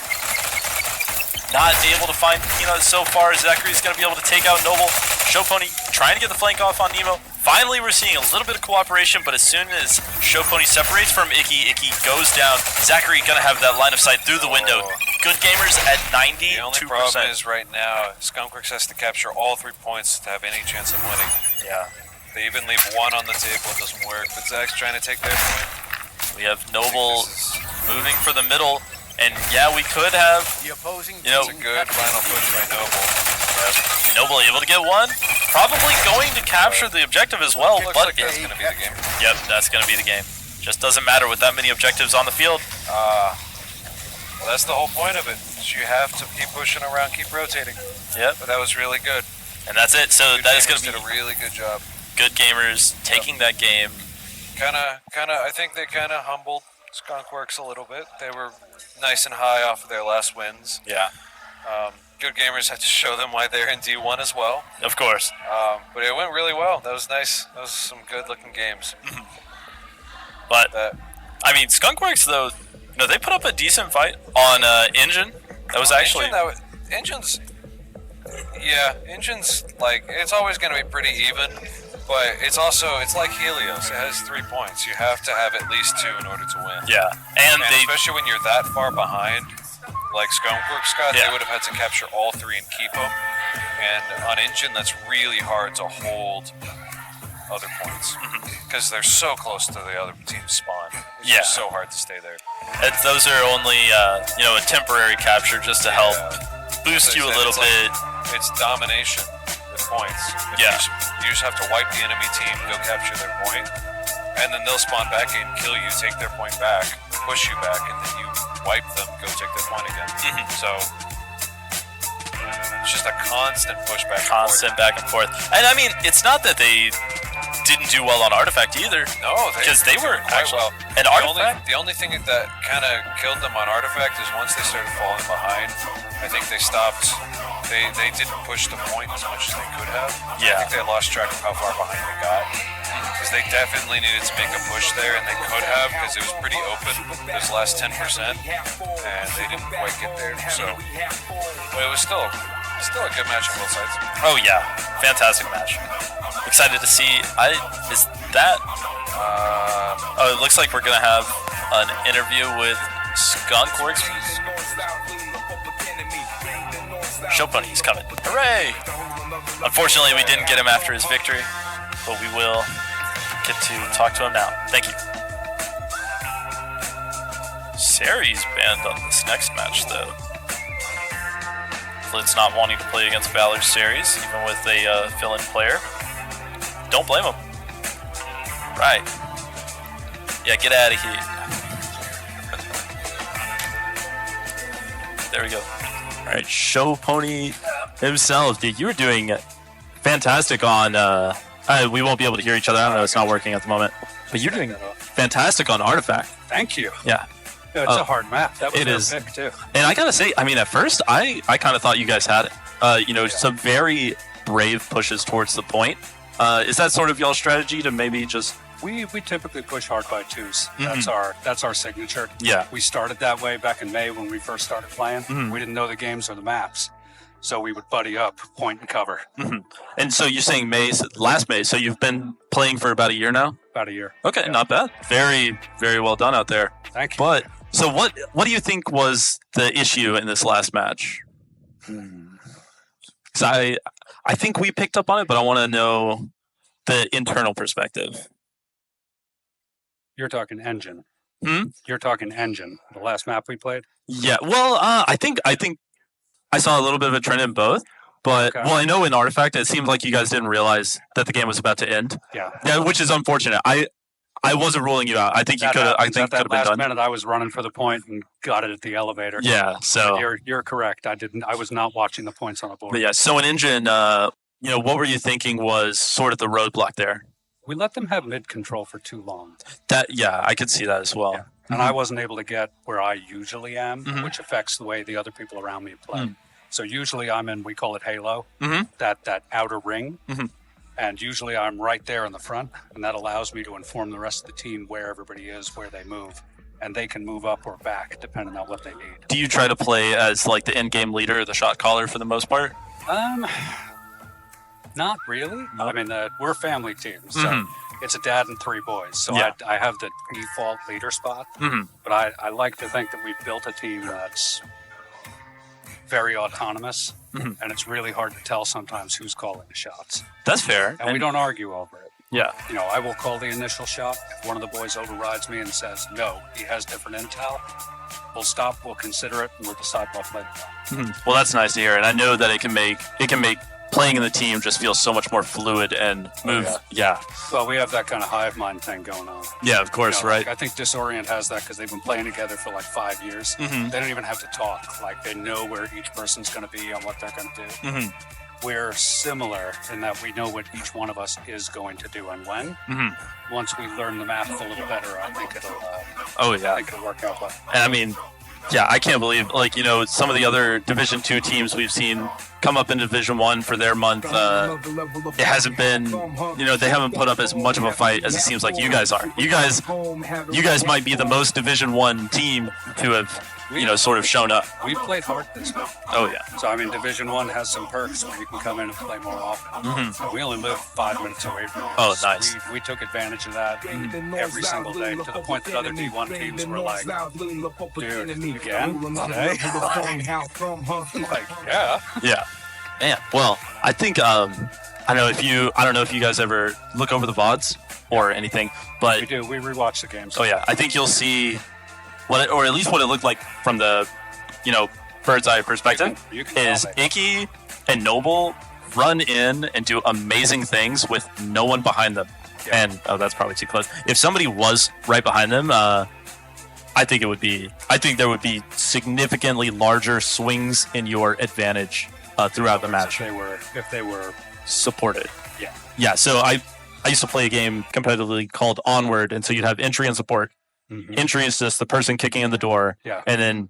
Not able to find Peanut so far. Zachary's going to be able to take out Noble. Show Pony trying to get the flank off on Nemo. Finally, we're seeing a little bit of cooperation, but as soon as Show Pony separates from Icky goes down. Zachary going to have that line of sight through the window. Good gamers at 92%. The only problem is right now, Skunkworks has to capture all 3 points to have any chance of winning. Yeah. They even leave one on the table, it doesn't work. But Zach's trying to take their point. We have Noble moving for the middle. And yeah, we could have The opposing You know, It's a good final push by Noble. Noble able to get one. Probably going to capture the objective as well, Looks but like that's going to be the game. yep, that's going to be the game. Just doesn't matter with that many objectives on the field. Well, that's the whole point of it. You have to keep pushing around, keep rotating. Yep, But that was really good. and that's it. So Good that is going gamers to be did a really good job. good gamers taking that game. I think they kind of humbled Skunkworks a little bit. They were nice and high off of their last wins. Yeah, Good gamers had to show them why they're in D1 as well. of course. But it went really well. That was nice. That was some good looking games. But That I mean, Skunkworks though, they put up a decent fight on Engine. That was actually Engine's like, it's always going to be pretty even, but it's like Helios. It has 3 points. You have to have at least 2 in order to win. yeah, and And they especially when you're that far behind, like Skunkworks got, Yeah. they would have had to capture all 3 and keep them. And on Engine, that's really hard to hold other points because they're so close to the other team's spawn. It's Yeah. just so hard to stay there. those are only a temporary capture just to help boost you a little It's like- bit. It's domination with points. Yeah. You just have to wipe the enemy team, go capture their point, and then they'll spawn back in, kill you, take their point back, push you back, and then you wipe them, go take their point again. So it's just a constant push back and Constant back and forth. And I mean, it's not that they didn't do well on Artifact either. forth. No, Because they were did quite actually well. an The Artifact. only thing that kind of killed them on Artifact is once they started falling behind, I think they stopped. They didn't push the point as much as they could have. Yeah. I think they lost track of how far behind they got. Because they definitely needed to make a push there, and they could have, because it was pretty open, those last 10%, and they didn't quite get there. So, but it was still a good match on both sides. Oh yeah, fantastic match. Excited to see. Is that? Oh, it looks like we're gonna have an interview with Skunkworks. Show Pony's coming. Hooray! Unfortunately, we didn't get him after his victory, but we will get to talk to him now. Thank you. Sari's banned on this next match, though. Blitz not wanting to play against Valor's Saris, even with a fill-in player. Don't blame him. Right. Yeah, get out of here. There we go. All right, Show Pony himself. Dude, you were doing fantastic on. We won't be able to hear each other. I don't know. It's not working at the moment. But you're doing fantastic on Artifact. Thank you. Yeah. Yeah, it's a hard map. That was it our is. pick too. And I gotta say, I mean, at first, I kind of thought you guys had it. Some very brave pushes towards the point. Is that sort of y'all's strategy to maybe just? We typically push hard by twos. Mhm. That's our signature. Yeah. We started that way back in May when we first started playing. Mhm. We didn't know the games or the maps, so we would buddy up, point and cover. Mhm. And so you're saying last May. So you've been playing for about a year now. About a year. Okay, Yeah. not bad. Very, very well done out there. Thank you. But so what do you think was the issue in this last match? 'Cause I think we picked up on it, but I want to know the internal perspective. You're talking engine. Hmm? You're talking engine. The last map we played. Yeah, well, I think I saw a little bit of a trend in both, but Okay. well, I know in Artifact it seemed like you guys didn't realize that the game was about to end. Yeah. Which is unfortunate. I wasn't ruling you out. I think you That could have. I happens. think At could have that been last done. minute, I was running for the point and got it at the elevator. Yeah. So You're correct. I was not watching the points on the board. but yeah. So an engine. What were you thinking was sort of the roadblock there? We let them have mid control for too long. I could see that as well. Yeah. And I wasn't able to get where I usually am, Mhm. which affects the way the other people around me play. Mm. So usually I'm in, we call it halo, Mhm. that outer ring. Mhm. And usually I'm right there in the front, and that allows me to inform the rest of the team where everybody is, where they move. And they can move up or back depending on what they need. Do you try to play as like the end game leader or the shot caller for the most part? Not really. No. I mean, we're a family team, so Mhm. it's a dad and three boys. So Yeah. I have the default leader spot. Mhm. But I like to think that we've built a team that's very autonomous, Mhm. and it's really hard to tell sometimes who's calling the shots. That's fair. And we don't argue over it. Yeah. You know, I will call the initial shot. If one of the boys overrides me and says, no, he has different intel, we'll stop, we'll consider it, and we'll decide what play to go. Mhm. Well, that's nice to hear, and I know that it can make playing in the team just feel so much more fluid and move. Yeah. Well, we have that kind of hive mind thing going on. Yeah, of course, You know, right. like, I think Disorient has that because they've been playing together for like 5 years. Mhm. They don't even have to talk. Like, they know where each person's going to be and what they're going to do. Mhm. We're similar in that we know what each one of us is going to do and when. Mhm. Once we learn the math a little better, I think it'll Oh yeah. work out well. And I mean, yeah, I can't believe some of the other Division 2 teams we've seen come up in Division 1 for their month. It hasn't been, they haven't put up as much of a fight as it seems like you guys are. You guys might be the most Division 1 team to have, sort of shown up. We played hard this week. Oh yeah. So, I mean, Division 1 has some perks where you can come in and play more often. Mhm. We only live 5 minutes away from it. Oh, nice. We took advantage of that every single day to the point that other D1 teams were like, dude, again? Today? Like, yeah. Yeah. Man. Well, I think I don't know if you guys ever look over the VODs or anything, but We do. We rewatch the games. oh yeah, I think you'll see or at least what it looked like from the bird's eye perspective You can is tell, Icky and Noble run in and do amazing things with no one behind them. Yeah. And that's probably too close. If somebody was right behind them, I think there would be significantly larger swings in your advantage throughout the match. If they were, Supported. yeah. Yeah, so I used to play a game competitively called Onward, and so you'd have entry and support. Mhm. Entry is just the person kicking in the door, Yeah. and then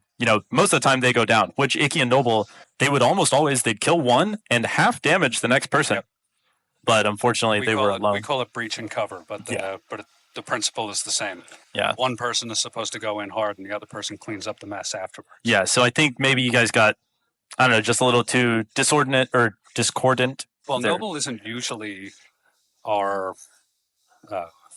most of the time they go down, which Icky and Noble, they would almost always, they'd kill one and half damage the next person. Yep. But unfortunately, they were alone. We call it breach and cover, but the principle is the same. Yeah. One person is supposed to go in hard, and the other person cleans up the mess afterwards. Yeah, so I think maybe you guys got, I don't know, just a little too discordant. Well, there. Noble isn't usually our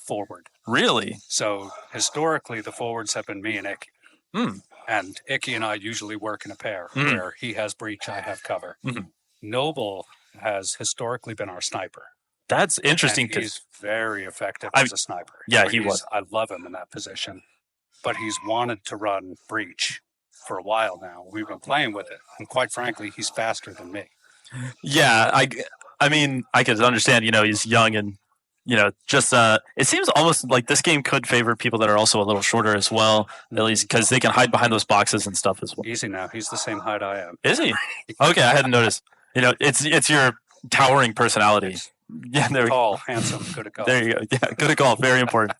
forward. Really? So historically, the forwards have been me and Icky. And Icky and I usually work in a pair where he has breach, I have cover. Noble has historically been our sniper. That's interesting. And he's very effective as a sniper. Yeah, he was. I love him in that position. But he's wanted to run breach for a while now. We've been playing with it. And quite frankly, he's faster than me. Yeah, I mean, I could understand, he's young and, just, it seems almost like this game could favor people that are also a little shorter as well, at least because they can hide behind those boxes and stuff as well. Easy now. He's the same height I am. Is he? Okay, I hadn't noticed. It's your towering personality. Yeah, there. Tall, handsome, good at golf. There you go. Yeah, good at golf. Very important.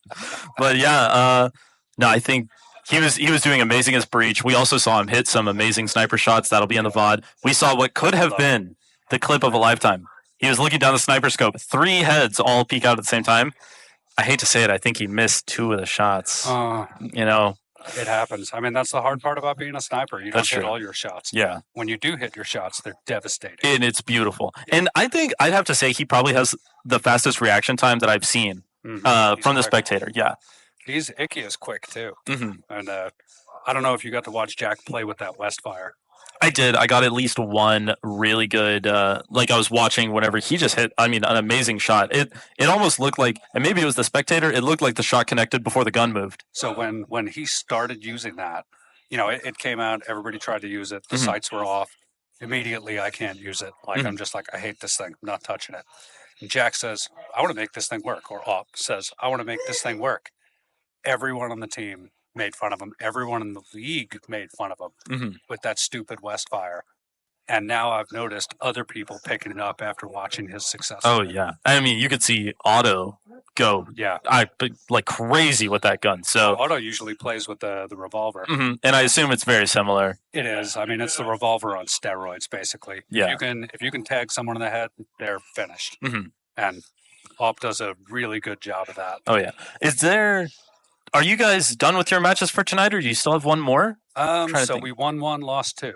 But yeah, no, I think he was doing amazing as breach. We also saw him hit some amazing sniper shots. That'll be in the VOD. We saw what could have been the clip of a lifetime. He was looking down the sniper scope. 3 heads all peek out at the same time. I hate to say it. I think he missed 2 of the shots. It happens. I mean, that's the hard part about being a sniper. You don't hit all your shots. Yeah. When you do hit your shots, they're devastating. And it's beautiful. And I think I'd have to say he probably has the fastest reaction time that I've seen from the spectator. Yeah. Icky is quick, too. And I don't know if you got to watch Jack play with that Westfire. I did. I got at least one really good, I was watching whenever he just hit, an amazing shot. It almost looked like, and maybe it was the spectator, it looked like the shot connected before the gun moved. So when he started using that, it came out, everybody tried to use it, the sights were off. Immediately, I can't use it. I'm just like, I hate this thing, I'm not touching it. And Jack says, I want to make this thing work. Or Op says, I want to make this thing work. Everyone on the team made fun of him. Everyone in the league made fun of him with that stupid Westfire. And now I've noticed other people picking it up after watching his success. Oh, yeah. I mean, you could see Otto go like crazy with that gun. So Otto usually plays with the revolver. And I assume it's very similar. It is. I mean, it's the revolver on steroids, basically. Yeah. If you can tag someone in the head, they're finished. And Op does a really good job of that. Oh, yeah. Are you guys done with your matches for tonight, or do you still have one more? So we won 1, lost 2.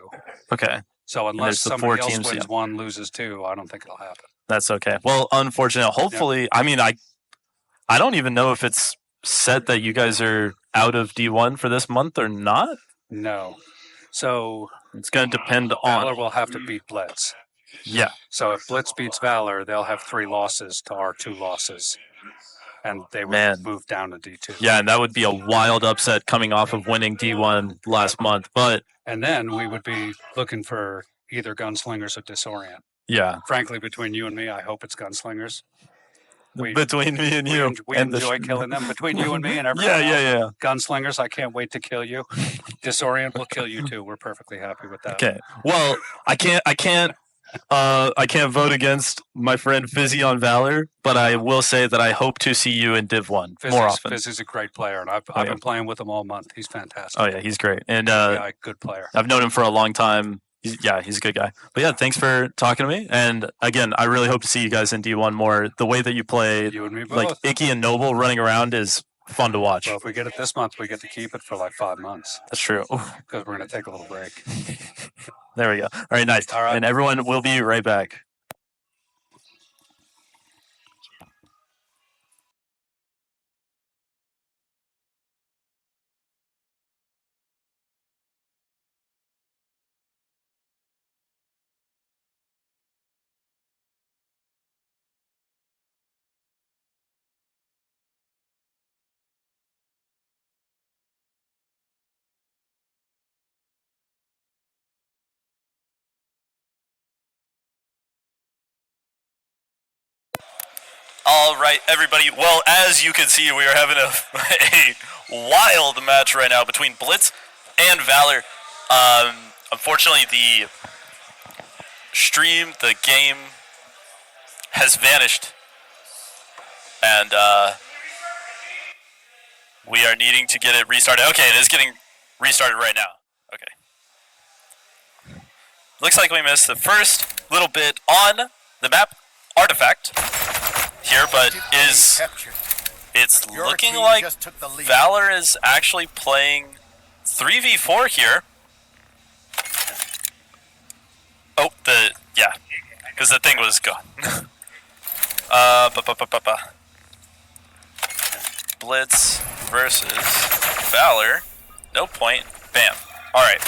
Okay. So unless somebody else wins 1, loses 2, I don't think it'll happen. That's okay. Well, unfortunately, hopefully, I don't even know if it's set that you guys are out of D1 for this month or not. No. So it's going to depend on. Valor will have to beat Blitz. Yeah. So if Blitz beats Valor, they'll have 3 losses to our 2 losses. And they would move down to D2. Yeah, and that would be a wild upset coming off of winning D1 last month. And then we would be looking for either Gunslingers or Disorient. Yeah. Frankly, between you and me, I hope it's Gunslingers. Between me and you. We enjoy killing them. Between you and me and everyone else. Yeah. Gunslingers, I can't wait to kill you. Disorient will kill you too. We're perfectly happy with that. Okay. Well, I can't vote against my friend Fizzy on Valor, but I will say that I hope to see you in Div 1 more often. Fizzy's a great player, and I've been playing with him all month. He's fantastic. Oh, yeah, he's great. And good player. I've known him for a long time. He's a good guy. But yeah, thanks for talking to me. And again, I really hope to see you guys in D1 more. The way that you play, you and me both. Like Icky and Noble running around is fun to watch. Well, if we get it this month, we get to keep it for like 5 months. That's true. Because we're going to take a little break. There we go. All right, nice. All right. And everyone will be right back. All right, everybody. Well, as you can see, we are having a wild match right now between Blitz and Valor. Unfortunately, the game has vanished, and we are needing to get it restarted. Okay, it is getting restarted right now. Okay. looks like we missed the first little bit on the map artifact here, but it's Your looking team like just took the lead. Valor is actually playing 3v4 here. Oh, because the thing was gone. Blitz versus Valor. No point. Bam. Alright.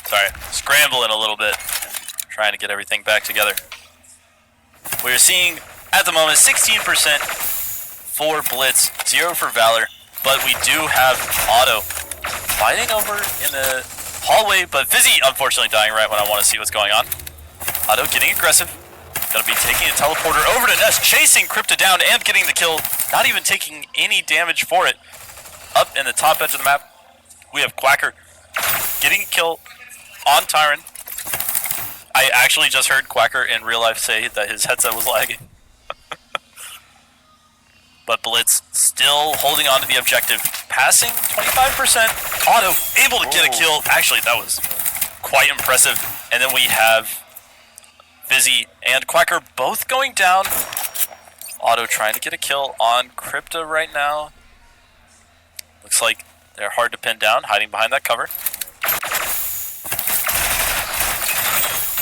Sorry, scrambling a little bit. Trying to get everything back together. We're seeing, at the moment, 16% for Blitz, 0 for Valor, but we do have Auto fighting over in the hallway, but Fizzy unfortunately dying right when I want to see what's going on. Auto getting aggressive. Gonna be taking a teleporter over to Nest, chasing Crypta down and getting the kill, not even taking any damage for it. Up in the top edge of the map, we have Quacker getting a kill on Tyron. I actually just heard Quacker in real life say that his headset was lagging. But Blitz still holding on to the objective, passing 25%. Auto able to get a kill. Actually, that was quite impressive. And then we have Fizzy and Quacker both going down. Auto trying to get a kill on Crypta right now. Looks like they're hard to pin down, hiding behind that cover.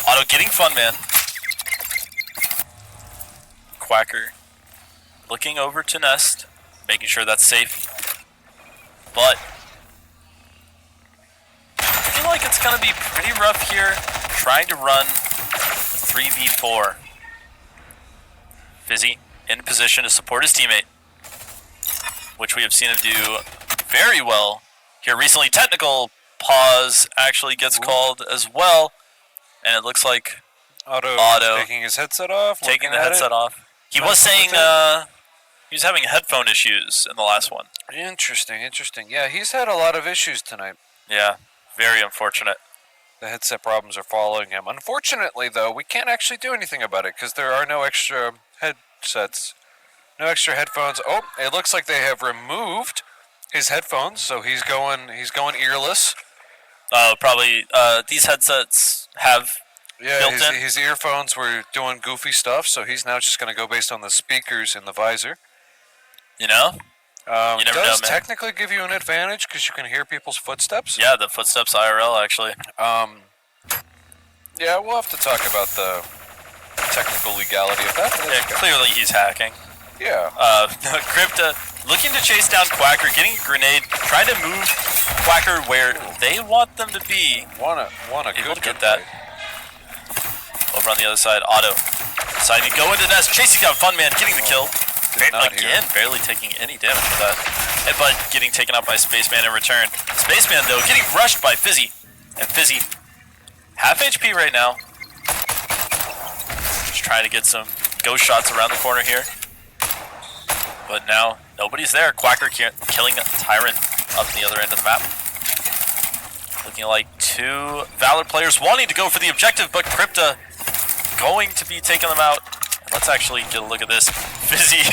Auto getting fun, man. Quacker looking over to Nest, making sure that's safe. But I feel like it's going to be pretty rough here, trying to run the 3v4. Fizzy in position to support his teammate, which we have seen him do very well here recently. Technical pause actually gets called as well, and it looks like Auto taking his headset off. taking the headset off. He was saying he was having headphone issues in the last one. Interesting. Yeah, he's had a lot of issues tonight. Yeah, very unfortunate. The headset problems are following him. Unfortunately, though, we can't actually do anything about it because there are no extra headsets, no extra headphones. Oh, it looks like they have removed his headphones, so he's going earless. Probably these headsets have built-in. His earphones were doing goofy stuff, so he's now just going to go based on the speakers in the visor. You know? It never does know, man. technically give you an advantage because you can hear people's footsteps. Yeah, the footsteps IRL actually. Yeah, we'll have to talk about the technical legality of that. but Yeah, that's okay. clearly he's hacking. Yeah. Crypta looking to chase down Quacker, getting a grenade, trying to move Quacker where they want them to be. Want a Able good to get that. fight. Over on the other side, Auto deciding to go into Nest, chasing down Funman, getting the kill. Did not hear Again, barely taking any damage with that. But getting taken out by Spaceman in return. Spaceman, though, getting rushed by Fizzy. And Fizzy, half HP right now. Just trying to get some ghost shots around the corner here. But now, nobody's there. Quacker killing Tyron up the other end of the map. Looking like two Valor players wanting to go for the objective, but Crypta going to be taking them out. Let's actually get a look at this. Fizzy.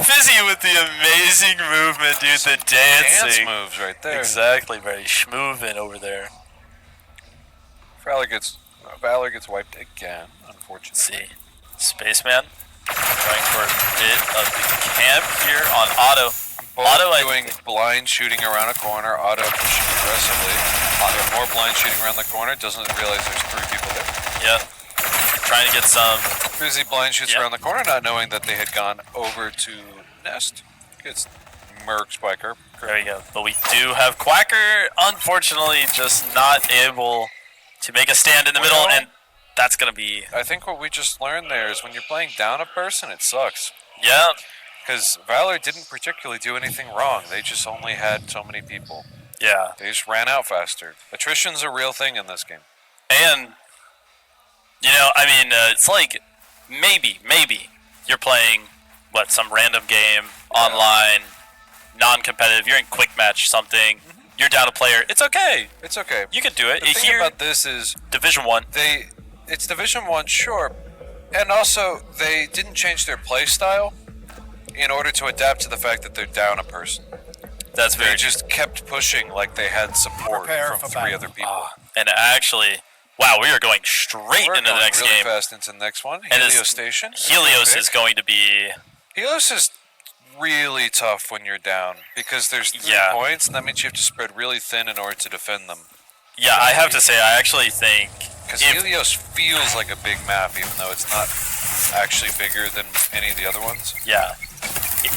Fizzy with the amazing movement, dude. The dancing. Dance moves right there. Exactly, very schmoovin' over there. Valor gets wiped again, unfortunately. Let's see. Spaceman going for a bit of the camp here on Auto. Auto doing blind shooting around a corner. Auto pushing aggressively. Auto more blind shooting around the corner. Doesn't realize there's 3 people there. Yep. Trying to get some. Fizzy blind shoots around the corner, not knowing that they had gone over to Nest. Gets Merc Spiker. There we go. But we do have Quacker, unfortunately, just not able to make a stand in the middle, and that's going to be. I think what we just learned there is when you're playing down a person, it sucks. Yeah. Because Valor didn't particularly do anything wrong. They just only had so many people. Yeah. They just ran out faster. Attrition's a real thing in this game. And, you know, I mean, it's like, maybe you're playing, some random game, online, non-competitive, you're in quick match something, you're down a player, it's okay. It's okay. You can do it. The thing about this is Division 1. It's Division 1, sure. And also, they didn't change their play style in order to adapt to the fact that they're down a person. That's very They just kept pushing like they had support from 3 other people. And actually, wow, we are going straight We're into the going next really game. fast into the next one. And Helios Station. Helios is going to be... Helios is really tough when you're down because there's 3 points, and that means you have to spread really thin in order to defend them. Yeah, I have to say, I actually think... Because Helios feels like a big map, even though it's not actually bigger than any of the other ones. Yeah.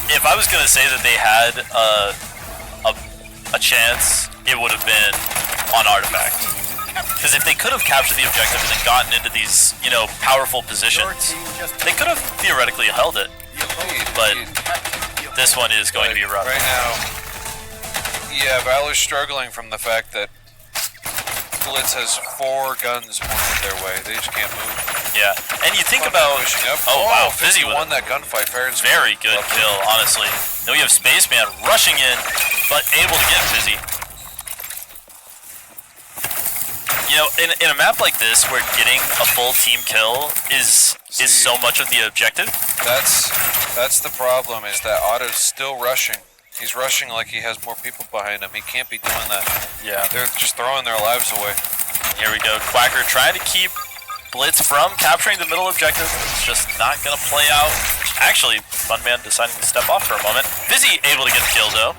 If I was going to say that they had a chance, it would have been on Artifact. Because if they could have captured the objective and then gotten into these, you know, powerful positions, they could have theoretically held it. But this one is going to be rough. Right now, yeah, Valor's struggling from the fact that Blitz has 4 guns pointed their way. They just can't move. Yeah, and you think about... Pushing up. Oh, wow, Fizzy Fizzy won that gunfight fair and square. very good kill, honestly. Then we have Spaceman rushing in, but able to get Fizzy. You know, in a map like this, where getting a full team kill is so much of the objective. That's the problem, is that Otto's still rushing. He's rushing like he has more people behind him. He can't be doing that. Yeah. They're just throwing their lives away. Here we go. Quacker trying to keep Blitz from capturing the middle objective. It's just not going to play out. Actually, Funman deciding to step off for a moment. Fizzy able to get the kill, though.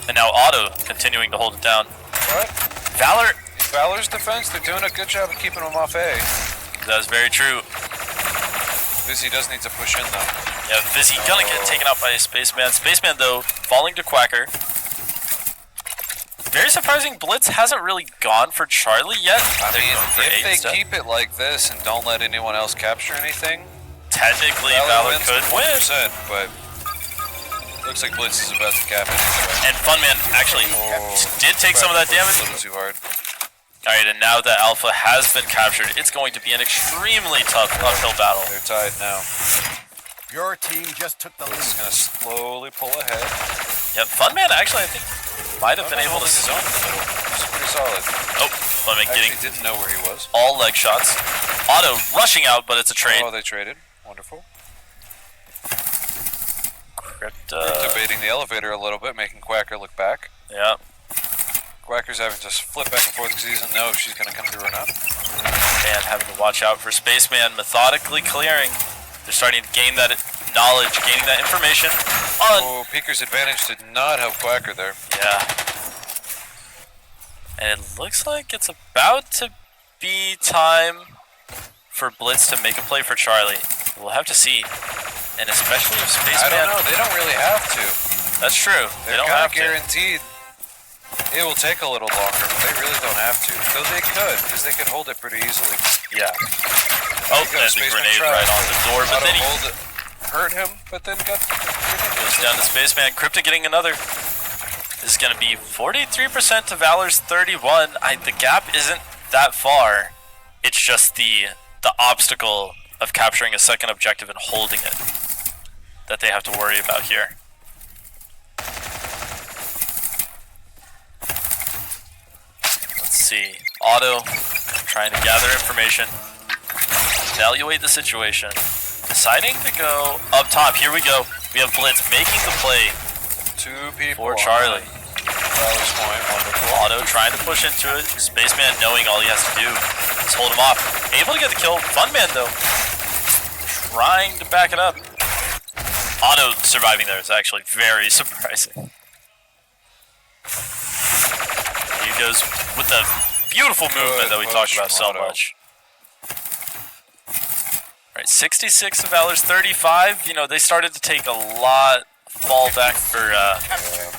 And now Otto continuing to hold it down. What? Valor's defense, they're doing a good job of keeping him off A. That's very true. Fizzy does need to push in, though. Yeah, Fizzy gonna get taken out by Spaceman. Spaceman, though, falling to Quacker. Very surprising, Blitz hasn't really gone for Charlie yet. I mean, if they instead. keep it like this and don't let anyone else capture anything, Technically, Valor could win. 100%, but looks like Blitz is about to cap it. And Funman actually did take some of that damage. A little too hard. Alright, and now that Alpha has been captured, it's going to be an extremely tough uphill battle. They're tied now. Your team just took the lead. Blitz is going to slowly pull ahead. Yep, Funman actually, I think, might have been able to... his own in the middle. It's pretty solid. Oh, Funman getting Actually didn't know where he was. all leg shots. Otto rushing out, but it's a trade. Oh, they traded. Wonderful. Crypta. Debating the elevator a little bit, making Quacker look back. Yeah. Quacker's having to flip back and forth because he doesn't know if she's going to come through or not. And having to watch out for Spaceman methodically clearing. They're starting to gain that knowledge, gaining that information. Oh, Peeker's advantage did not help Quacker there. Yeah. And it looks like it's about to be time for Blitz to make a play for Charlie. We'll have to see. And especially if Spaceman... I don't know. They don't really have to. That's true. They They're don't kind have of guaranteed. It will take a little longer, but they really don't have to. Though they could, because they could hold it pretty easily. to. Yeah. Oh, there's a grenade right on the door, but then he hurt him, but then got goes down to Spaceman. Crypta getting another. This is going to be 43% to Valor's 31. The gap isn't that far. It's just the obstacle of capturing a second objective and holding it that they have to worry about here. Let's see. Otto trying to gather information, evaluate the situation, deciding to go up top. Here we go. We have Blitz making the play 2 people for Charlie. Valor's point, wonderful. Otto trying to push into it. Spaceman knowing all he has to do is hold him off. Able to get the kill. Funman, though, trying to back it up. Otto surviving there is actually very surprising. He goes with the beautiful movement that we talked about so much. All right, 66 of Valor's 35. You know, they started to take a lot fall back for,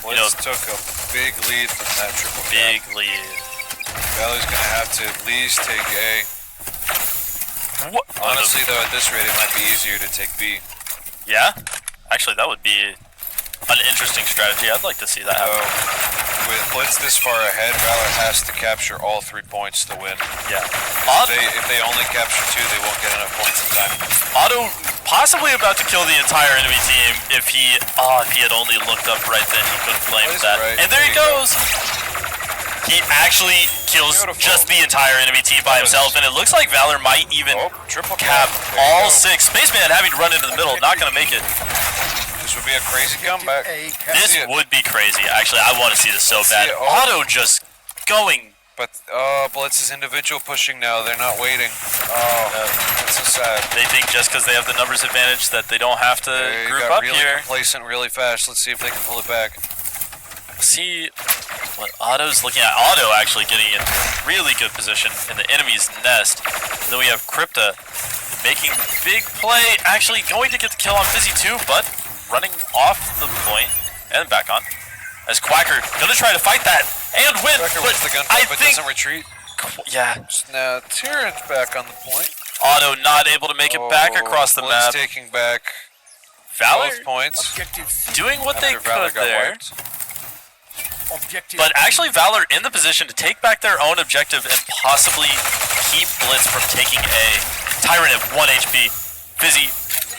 Blitz took a big lead from that triple cap. big lead. Valor's going to have to at least take A. What? Honestly, though, at this rate, it might be easier to take B. Yeah? Actually, that would be an interesting strategy. I'd like to see that happen. With Blitz this far ahead, Valor has to capture all 3 points to win. Yeah. If they only capture 2, they won't get enough points in time. Otto possibly about to kill the entire enemy team if he had only looked up right then, he could have claimed that. Right. And there he goes! He actually kills just the entire enemy team by himself, and it looks like Valor might even Triple cap There you all go. 6. Spaceman having to run into the middle, not going to make it. Just would be a crazy comeback. This would be crazy. Actually, I want to see this so Let's bad. see it. Auto just going. But Blitz is individual pushing now. They're not waiting. That's so sad. They think just because they have the numbers advantage that they don't have to They group got up really here. complacent really fast. Let's see if they can pull it back. See what Otto's looking at. Otto actually getting in really good position in the enemy's nest. And then we have Crypta making big play. Actually going to get the kill on Fizzy too, but running off the point and back on. As Quacker gonna try to fight that and win. Quacker But wins the gun I fight, but think doesn't retreat. yeah. Now Tyrant's back on the point. Otto not able to make it back across the Blitz map. taking back Valor both points. doing what they After Valor could got there. wiped. But actually Valor in the position to take back their own objective and possibly keep Blitz from taking A. Tyrant at 1 HP. Fizzy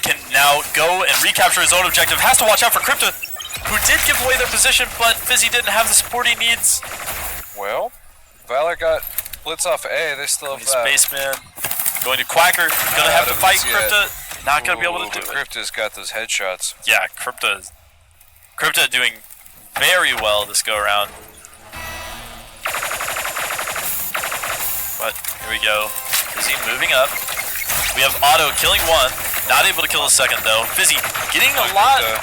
can now go and recapture his own objective. Has to watch out for Crypta, who did give away their position, but Fizzy didn't have the support he needs. Well, Valor got Blitz off A. They still have that. Spaceman going to Quacker. Gonna have to fight Not out of this Crypta. Not gonna be able to do it. Crypta's got those headshots. Yeah, Crypta doing very well this go around. But here we go. Fizzy moving up. We have Otto killing one. Not able to kill the second though. Fizzy getting a lot of.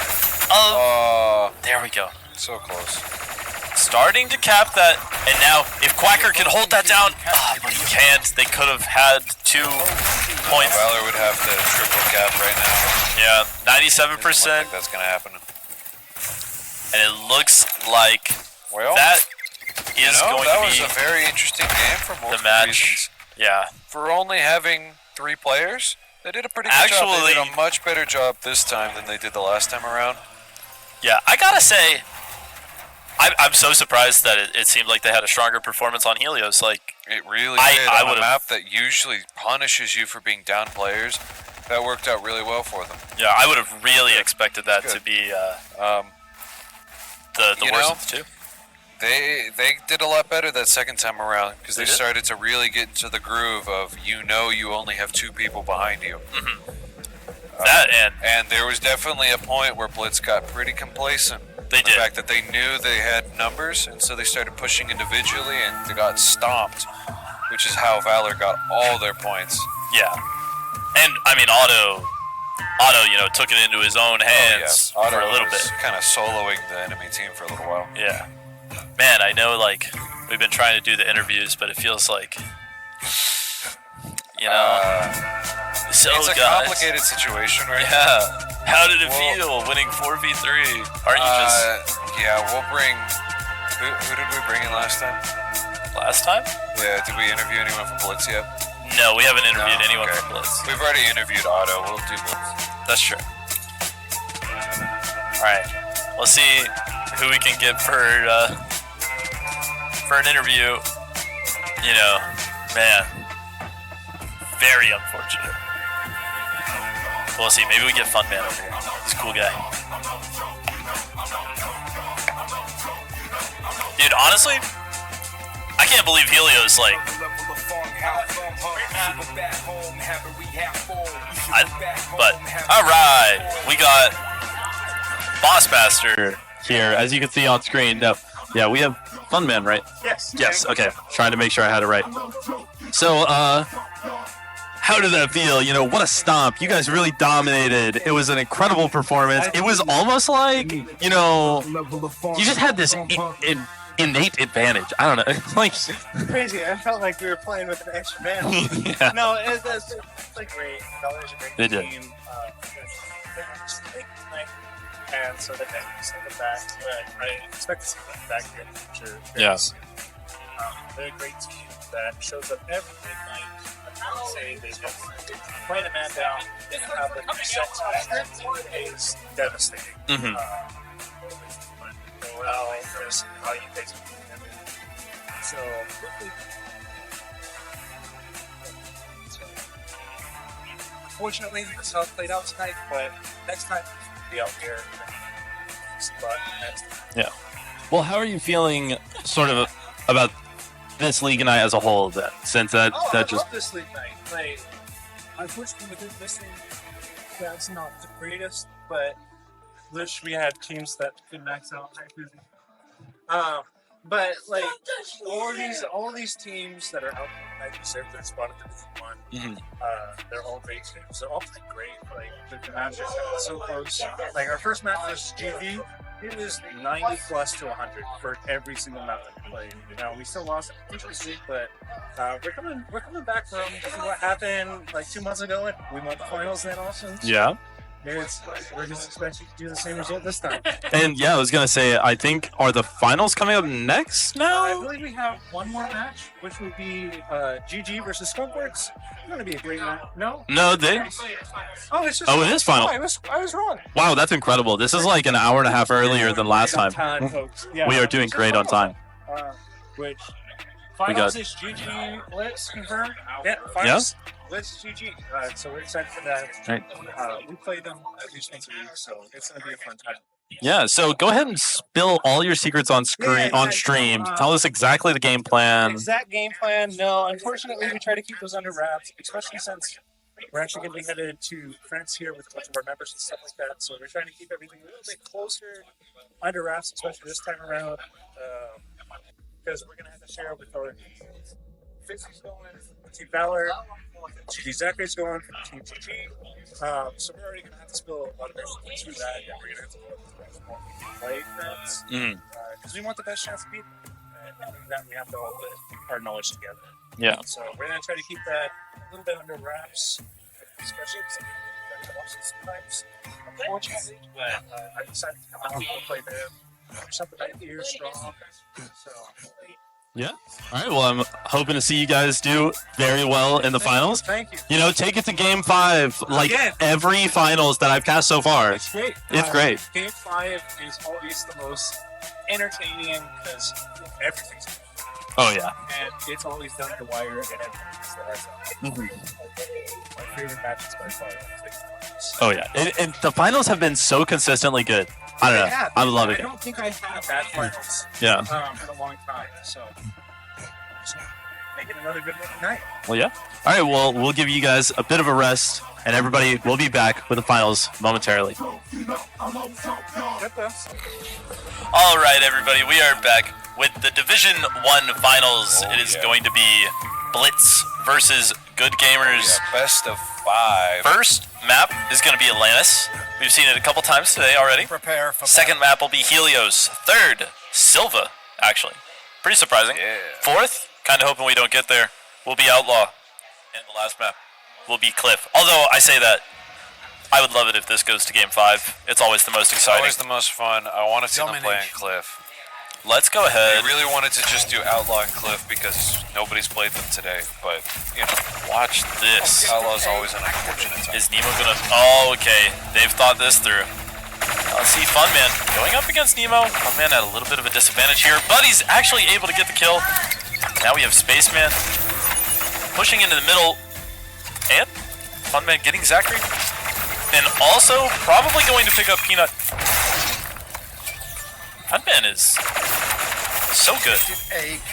There we go. So close. Starting to cap that, and now if Quacker can hold that down, but he can't. They could have had 2 points. Valor would have to triple cap right now. Yeah, Doesn't look 97%, like that's gonna happen. and it looks like Well, that is going that to was be a very interesting game for multiple the match. reasons. Yeah, For only having 3 players, they did a pretty good job. They did a much better job this time than they did the last time around. yeah. I gotta say, I'm so surprised that it seemed like they had a stronger performance on Helios. Like, It really I did. On a would've- map that usually punishes you for being down players, that worked out really well for them. yeah, I would have really expected that to Good. be Um, the you worst know, of the two. They did a lot better that second time around because They they did? started to really get into the groove of you only have 2 people behind you. That and And there was definitely a point where Blitz got pretty complacent. They The did. fact that they knew they had numbers, and so they started pushing individually, and they got stomped, which is how Valor got all their points. Yeah, and I mean Otto, took it into his own hands Otto for a little was bit. kind of soloing the enemy team for a little while. Yeah, man, I know. Like we've been trying to do the interviews, but it feels like, so It's a guys. complicated situation right now. Yeah. How did it Well- feel winning 4v3? Aren't you just Yeah, we'll bring. Who did we bring in last time? last time? Yeah, did we interview anyone from Blitz yet? No, we haven't interviewed No? anyone Okay. from Blitz. We've already interviewed Otto. We'll do Blitz. That's true. All right, let's see who we can get for an interview. Man, very unfortunate. We'll see. Maybe we get Fun Man over here. He's a cool guy. Dude, honestly, I can't believe Helios but all right, we got Bossmaster Here, as you can see on screen. No, yeah, we have Fun Man, right? Yes. Yes. Okay. Trying to make sure I had it right. So, how did that feel? What a stomp. You guys really dominated. It was an incredible performance. It was almost like, you just had this innate advantage. I don't know. Like, Crazy. I felt like we were playing with an extra man. yeah. No, it's like great. Valor's a great They did. team. And so they send it back. I expect to see them back here in the future. Yeah. They're a great team that shows up every midnight. I would say they just play the man down and have the set time is devastating. Mhm. But the morale is how you face them. So, unfortunately, that's how it played out tonight, but next time we'll be out here. But next time. Yeah. Well, how are you feeling sort of about this league night as a whole then? Since that I just love this league night. Unfortunately, with this thing, that's not the greatest, but wish we had teams that could max out high physics. But like all these teams that are out there, I deserve their spot at Division 1. They're all great teams. They're all playing great. Like the matches are so close. Like our first match versus GV, it was 90 plus to 100 for every single map that we played. Now we still lost interesting, but we're coming back from what happened like 2 months ago. And we won the finals then also. Yeah. We're just expecting to do the same result this time. And yeah, I was gonna say, I think, are the finals coming up next I now? believe we have one more match, which would be GG versus Skunkworks. It's going to be a great match. No? No, they. Oh, it's just. Oh, it is final. Oh, I was wrong. Wow, that's incredible. This is like an hour and a half earlier than last time. Yeah. We are doing great on time. Which We finals got- is GG Blitz confirmed. Yeah, finals. Blitz GG. So we're excited for that. Right. We play them at least once a week, so it's going to be a fun time. Yeah, so go ahead and spill all your secrets on screen on stream. Tell us exactly the game plan. Exact game plan? No, unfortunately, we try to keep those under wraps, especially since we're actually going to be headed to France here with a bunch of our members and stuff like that. So we're trying to keep everything a little bit closer under wraps, especially this time around, because we're going to have to share with our Fixie's going, Team Valor, GG Zachary's going, Team GG. So we're already going to have to spill a lot of our secrets through that, and we're going to have to play friends because we want the best chance to beat them. And that we have to all put our knowledge together. Yeah. So we're going to try to keep that a little bit under wraps, especially because I'm watching sometimes, unfortunately. But I decided to come out and play them. Something right here, strong. So. Yeah. All right. Well, I'm hoping to see you guys do very well in the finals. Thank you. You know, take it to Game 5, like every finals that I've cast so far. It's great. It's great. Game 5 is always the most entertaining because everything's good. Oh yeah. And it's always done to the wire and everything. My favorite matches by far. Oh yeah. And the finals have been so consistently good. I don't know. I love it. I don't think I had bad finals. Yeah. In a long time. So make it another good night. Well, yeah. All right. Well, we'll give you guys a bit of a rest, and everybody will be back with the finals momentarily. All right, everybody, we are back with the Division 1 finals. It is going to be Blitz versus Good Gamers. Best of 5. First map is going to be Atlantis. We've seen it a couple times today already. Prepare for Second map will be Helios. Third, Silva, actually. Pretty surprising. Yeah. Fourth, kind of hoping we don't get there, will be Outlaw. And the last map will be Cliff. Although I say that, I would love it if this goes to Game 5. It's always the most It's exciting. always the most fun. I want to see them playing Domination. Cliff. Let's go I ahead. really wanted to just do Outlaw and Cliff because nobody's played them today, but, you know, Watch this. Outlaw's always an unfortunate time. Is Nemo gonna... Oh, okay. They've thought this through. Let's see Funman going up against Nemo. Funman at a little bit of a disadvantage here, but he's actually able to get the kill. Now we have Spaceman pushing into the middle. And Funman getting Zachary. And also probably going to pick up Peanut. Funman is so good,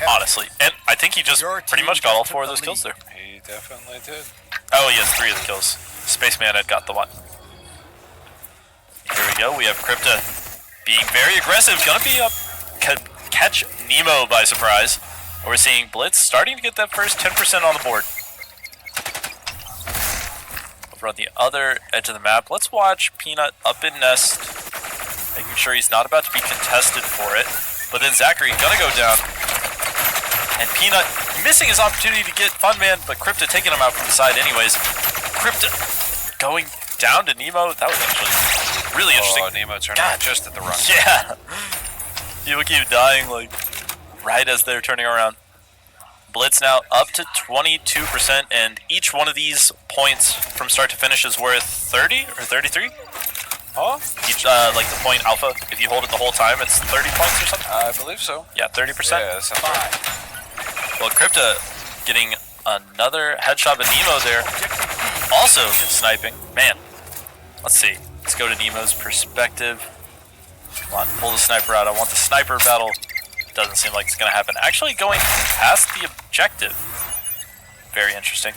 honestly. And I think he just pretty much got all 4 of those kills there. He definitely did. Oh, he has 3 of the kills. Spaceman had got the 1. Here we go. We have Crypta being very aggressive. Gonna be up, catch Nemo by surprise. We're seeing Blitz starting to get that first 10% on the board. Over on the other edge of the map, let's watch Peanut up in nest, making sure he's not about to be contested for it. But then Zachary gonna go down. And Peanut missing his opportunity to get Funman, but Crypta taking him out from the side anyways. Crypta going down to Nemo. That was actually really interesting. Oh, Nemo turned out just at the wrong time. Yeah. People keep dying like right as they're turning around. Blitz now up to 22%, and each one of these points from start to finish is worth 30 or 33. Oh? Each, like the point alpha, if you hold it the whole time, it's 30 points or something? I believe so. Yeah, 30%. Yeah, that sounds right. Well, Crypta getting another headshot with Nemo there. Also sniping. Man, let's see. Let's go to Nemo's perspective. Come on, pull the sniper out. I want the sniper battle. Doesn't seem like it's going to happen. Actually going past the objective. Very interesting.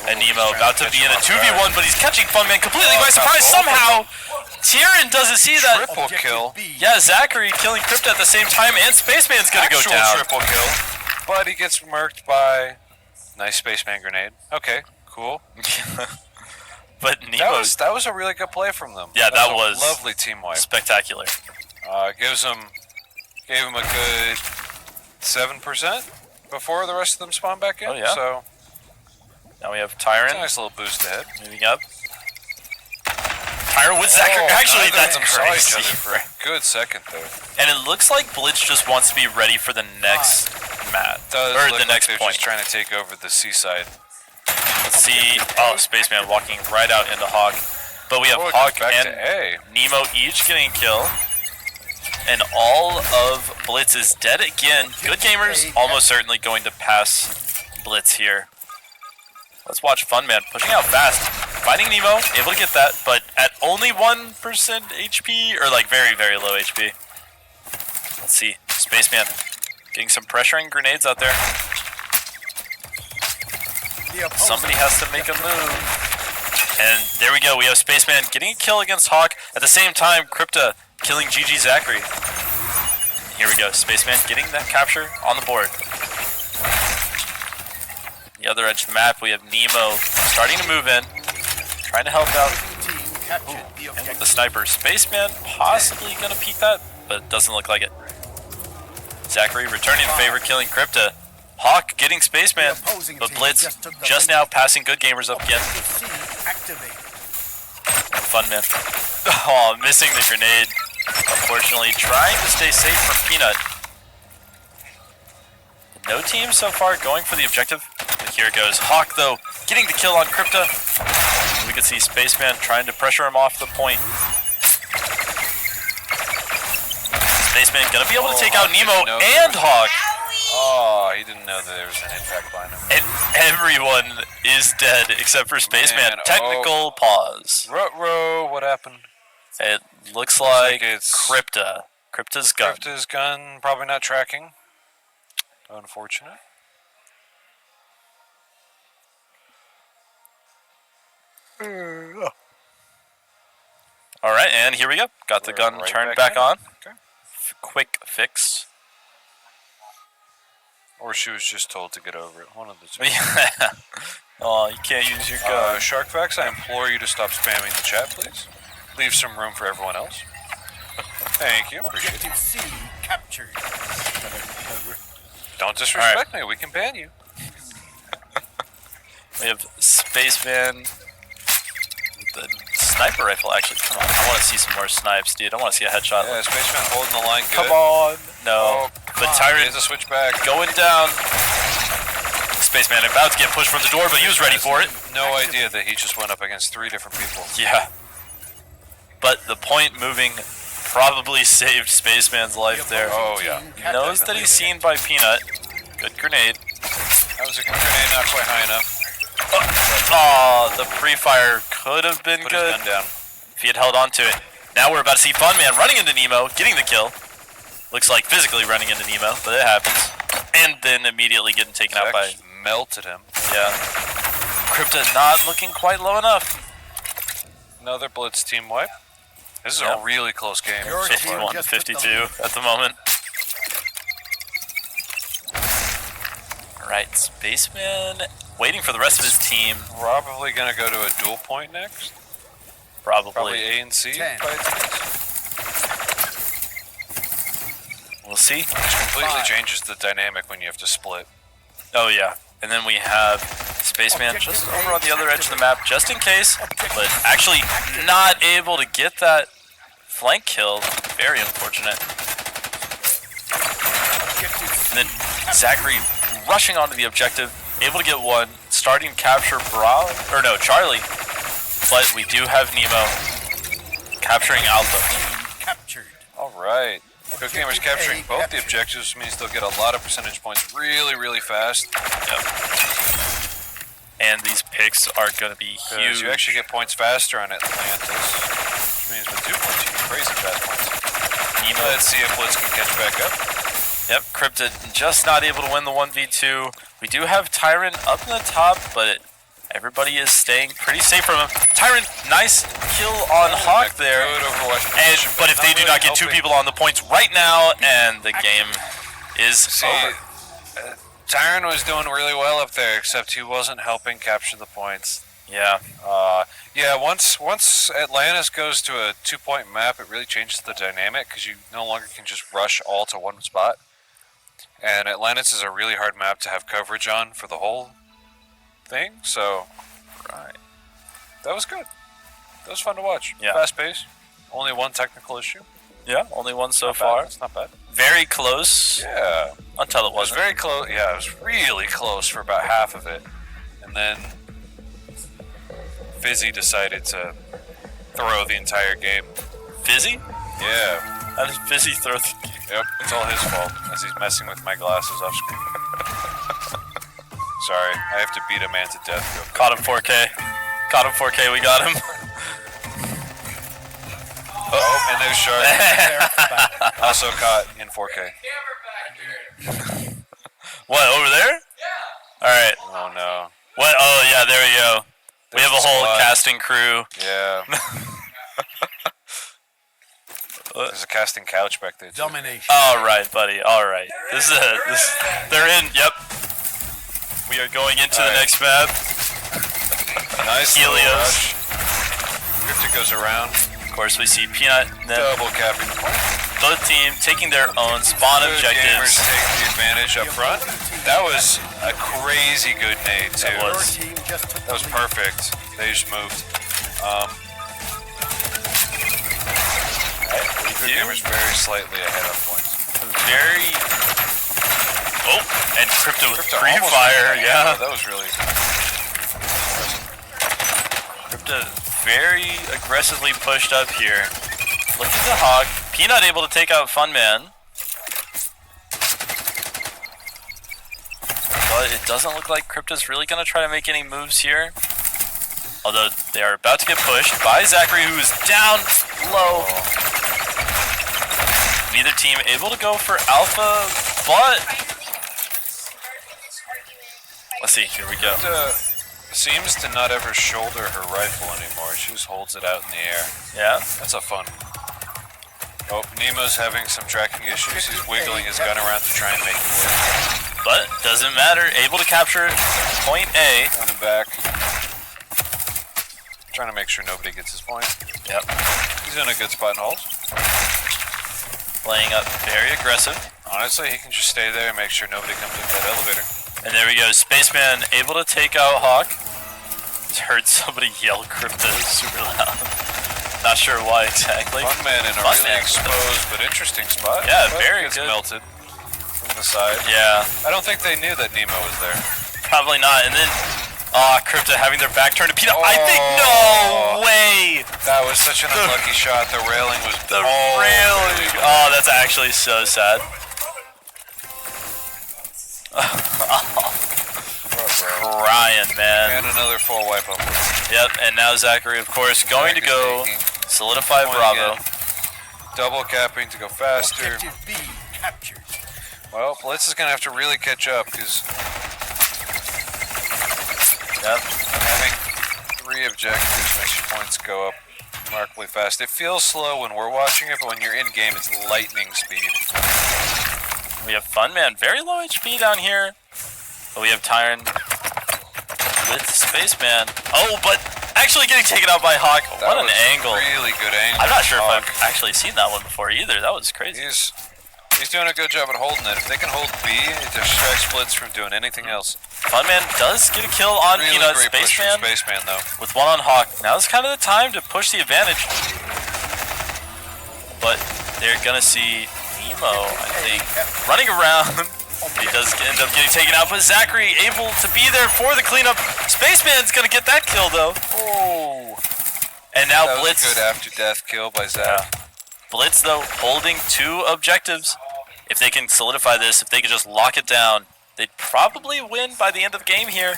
And Nemo about to be in a 2v1, but he's catching Funman completely by surprise somehow. Tyrion doesn't see that. Triple kill. Yeah, Zachary killing Crypto at the same time, and Spaceman's gonna go Actual down. triple kill. But he gets murked by nice Spaceman grenade. Okay, cool. But Nemo, That was a really good play from them. Yeah, that was a lovely team wipe. spectacular. Gave him a good 7% before the rest of them spawn back in. Oh, yeah. So Now we have it's a Tyron nice little boost ahead. moving up. Tyron with Zachary. Actually, neither that's of them saw each crazy. other for a good second there. And it looks like Blitz just wants to be ready for the next mat. Does Or look the next like they're point. just trying to take over the seaside. Let's see. Oh, Spaceman walking right out into Hawk. But we have Oh, it Hawk goes back and to A. Nemo each getting a kill. And all of Blitz is dead again. Good Gamers almost certainly going to pass Blitz here. Let's watch Funman pushing out fast. Finding Nemo, able to get that, but at only 1% HP, or like very, very low HP. Let's see. Spaceman getting some pressuring grenades out there. Somebody has to make a move. And there we go. We have Spaceman getting a kill against Hawk. At the same time, Crypta killing GG Zachary. Here we go. Spaceman getting that capture on the board. The other edge of the map, we have Nemo starting to move in. Trying to help out. And with the sniper. Spaceman possibly going to peek that, but it doesn't look like it. Zachary returning the favor, killing Crypta. Hawk getting Spaceman, but Blitz just now passing Good Gamers up again. Funman. Oh, missing the grenade. Unfortunately, trying to stay safe from Peanut. No team so far going for the objective. But here it goes. Hawk, though, getting the kill on Crypta. We can see Spaceman trying to pressure him off the point. Spaceman gonna be able to take out Nemo and Hawk. Oh, he didn't know that there was an impact behind him. And everyone is dead except for Spaceman. Man, Technical pause. Ruh-roh, what happened? It looks like it's Crypta. Crypta's gun. Crypta's gun, probably not tracking. Unfortunate. Alright, and here we go. Got the gun Right turned back back in. on. Okay. Quick fix. Or she was just told to get over it. One of the two. Yeah. Oh, you can't use your gun. Sharkfax, I implore you to stop spamming the chat, please. Leave some room for everyone else. Thank you. Appreciate it. Objective C captured. Don't disrespect me. We can ban you. We have Spaceman with the sniper rifle, actually. Come on, I want to see some more snipes, dude. I want to see a headshot. Yeah, Spaceman holding the line good. Come on. No. Oh, But He Tyrant has to switch back. going down. Spaceman about to get pushed from the door, but he was ready for it. No idea that he just went up against 3 different people. Yeah. But the point moving probably saved Spaceman's life there. Oh, yeah. He knows that he's seen by Peanut. Good grenade. That was a good grenade, not quite high enough. Oh, the pre-fire could have been Put good his gun down. if he had held on to it. Now we're about to see Funman running into Nemo, getting the kill. Looks like physically running into Nemo, but it happens. And then immediately getting taken out by... melted him. Yeah. Crypta not looking quite low enough. Another Blitz team wipe. This is Yeah. a really close game. Your team 51-52 at the moment. Alright, Spaceman waiting for the rest of his team. Probably going to go to a dual point next. Probably. Probably A and C. 10. by its case. We'll see. Which completely changes the dynamic when you have to split. Oh yeah. And then we have Spaceman just over on the other edge of the map, just in case, but actually not able to get that flank kill. Very unfortunate. And then Zachary rushing onto the objective, able to get one, starting to capture Charlie. But we do have Nemo capturing Alpha. Captured. Alright. Good Gamers capturing both the objectives means they'll get a lot of percentage points really, really fast. Yep. And these picks are going to be huge. You actually get points faster on Atlantis. Which means with 2 points you get crazy fast points. Let's see if Blitz can catch back up. Yep, Crypta just not able to win the 1v2. We do have Tyrant up in the top, but Everybody is staying pretty safe from him. Tyrant, nice kill on Hawk there. Good Overwatch And, position, but if they do really not get 2 helping. people on the points right now, and the game is See, over. Tyron was doing really well up there, except he wasn't helping capture the points. Yeah. Yeah, once Atlantis goes to a 2-point map, it really changes the dynamic because you no longer can just rush all to one spot. And Atlantis is a really hard map to have coverage on for the whole thing, so Right. that was good. That was fun to watch. Yeah. Fast pace. Only one technical issue. Yeah, only one so Not bad. far. It's not bad. Very close Yeah. until it It was wasn't. very close. Yeah, it was really close for about half of it. And then Fizzy decided to throw the entire game. Fizzy? Yeah. How did Fizzy throw the Yep, it's all his fault, as he's messing with my glasses off screen. Sorry, I have to beat a man to death real quick. Caught him 4K. Caught him 4K, we got him. Oh, and there's Shark. Also caught in 4K. What, over there? Alright. Oh no. What? Oh, yeah, there we go. We have a There's the whole squad. casting crew. Yeah. There's a casting couch back there too. Domination. Alright, buddy, alright. They're in, yep. We are going into the Alright. next map. Nice little Helios. rush. Drifter goes around, Of course, we see Peanut and then double capping the point. both team taking their own spawn Good gamers objectives. take the advantage up front. That was a crazy good nade too. That Your was. team just took That was perfect. They just moved. Good gamers very slightly ahead of points. Very. Oh, and Crypto with Crypto free almost fire, went yeah. That was really. Crypto very aggressively pushed up here. Looking to Hawk. Peanut able to take out Funman. But it doesn't look like Crypto's really going to try to make any moves here. Although they are about to get pushed by Zachary, who is down low. Neither team able to go for Alpha, but... Let's see, here we go. Seems to not ever shoulder her rifle anymore. She just holds it out in the air. Yeah? That's a fun. Oh, Nemo's having some tracking issues. He's wiggling his gun around to try and make it work. But doesn't matter. Able to capture point A. Running back. Trying to make sure nobody gets his point. Yep. He's in a good spot in holes. Playing up very aggressive. Honestly, he can just stay there and make sure nobody comes into that elevator. And there we go. Spaceman able to take out Hawk. Just heard somebody yell Crypto super loud. Not sure why exactly. Funman in a Fun really man. exposed but interesting spot. Yeah, But very gets good. melted from the side. Yeah, I don't think they knew that Nemo was there. probably not. And then, Crypto having their back turned to Peanut. I think, no way! That was such an unlucky shot. The railing was The all railing. really Oh, that's actually so sad. Crying, man. And another full wipe up. Yep, and now Zachary, of course, going to go solidify Point Bravo. again. Double capping to go faster. objective B captured. Well, Blitz is going to have to really catch up because Yep. having 3 objectives makes your points go up remarkably fast. It feels slow when we're watching it, but when you're in game, it's lightning speed. We have Funman, very low HP down here. But we have Tyron with Spaceman. Oh, but actually getting taken out by Hawk. That What an was angle. Really good angle. I'm not sure if Hawk. I've actually seen that one before either. That was crazy. He's doing a good job at holding it. If they can hold B, it distracts Blitz from doing anything else. Funman does get a kill on Really Peanut. great push from Spaceman Spaceman, though. with one on Hawk. Now's kind of the time to push the advantage. But they're going to see Nemo, I think, running around. He does end up getting taken out, but Zachary able to be there for the cleanup. Spaceman's going to get that kill, though. Oh. And now That was Blitz. a good after-death kill by Zach. Blitz, though, holding 2 objectives. If they can solidify this, if they can just lock it down, they'd probably win by the end of the game here.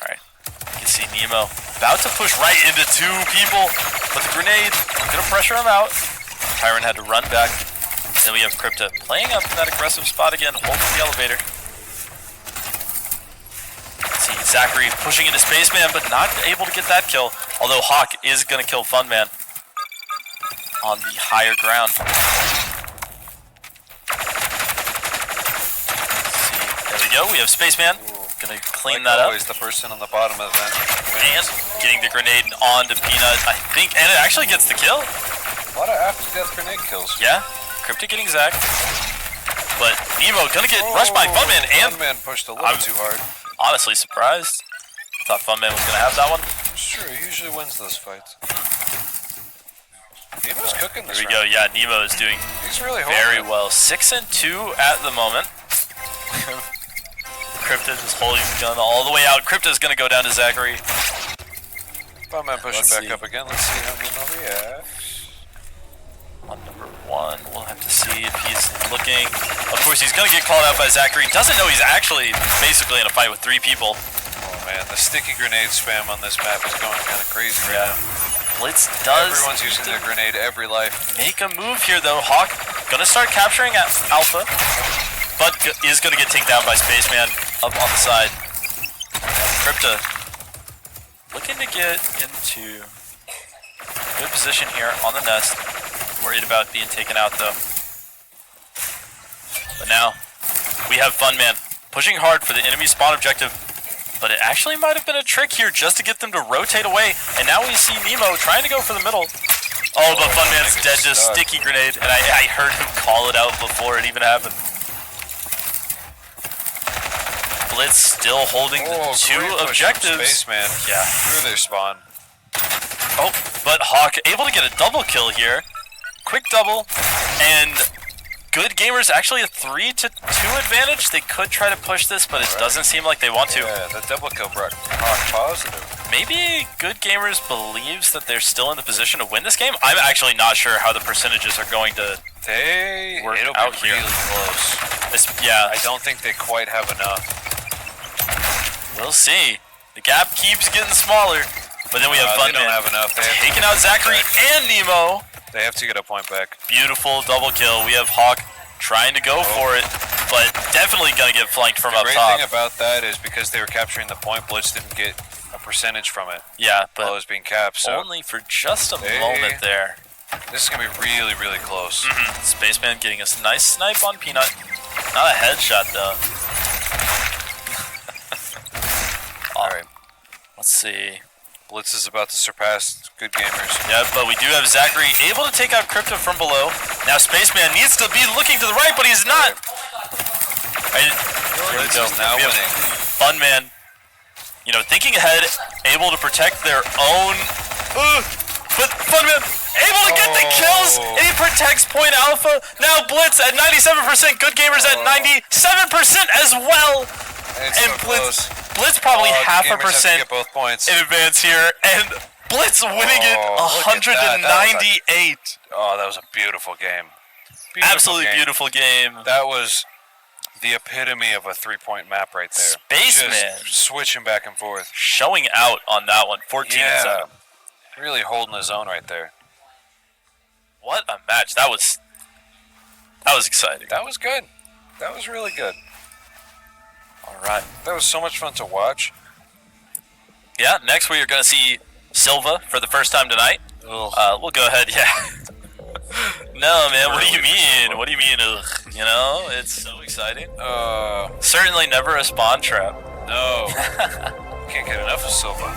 Alright, you can see Nemo about to push right into 2 people, but the grenade gonna pressure him out. Tyron had to run back. Then we have Crypto playing up in that aggressive spot again, holding the elevator. see Zachary pushing into Spaceman, but not able to get that kill. Although Hawk is going to kill Funman on the higher ground. Let's see. There we go. We have Spaceman. Gonna clean that up. Always the person on the bottom of the vent And wins. getting the grenade onto Peanut, I think, and it actually gets the kill. A lot of after-death grenade kills. Yeah, Cryptic getting Zach. But Nemo gonna get rushed by Funman, and Funman pushed a little I'm too hard. honestly surprised. Thought Funman was gonna have that one. Sure, he usually wins those fights. Nemo's cooking this There we go. round. Yeah, Nemo is doing He's really holding very it. well. 6-2 at the moment. Crypta just holding the gun all the way out. Crypta's gonna go down to Zachary. Funman pushing Let's back see. up again. Let's see how Nemo reacts. On number 1, we'll have to see if he's looking. Of course, he's gonna get called out by Zachary. Doesn't know he's actually basically in a fight with 3 people. Oh man, the sticky grenade spam on this map is going kind of crazy right now. Blitz does Everyone's using their grenade every life. make a move here though. Hawk gonna start capturing at Alpha, but is gonna get taken down by Spaceman up on the side. Crypta looking to get into good position here on the nest. Worried about being taken out though. But now we have Funman pushing hard for the enemy spawn objective. But it actually might have been a trick here just to get them to rotate away. And now we see Nemo trying to go for the middle. Oh, but Funman's dead to sticky grenade. And I heard him call it out before it even happened. Blitz still holding the 2 great push from objectives. Spaceman. Yeah. Through their spawn. Oh, but Hawk able to get a double kill here. Quick double. And Good Gamers actually a 3-2 advantage. They could try to push this, but it doesn't seem like they want to. Yeah, the double kill brought Hawk positive. Maybe Good Gamers believes that they're still in the position to win this game. I'm actually not sure how the percentages are going to work It'll out be here. really close. Yeah, I don't think they quite have enough. we'll see. The gap keeps getting smaller, but then we have They don't Funman have enough. They have taking out Zachary and Nemo. They have to get a point back. Beautiful double kill. We have Hawk trying to go for it, but definitely gonna get flanked from The up great top. thing about that is because they were capturing the point, Blitz didn't get a percentage from it Yeah, while it but was being capped. So only for just a moment there. this is gonna be really, really close. Spaceman getting a nice snipe on Peanut. Not a headshot though. All right, Let's see. Blitz is about to surpass Good Gamers. Yeah, but we do have Zachary able to take out Crypto from below. Now Spaceman needs to be looking to the right, but he's not. Here we Blitz go. is now We have winning. Funman, thinking ahead, able to protect their own. But Funman able to get the kills, and he protects Point Alpha. Now Blitz at 97%, Good Gamers at 97% as well. It's And so Blitz, close. Blitz probably Good half a Gamers have to percent get both points. in advance here, and Blitz winning it look at that. 198. Oh, that was a beautiful game. Absolutely beautiful game. That was the epitome of a 3-point map right there. Spaceman. Just switching back and forth. Showing out on that one, 14-7. Really holding his own right there. What a match. That was exciting. That was good. That was really good. All right. That was so much fun to watch. Yeah, next we are going to see Silva for the first time tonight. We'll go ahead, yeah. No, man, what do you mean? What do you mean, ugh? It's so exciting. Certainly never a spawn trap. No. Can't get enough of Silva.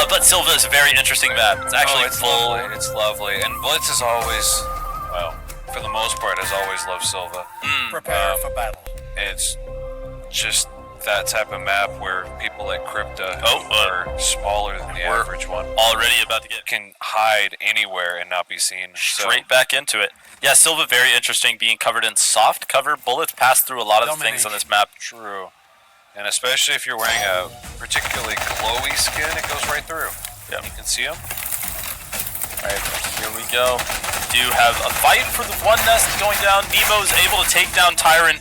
But Silva is a very interesting map. It's actually it's full. lovely. It's lovely. And Blitz is always, well, for the most part, has always loved Silva. Prepare for battle. It's just that type of map where people like Crypta, who are smaller than the average one, Already about to get can hide anywhere and not be seen. straight back into it. Yeah, Silva very interesting, being covered in soft cover. Bullets pass through a lot of things on this map. True. And especially if you're wearing a particularly glowy skin, it goes right through. Yeah. You can see them. Alright, here we go. Do have a fight for the one nest going down. Nemo's able to take down Tyrant.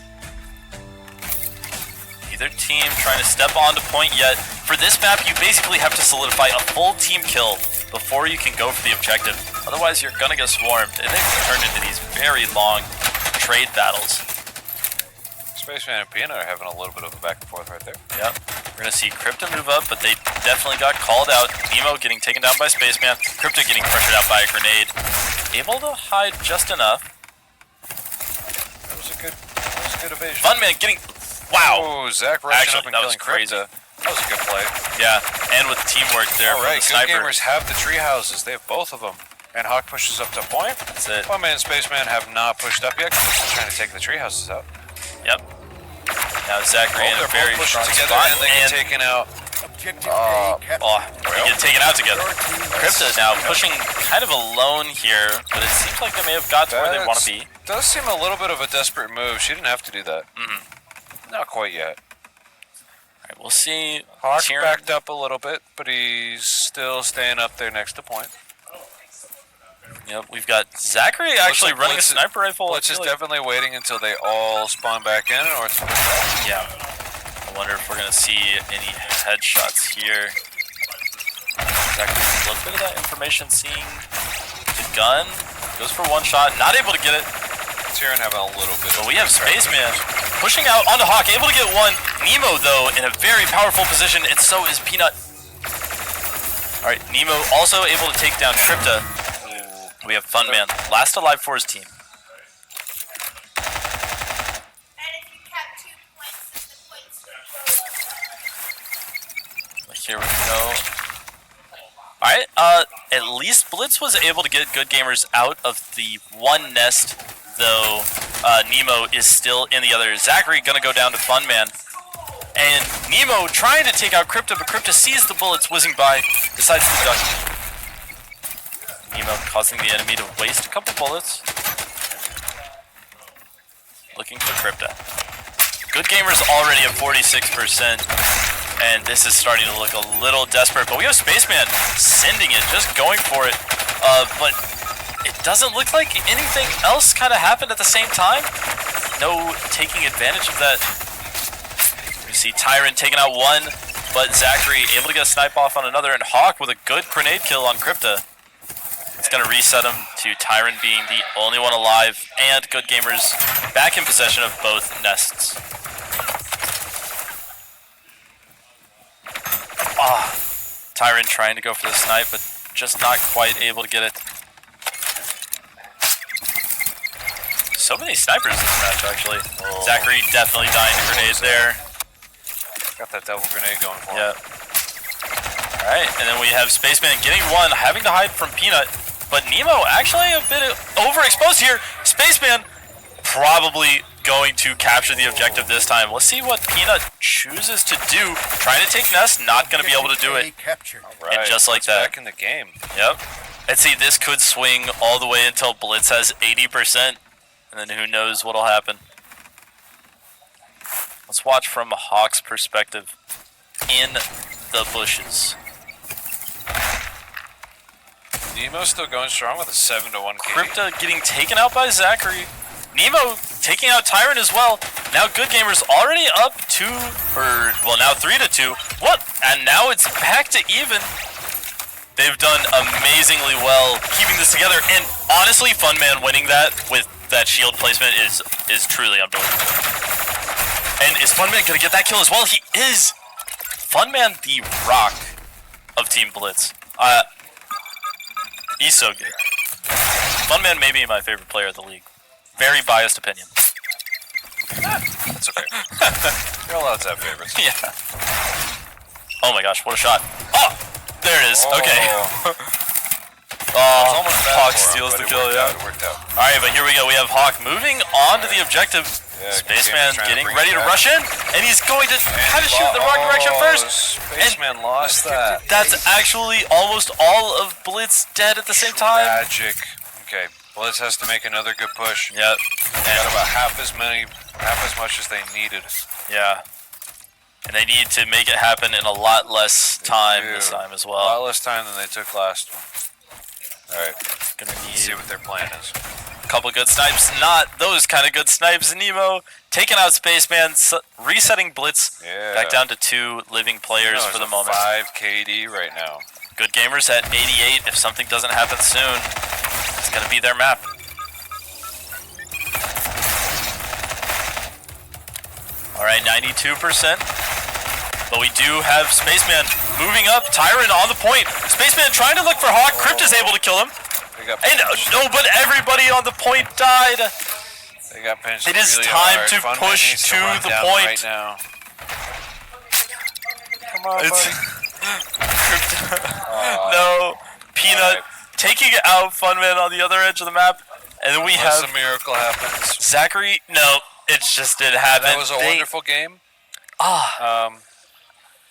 Neither team trying to step onto point yet. For this map, you basically have to solidify a full team kill before you can go for the objective. Otherwise, you're gonna get swarmed, and it can turn into these very long trade battles. Spaceman and Peanut are having a little bit of a back and forth right there. Yep. We're gonna see Crypto move up, but they definitely got called out. Nemo getting taken down by Spaceman. Crypto getting pressured out by a grenade. Able to hide just enough. That was a good evasion. Funman getting... Wow! Oh, Zach rushing Actually, up and that was killing crazy. Crypto. That was a good play. Yeah, and with teamwork there All from right, the good sniper. gamers have the tree houses. They have both of them. And Hawk pushes up to point. That's it. Funman and Spaceman have not pushed up yet because they're still trying to take the tree houses out. Yep. Now Zachary in a They're very both pushing strong together spot, and they get taken out. Objective A captured. Oh, they get taken out together. Crypto now pushing kind of alone here, but it seems like they may have got to where they want to be. Does seem a little bit of a desperate move. She didn't have to do that. Not quite yet. Alright, we'll see. Hawk Tyrion- backed up a little bit, but he's still staying up there next to point. Yep, we've got Zachary actually like running Blitz- a sniper rifle. Blitz I is feel like- definitely waiting until they all spawn back in or it's Yeah. I wonder if we're going to see any headshots here. Zachary a little bit of that information, seeing the gun. Goes for one shot, not able to get it. Tyrion having a little bit But of we have Spaceman pushing out onto Hawk, able to get one. Nemo, though, in a very powerful position, and so is Peanut. Alright, Nemo also able to take down Crypta. We have Funman, last alive for his team. Here we go. Alright, at least Blitz was able to get Good Gamers out of the one nest, though Nemo is still in the other. Zachary gonna go down to Funman. And Nemo trying to take out Crypto, but Crypto sees the bullets whizzing by, decides to duck. Nemo causing the enemy to waste a couple bullets. Looking for Crypto. Good Gamers already at 46%. And this is starting to look a little desperate, but we have Spaceman sending it, just going for it. But it doesn't look like anything else kind of happened at the same time. No taking advantage of that. We see Tyrant taking out one, but Zachary able to get a snipe off on another, and Hawk with a good grenade kill on Crypta. It's going to reset him to Tyrant being the only one alive, and Good Gamers back in possession of both nests. Tyrant trying to go for the snipe, but just not quite able to get it. So many snipers this match, actually. Oh. Zachary definitely dying to grenades there. Got that double grenade going for him. Yeah. Alright, and then we have Spaceman getting one, having to hide from Peanut. But Nemo actually a bit overexposed here. Spaceman probably going to capture the objective this time. Let's see what Peanut chooses to do. Trying to take Nest, not going to be able to do it. Captured. Right. And just like It's that. back in the game. Yep. And see, this could swing all the way until Blitz has 80%. And then who knows what'll happen. Let's watch from Hawk's perspective in the bushes. Nemo's still going strong with a 7-1 KD. Crypta getting taken out by Zachary. Nemo taking out Tyrant as well. Now Good Gamers already up 3-2. What? And now it's back to even. They've done amazingly well keeping this together. And honestly, Funman winning that with that shield placement is truly unbelievable. And is Funman going to get that kill as well? He is. Funman, the rock of Team Blitz. He's so good. Funman may be my favorite player of the league. Very biased opinion. That's okay. You're allowed to have favorites. Yeah. Oh my gosh, what a shot. Oh! There it is. Okay. Oh, Almost bad Hawk for him, steals but the it kill, worked yeah. out, it worked out. Alright, but here we go. We have Hawk moving on to the objective. Yeah, Spaceman Gamer's trying to getting bring ready it to back. rush in, and he's going to kind of shoot in the wrong direction first. Spaceman lost that. That's actually almost all of Blitz dead at the same time. Tragic. Okay, Blitz has to make another good push. Yep. Got about half as much as they needed. Yeah. And they need to make it happen in a lot less time this time as A well. lot less time than they took last one. Alright, Gonna let's need see what their plan is. a couple good snipes. Not those kind of good snipes. Nemo taking out Spaceman, resetting Blitz Yeah. back down to 2 living players for the moment. 5 KD right now. Good Gamers at 88. If something doesn't happen soon, it's gonna be their map. All right, 92%. But we do have Spaceman moving up. Tyrant on the point. Spaceman trying to look for Hawk. Crypt is able to kill him. And no, but everybody on the point died. They got pinched. It is really time hard. to Funman push needs to run the down point. right now. Come on, It's buddy. no. Peanut taking out Funman on the other edge of the map. And then we Unless have a miracle happens. Zachary. No, it just didn't happen. That was a wonderful game.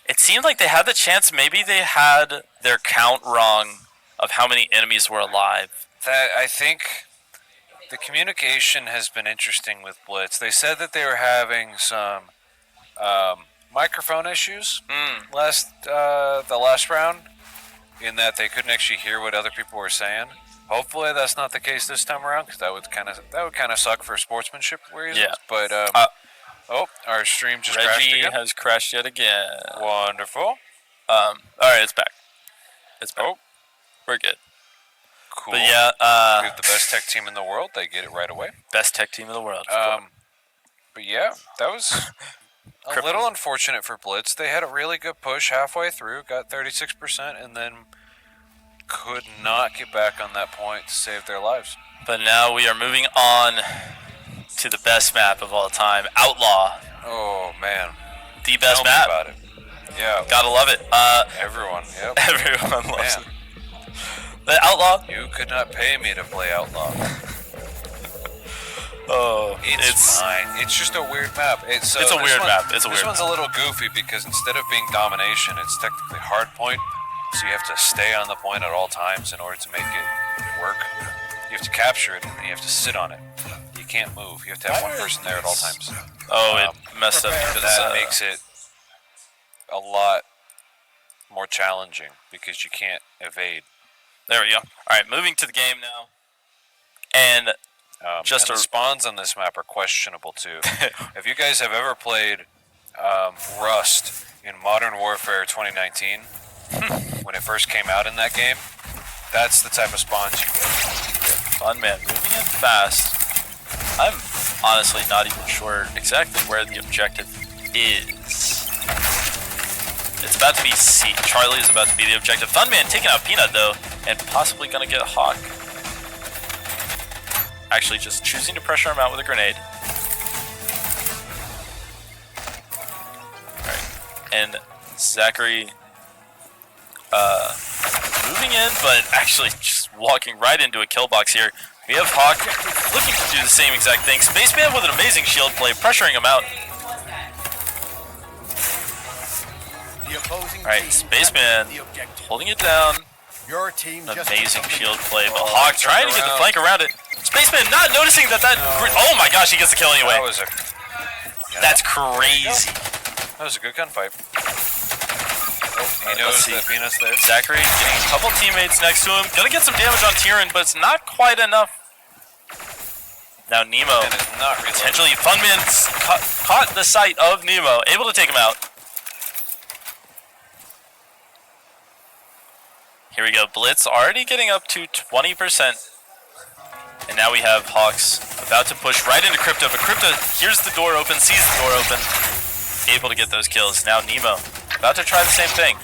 It seemed like they had the chance. Maybe they had their count wrong of how many enemies were alive. That I think the communication has been interesting with Blitz. They said that they were having some microphone issues the last round, in that they couldn't actually hear what other people were saying. Hopefully that's not the case this time around, because that would kind of suck for sportsmanship reasons. Yeah. But our stream just crashed Reggie again. has crashed yet again. Wonderful. All right, it's back. It's back. We're good. Cool. But yeah, we have the best tech team in the world. They get it right away. Best tech team in the world. But yeah, that was a little unfortunate for Blitz. They had a really good push halfway through, got 36%, and then could not get back on that point to save their lives. But now we are moving on to the best map of all time, Outlaw. Oh man, the best Tell me map. about it. Yeah, gotta love it. Everyone, yep. Everyone loves it. The Outlaw. You could not pay me to play Outlaw. It's fine. It's just a weird map. It's a weird map. This one's a little goofy because instead of being domination, it's technically hard point. So you have to stay on the point at all times in order to make it work. You have to capture it and then you have to sit on it. You can't move. You have to have one person there at all times. Oh, it messed up because that makes it a lot more challenging because you can't evade. There we go. All right, moving to the game now. And the spawns on this map are questionable too. If you guys have ever played Rust in Modern Warfare 2019, when it first came out in that game, that's the type of spawns you get. Funman moving in fast. I'm honestly not even sure exactly where the objective is. It's about to be C. Charlie is about to be the objective. Funman taking out Peanut though, and possibly gonna get Hawk. Actually just choosing to pressure him out with a grenade. Alright. And Zachary moving in, but actually just walking right into a kill box here. We have Hawk looking to do the same exact thing. Spaceman with an amazing shield play, pressuring him out. Alright, Spaceman holding it down. Your team amazing shield play, but Hawk trying to get the flank around it. Spaceman not noticing that. Oh my gosh, he gets the kill anyway. That's crazy. That was a good gunfight. He knows that Peanut's there. Zachary getting a couple teammates next to him. Gonna get some damage on Tyrion, but it's not quite enough. Now Nemo. Potentially, Funman's caught the sight of Nemo. Able to take him out. Here we go. Blitz already getting up to 20%. And now we have Hawks about to push right into Crypto. But Crypto hears the door open, sees the door open. Able to get those kills. Now Nemo about to try the same thing.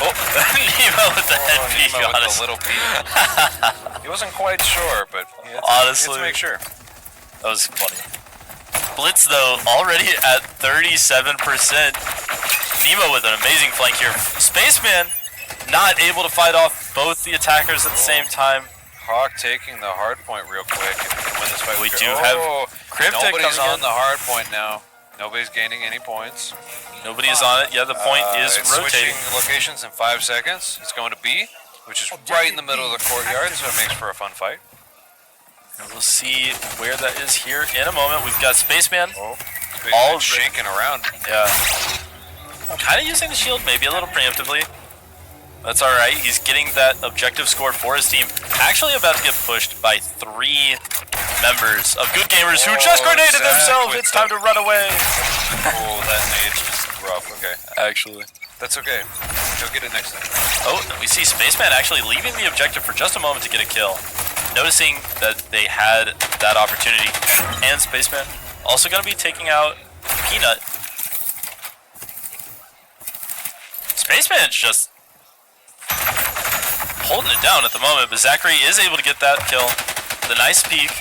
Oh, Nemo with the head peek on with the little peek. He wasn't quite sure, but honestly, to make sure. That was funny. Blitz though already at 37%. Nemo with an amazing flank here. Spaceman not able to fight off both the attackers at the same time. Hawk taking the hard point real quick. If we can win this fight, we do have Cryptic. Nobody's on the hard point now. Nobody's gaining any points. Nobody is on it. Yeah, the point is it's rotating. Switching locations in 5 seconds. It's going to B, which is right in the middle of the courtyard, so it makes for a fun fight. And we'll see where that is here in a moment. We've got Spaceman. All shaking around. Yeah. Kind of using the shield, maybe a little preemptively. That's alright. He's getting that objective score for his team. Actually about to get pushed by 3 members of Good Gamers who just grenaded themselves. It's time to run away. Oh, that nade was rough. Okay. Actually. That's okay. He'll get it next time. Oh, we see Spaceman actually leaving the objective for just a moment to get a kill. Noticing that they had that opportunity. And Spaceman also going to be taking out Peanut. Spaceman's just holding it down at the moment, but Zachary is able to get that kill. The nice peek.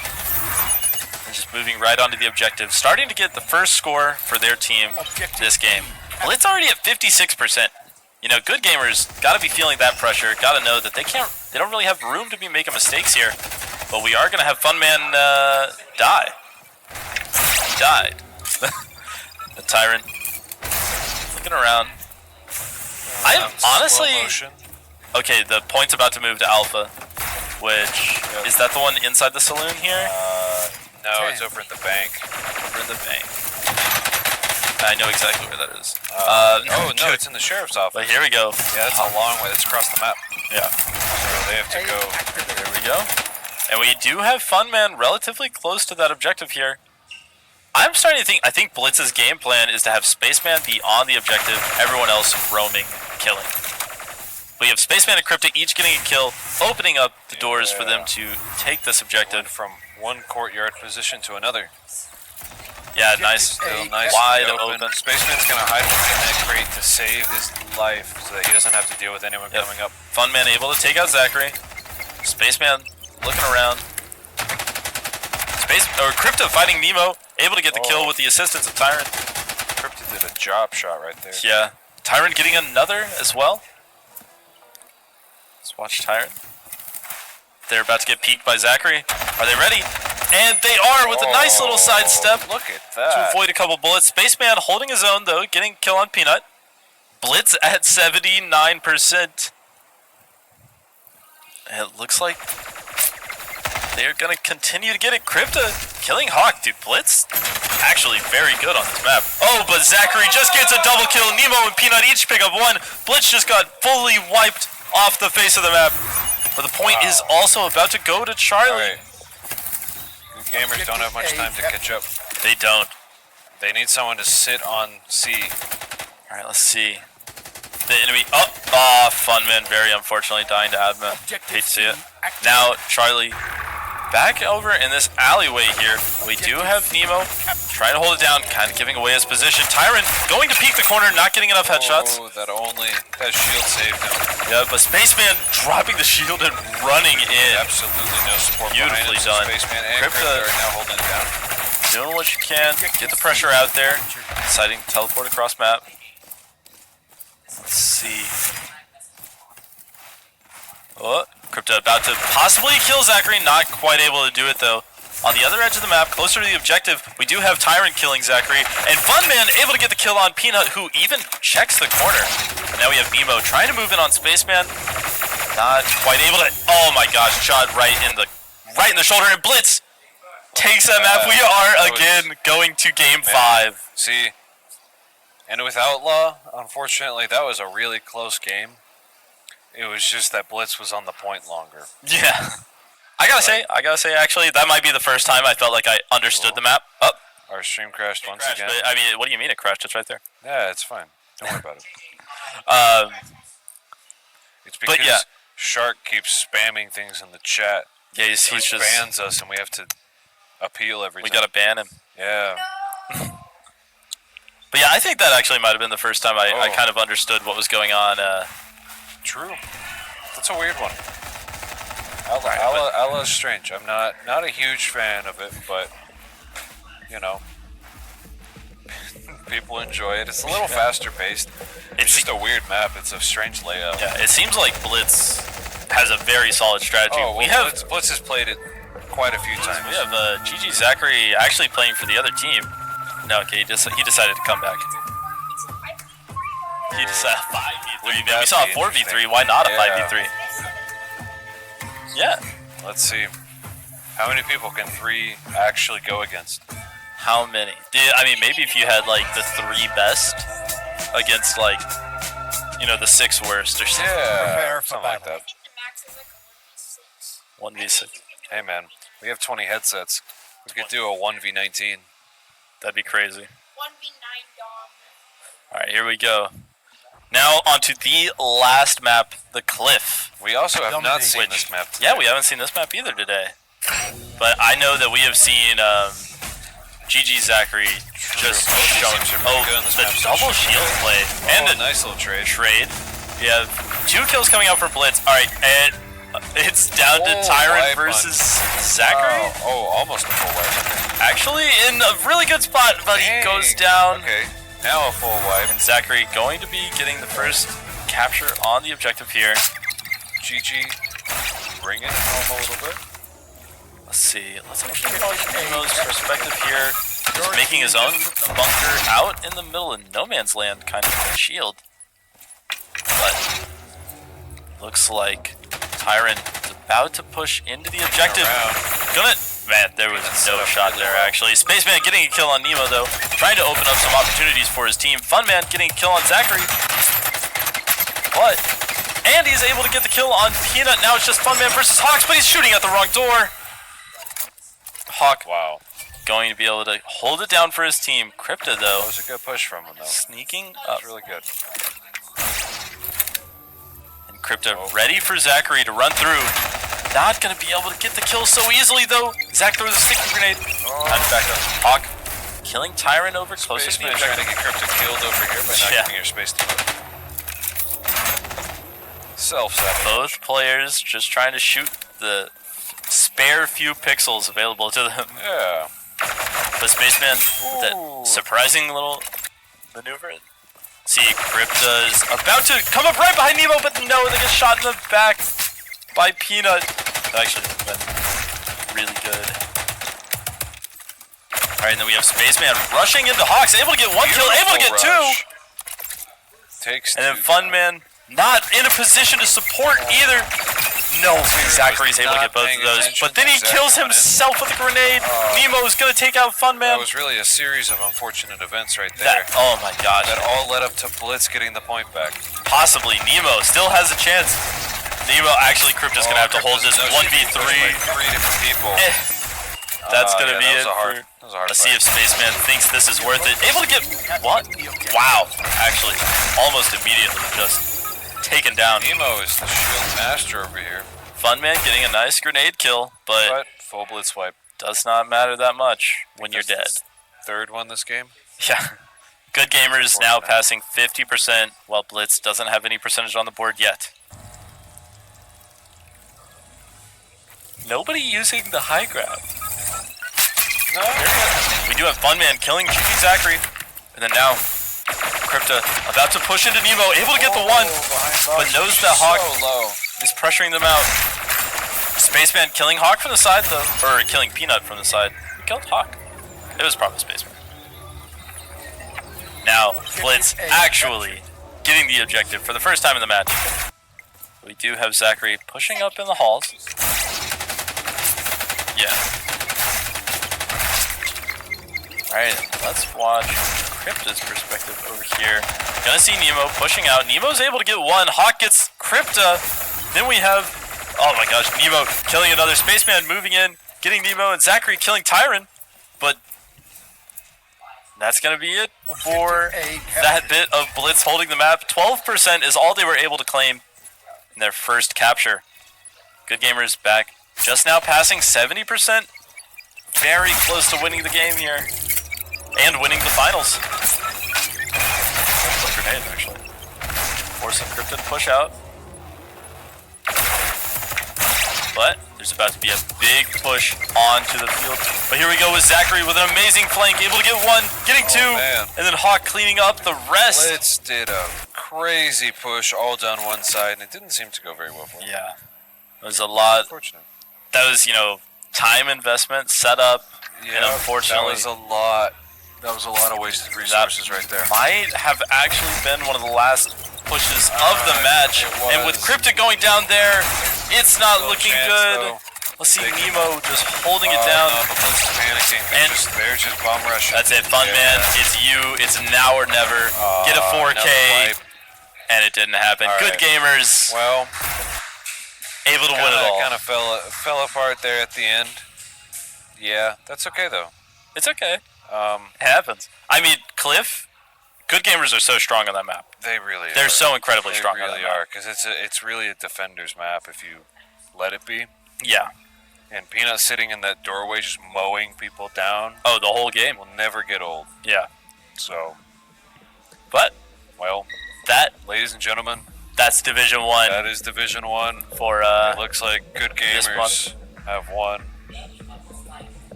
And just moving right onto the objective. Starting to get the first score for their team this game. Blitz already at 56%. You know, good gamers gotta be feeling that pressure. Gotta know that they don't really have room to be making mistakes here. But we are gonna have Funman die. He died. The Tyrant looking around. I'm honestly okay. The point's about to move to Alpha, which is that the one inside the saloon here? No, it's over in the bank. Over in the bank. I know exactly where that is. No, it's in the sheriff's office. But here we go. Yeah, that's a long way. It's across the map. Yeah. So they have to go. There we go. And we do have Funman relatively close to that objective here. I'm starting to think, I think Blitz's game plan is to have Spaceman be on the objective, everyone else roaming, killing. We have Spaceman and Crypta each getting a kill, opening up the doors for them to take this objective. From one courtyard position to another. Yeah, nice. Still nice Wide and open. Spaceman's going to hide within that crate to save his life so that he doesn't have to deal with anyone coming up. Funman able to take out Zachary. Spaceman looking around. Crypta fighting Nemo, able to get the kill with the assistance of Tyrant. Crypta did a job shot right there. Yeah. Tyrant getting another as well. Let's watch Tyrant. They're about to get peeked by Zachary. Are they ready? And they are with a nice little sidestep. Look at that. To avoid a couple bullets. Spaceman holding his own though, getting kill on Peanut. Blitz at 79%. It looks like they're going to continue to get it. Crypta killing Hawk. Dude, Blitz actually very good on this map. Oh, but Zachary just gets a double kill. Nemo and Peanut each pick up one. Blitz just got fully wiped off the face of the map. But the point is also about to go to Charlie. Right. Good gamers don't have much time to catch up. They don't. They need someone to sit on C. Alright, let's see. The enemy. Funman very unfortunately dying to Admin. Hate to see it. Now, Charlie back over in this alleyway here. We do have Nemo trying to hold it down, kind of giving away his position. Tyrant going to peek the corner, not getting enough headshots. Oh, that shield saved him. Yeah, but Spaceman dropping the shield and running in. Absolutely no support. Beautifully done. Spaceman and Crypta are now holding it down. Doing what you can, get the pressure out there. Deciding to teleport across map. Let's see. Oh, Crypta about to possibly kill Zachary. Not quite able to do it though. On the other edge of the map, closer to the objective, we do have Tyrant killing Zachary. And Funman able to get the kill on Peanut, who even checks the corner. But now we have Nemo trying to move in on Spaceman. Not quite able to. Oh my gosh, shot right in the shoulder. And Blitz takes that map. We are again going to game 5. See, and with Outlaw, unfortunately, that was a really close game. It was just that Blitz was on the point longer. Yeah. I gotta say, actually, that might be the first time I felt like I understood the map. Oh. Our stream crashed once again. But, I mean, what do you mean it crashed? It's right there. Yeah, it's fine. Don't worry about it. It's because Shark keeps spamming things in the chat. Yeah, he's just bans us, and we have to appeal every time. We gotta ban him. Yeah. But yeah, I think that actually might have been the first time I kind of understood what was going on. True. That's a weird one. Outlaw is strange. I'm not a huge fan of it, but you know, people enjoy it. It's a little faster paced. It's just a weird map. It's a strange layout. Yeah, it seems like Blitz has a very solid strategy. Oh, well, Blitz has played it quite a few times. We have GG Zachary actually playing for the other team. No, okay, he decided to come back. He decided 5v3. We saw a 4v3. Why not a 5v3? Yeah. Let's see. How many people can 3 actually go against? How many? I mean, maybe if you had like the 3 best against like, you know, the 6 worst or something. Yeah, something like that. 1v6. Hey man, we have 20 headsets. We could do a 1v19. That'd be crazy. 1v9 dom. Alright, here we go. Now onto the last map, the Cliff. We also have not seen this map today. Yeah, we haven't seen this map either today. But I know that we have seen GG Zachary just showing. Oh, the double shield play and a nice little trade. We have 2 kills coming out for Blitz. All right, and it's down to Tyrant versus Zachary. Almost a full wipe. Actually, in a really good spot, but he goes down. Okay, now a full wipe. And Zachary going to be getting the first capture on the objective here. GG, bring it home a little bit. Let's see. Let's actually watch Nemo's perspective here. He's making his own bunker out in the middle of no man's land, kind of a shield. But looks like Tyrant is about to push into the objective. Man, there was no shot there actually. Spaceman getting a kill on Nemo though, trying to open up some opportunities for his team. Funman getting a kill on Zachary. And he's able to get the kill on Peanut. Now it's just Funman versus Hawks, but he's shooting at the wrong door. Hawk, wow, going to be able to hold it down for his team. Crypta though, that was a good push from him though. Sneaking That up. was really good. And Crypta ready for Zachary to run through. Not going to be able to get the kill so easily though. Zach throws a sticky grenade. Time to back up. Hawk killing Tyrant over closer to the Spaceman trying to get Crypta killed over here by not giving your space to move. Self-sabotage. Both players just trying to shoot the spare few pixels available to them. Yeah. But Spaceman, with that surprising little maneuver. See, Crypta is about to come up right behind Nemo, but no, they get shot in the back by Peanut. That actually would have been really good. Alright, and then we have Spaceman rushing into Hawks, able to get 1 kill, able to get 2! And then Funman not in a position to support either. No, Zachary's able to get both of those, but then he kills himself with a grenade. Nemo's gonna take out Funman. That was really a series of unfortunate events right there. Oh my god. That all led up to Blitz getting the point back. Possibly. Nemo still has a chance. Nemo, actually, Crypta's gonna have to hold this 1v3. 3 different people. That's gonna be it. Let's see if Spaceman thinks this is worth it. Able to get what? Wow. Actually, almost immediately just taken down. Nemo is the shield master over here. Funman getting a nice grenade kill, but full Blitz wipe. Does not matter that much when you're dead. Third one this game? Yeah. Good Gamers now passing 50%, while Blitz doesn't have any percentage on the board yet. Nobody using the high grab. No. We do have Funman killing GG Zachary. And then now, Crypta about to push into Nemo, able to get the 1, but knows that Hawk is pressuring them out. Spaceman killing Hawk from the side though, or killing Peanut from the side. He killed Hawk. It was probably Spaceman. Now, Blitz actually getting the objective for the first time in the match. We do have Zachary pushing up in the halls. Yeah. Alright, let's watch Crypta's perspective over here. Gonna see Nemo pushing out. Nemo's able to get 1. Hawk gets Crypta. Then we have, oh my gosh, Nemo killing another Spaceman, moving in, getting Nemo, and Zachary killing Tyron. But that's gonna be it for that bit of Blitz holding the map. 12% is all they were able to claim in their first capture. Good Gamers back just now passing 70%. Very close to winning the game here. And winning the finals. That's a grenade, actually. Forcing Crypta to push out. But there's about to be a big push onto the field. But here we go with Zachary with an amazing flank. Able to get 1, getting 2. And then Hawk cleaning up the rest. Blitz did a crazy push all down one side, and it didn't seem to go very well for him. Yeah. It was a lot. Unfortunate. That was, time investment, setup. Yeah, and unfortunately, that was a lot of wasted resources right there. Might have actually been one of the last pushes of the match. And with Crypta going down there, it's not looking good. Let's see Nemo just holding it down. No, but Blitz is panicking. They're just bomb rushing. That's it, Funman. It's you. It's now or never. Get a 4K. And it didn't happen. Good Gamers. Well, able to win it all. Kind of fell apart there at the end. Yeah, that's okay though. It's okay. It happens. I mean, Cliff, Good Gamers are so strong on that map. They really are. They're so incredibly strong on that map. They really are, because it's really a defender's map if you let it be. Yeah. And Peanut sitting in that doorway just mowing people down. Oh, the whole game Will never get old. Yeah. So, But well, that, ladies and gentlemen, that's Division 1 that is Division 1. for It looks like good this gamers month. have won.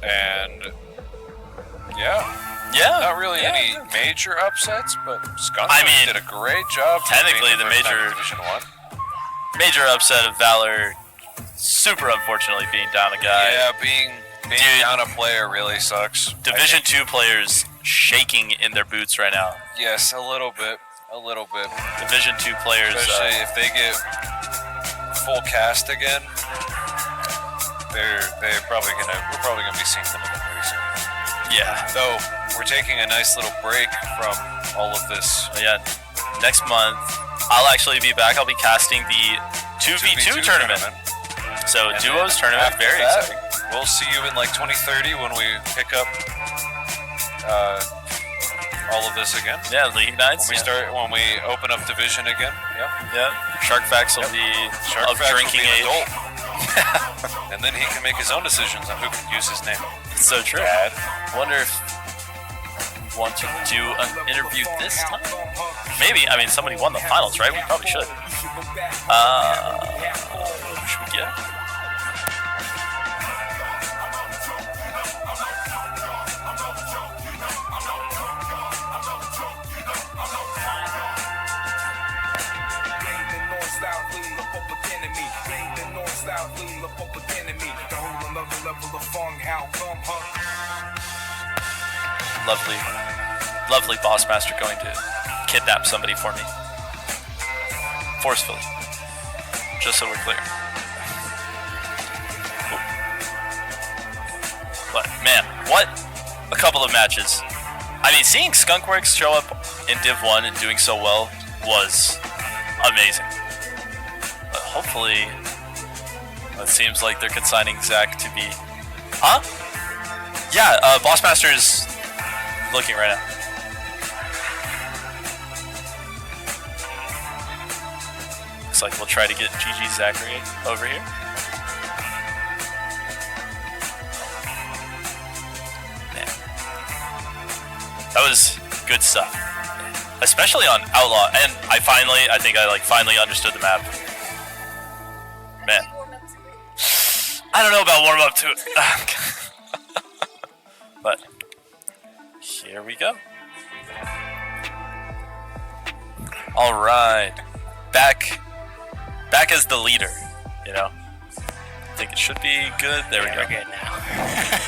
And yeah. not really any major upsets, but Skunkworks I mean, did a great job. for technically being the first time in major- Division 1. Major upset of Valor, super unfortunately being down a guy. Yeah, being Dude. down a player really sucks. Division 2 players shaking in their boots right now. Yes, a little bit. Division 2 players. Especially if they get full cast again, we're probably gonna be seeing them again pretty soon. Yeah. Though we're taking a nice little break from all of this. Yeah. Next month, I'll actually be back. I'll be casting the 2v2 tournament. So And duos then tournament, after very that, exciting. We'll see you in like 2030 when we pick up all of this again. Yeah, League Nights. When we open up Division again. Yeah. Yeah. Shark Facts will be Shark of Facts will drinking be an age. adult. And then he can make his own decisions on who can use his name. It's so true. Dad. Wonder if we want to do an interview this time? Maybe. I mean, somebody won the finals, right? We probably should. Who should we get? Lovely boss master going to kidnap somebody for me. Forcefully. Just so we're clear. Ooh. But man, what a couple of matches. I mean, seeing Skunkworks show up in Div 1 and doing so well was amazing. But hopefully, it seems like they're consigning Zach to be... Huh? Yeah, Boss Master is looking right now. Looks like we'll try to get GG Zachary over here. Man. That was good stuff. Especially on Outlaw, and I think I finally understood the map. Man. I don't know about warm up to it. But here we go. All right. Back as the leader, you know. I think it should be good. There we go. We're good now.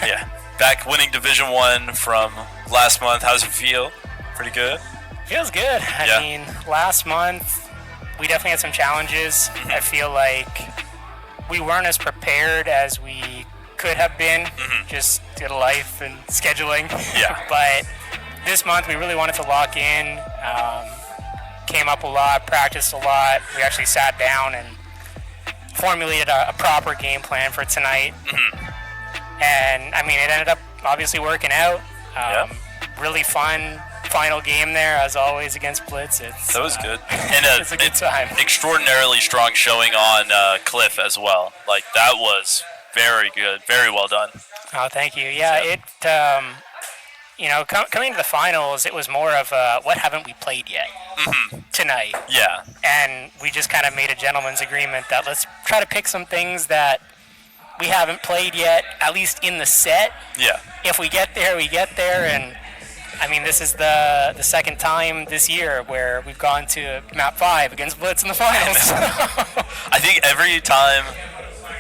Yeah. Back winning Division 1 from last month. How's it feel? Pretty good? Feels good. I mean, last month we definitely had some challenges. I feel like we weren't as prepared as we could have been, just due to life and scheduling. Yeah. But this month we really wanted to lock in. Came up a lot, practiced a lot. We actually sat down and formulated a proper game plan for tonight. And I mean, it ended up obviously working out. Really fun final game there, as always, against Blitz. That was good. And it's a good time. Extraordinarily strong showing on Cliff as well. Like, that was very good. Very well done. Oh, thank you. Yeah, it, coming to the finals, it was more of what haven't we played yet tonight? Yeah. And we just kind of made a gentleman's agreement that let's try to pick some things that we haven't played yet, at least in the set. Yeah. If we get there, we get there. And I mean, this is the second time this year where we've gone to map 5 against Blitz in the finals. I think every time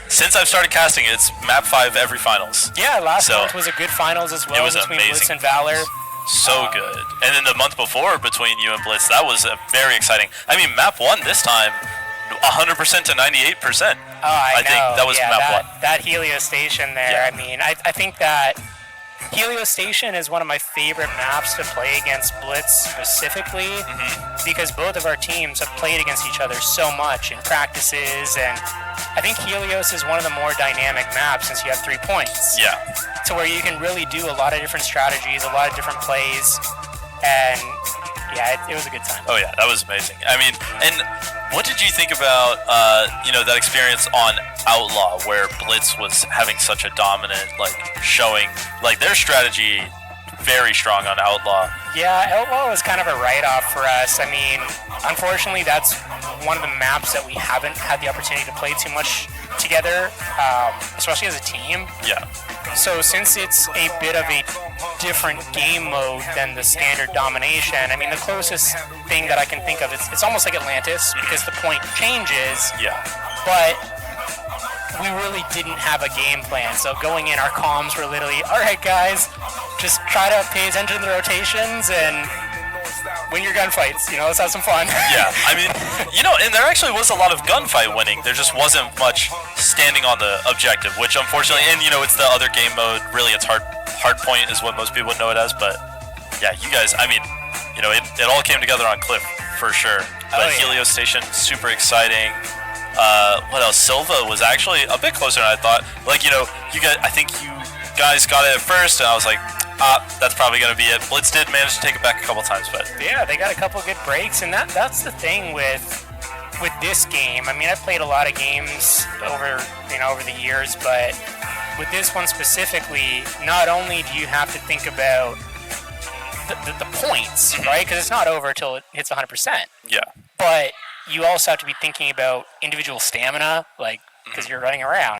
since I've started casting, it's map 5 every finals. Yeah, last month was a good finals as well. It was between amazing. Blitz and Valor. So good. And then the month before between you and Blitz, that was very exciting. I mean, map 1 this time, 100% to 98%. Oh, I know. think that was map 1. That Helio Station there, Yeah. I mean, I think that Helio Station is one of my favorite maps to play against Blitz specifically because both of our teams have played against each other so much in practices, and I think Helios is one of the more dynamic maps since you have 3 points. Yeah. To where you can really do a lot of different strategies, a lot of different plays, and yeah, it was a good time. Oh yeah, that was amazing. I mean, and What did you think about, that experience on Outlaw, where Blitz was having such a dominant, showing, their strategy very strong on Outlaw? Yeah, Outlaw was kind of a write-off for us. I mean, unfortunately, that's one of the maps that we haven't had the opportunity to play too much together, especially as a team. Yeah. So since it's a bit of a different game mode than the standard domination, I mean, the closest thing that I can think of, it's almost like Atlantis, because the point changes. Yeah. But we really didn't have a game plan. So going in, our comms were literally, all right, guys, just try to pay attention to the rotations and win your gunfights. Let's have some fun. Yeah, I mean, and there actually was a lot of gunfight winning. There just wasn't much standing on the objective, which unfortunately, and it's the other game mode. Really, it's hard point is what most people would know it as. But yeah, you guys, I mean, it all came together on Cliff for sure. But Helios Station, super exciting. What else? Silva was actually a bit closer than I thought. You guys, I think you guys got it at first, and I was like, that's probably going to be it. Blitz did manage to take it back a couple times, but yeah, they got a couple good breaks, and that's the thing with this game. I mean, I've played a lot of games over the years, but with this one specifically, not only do you have to think about the points, right? Because it's not over until it hits 100%. Yeah. But you also have to be thinking about individual stamina, because you're running around.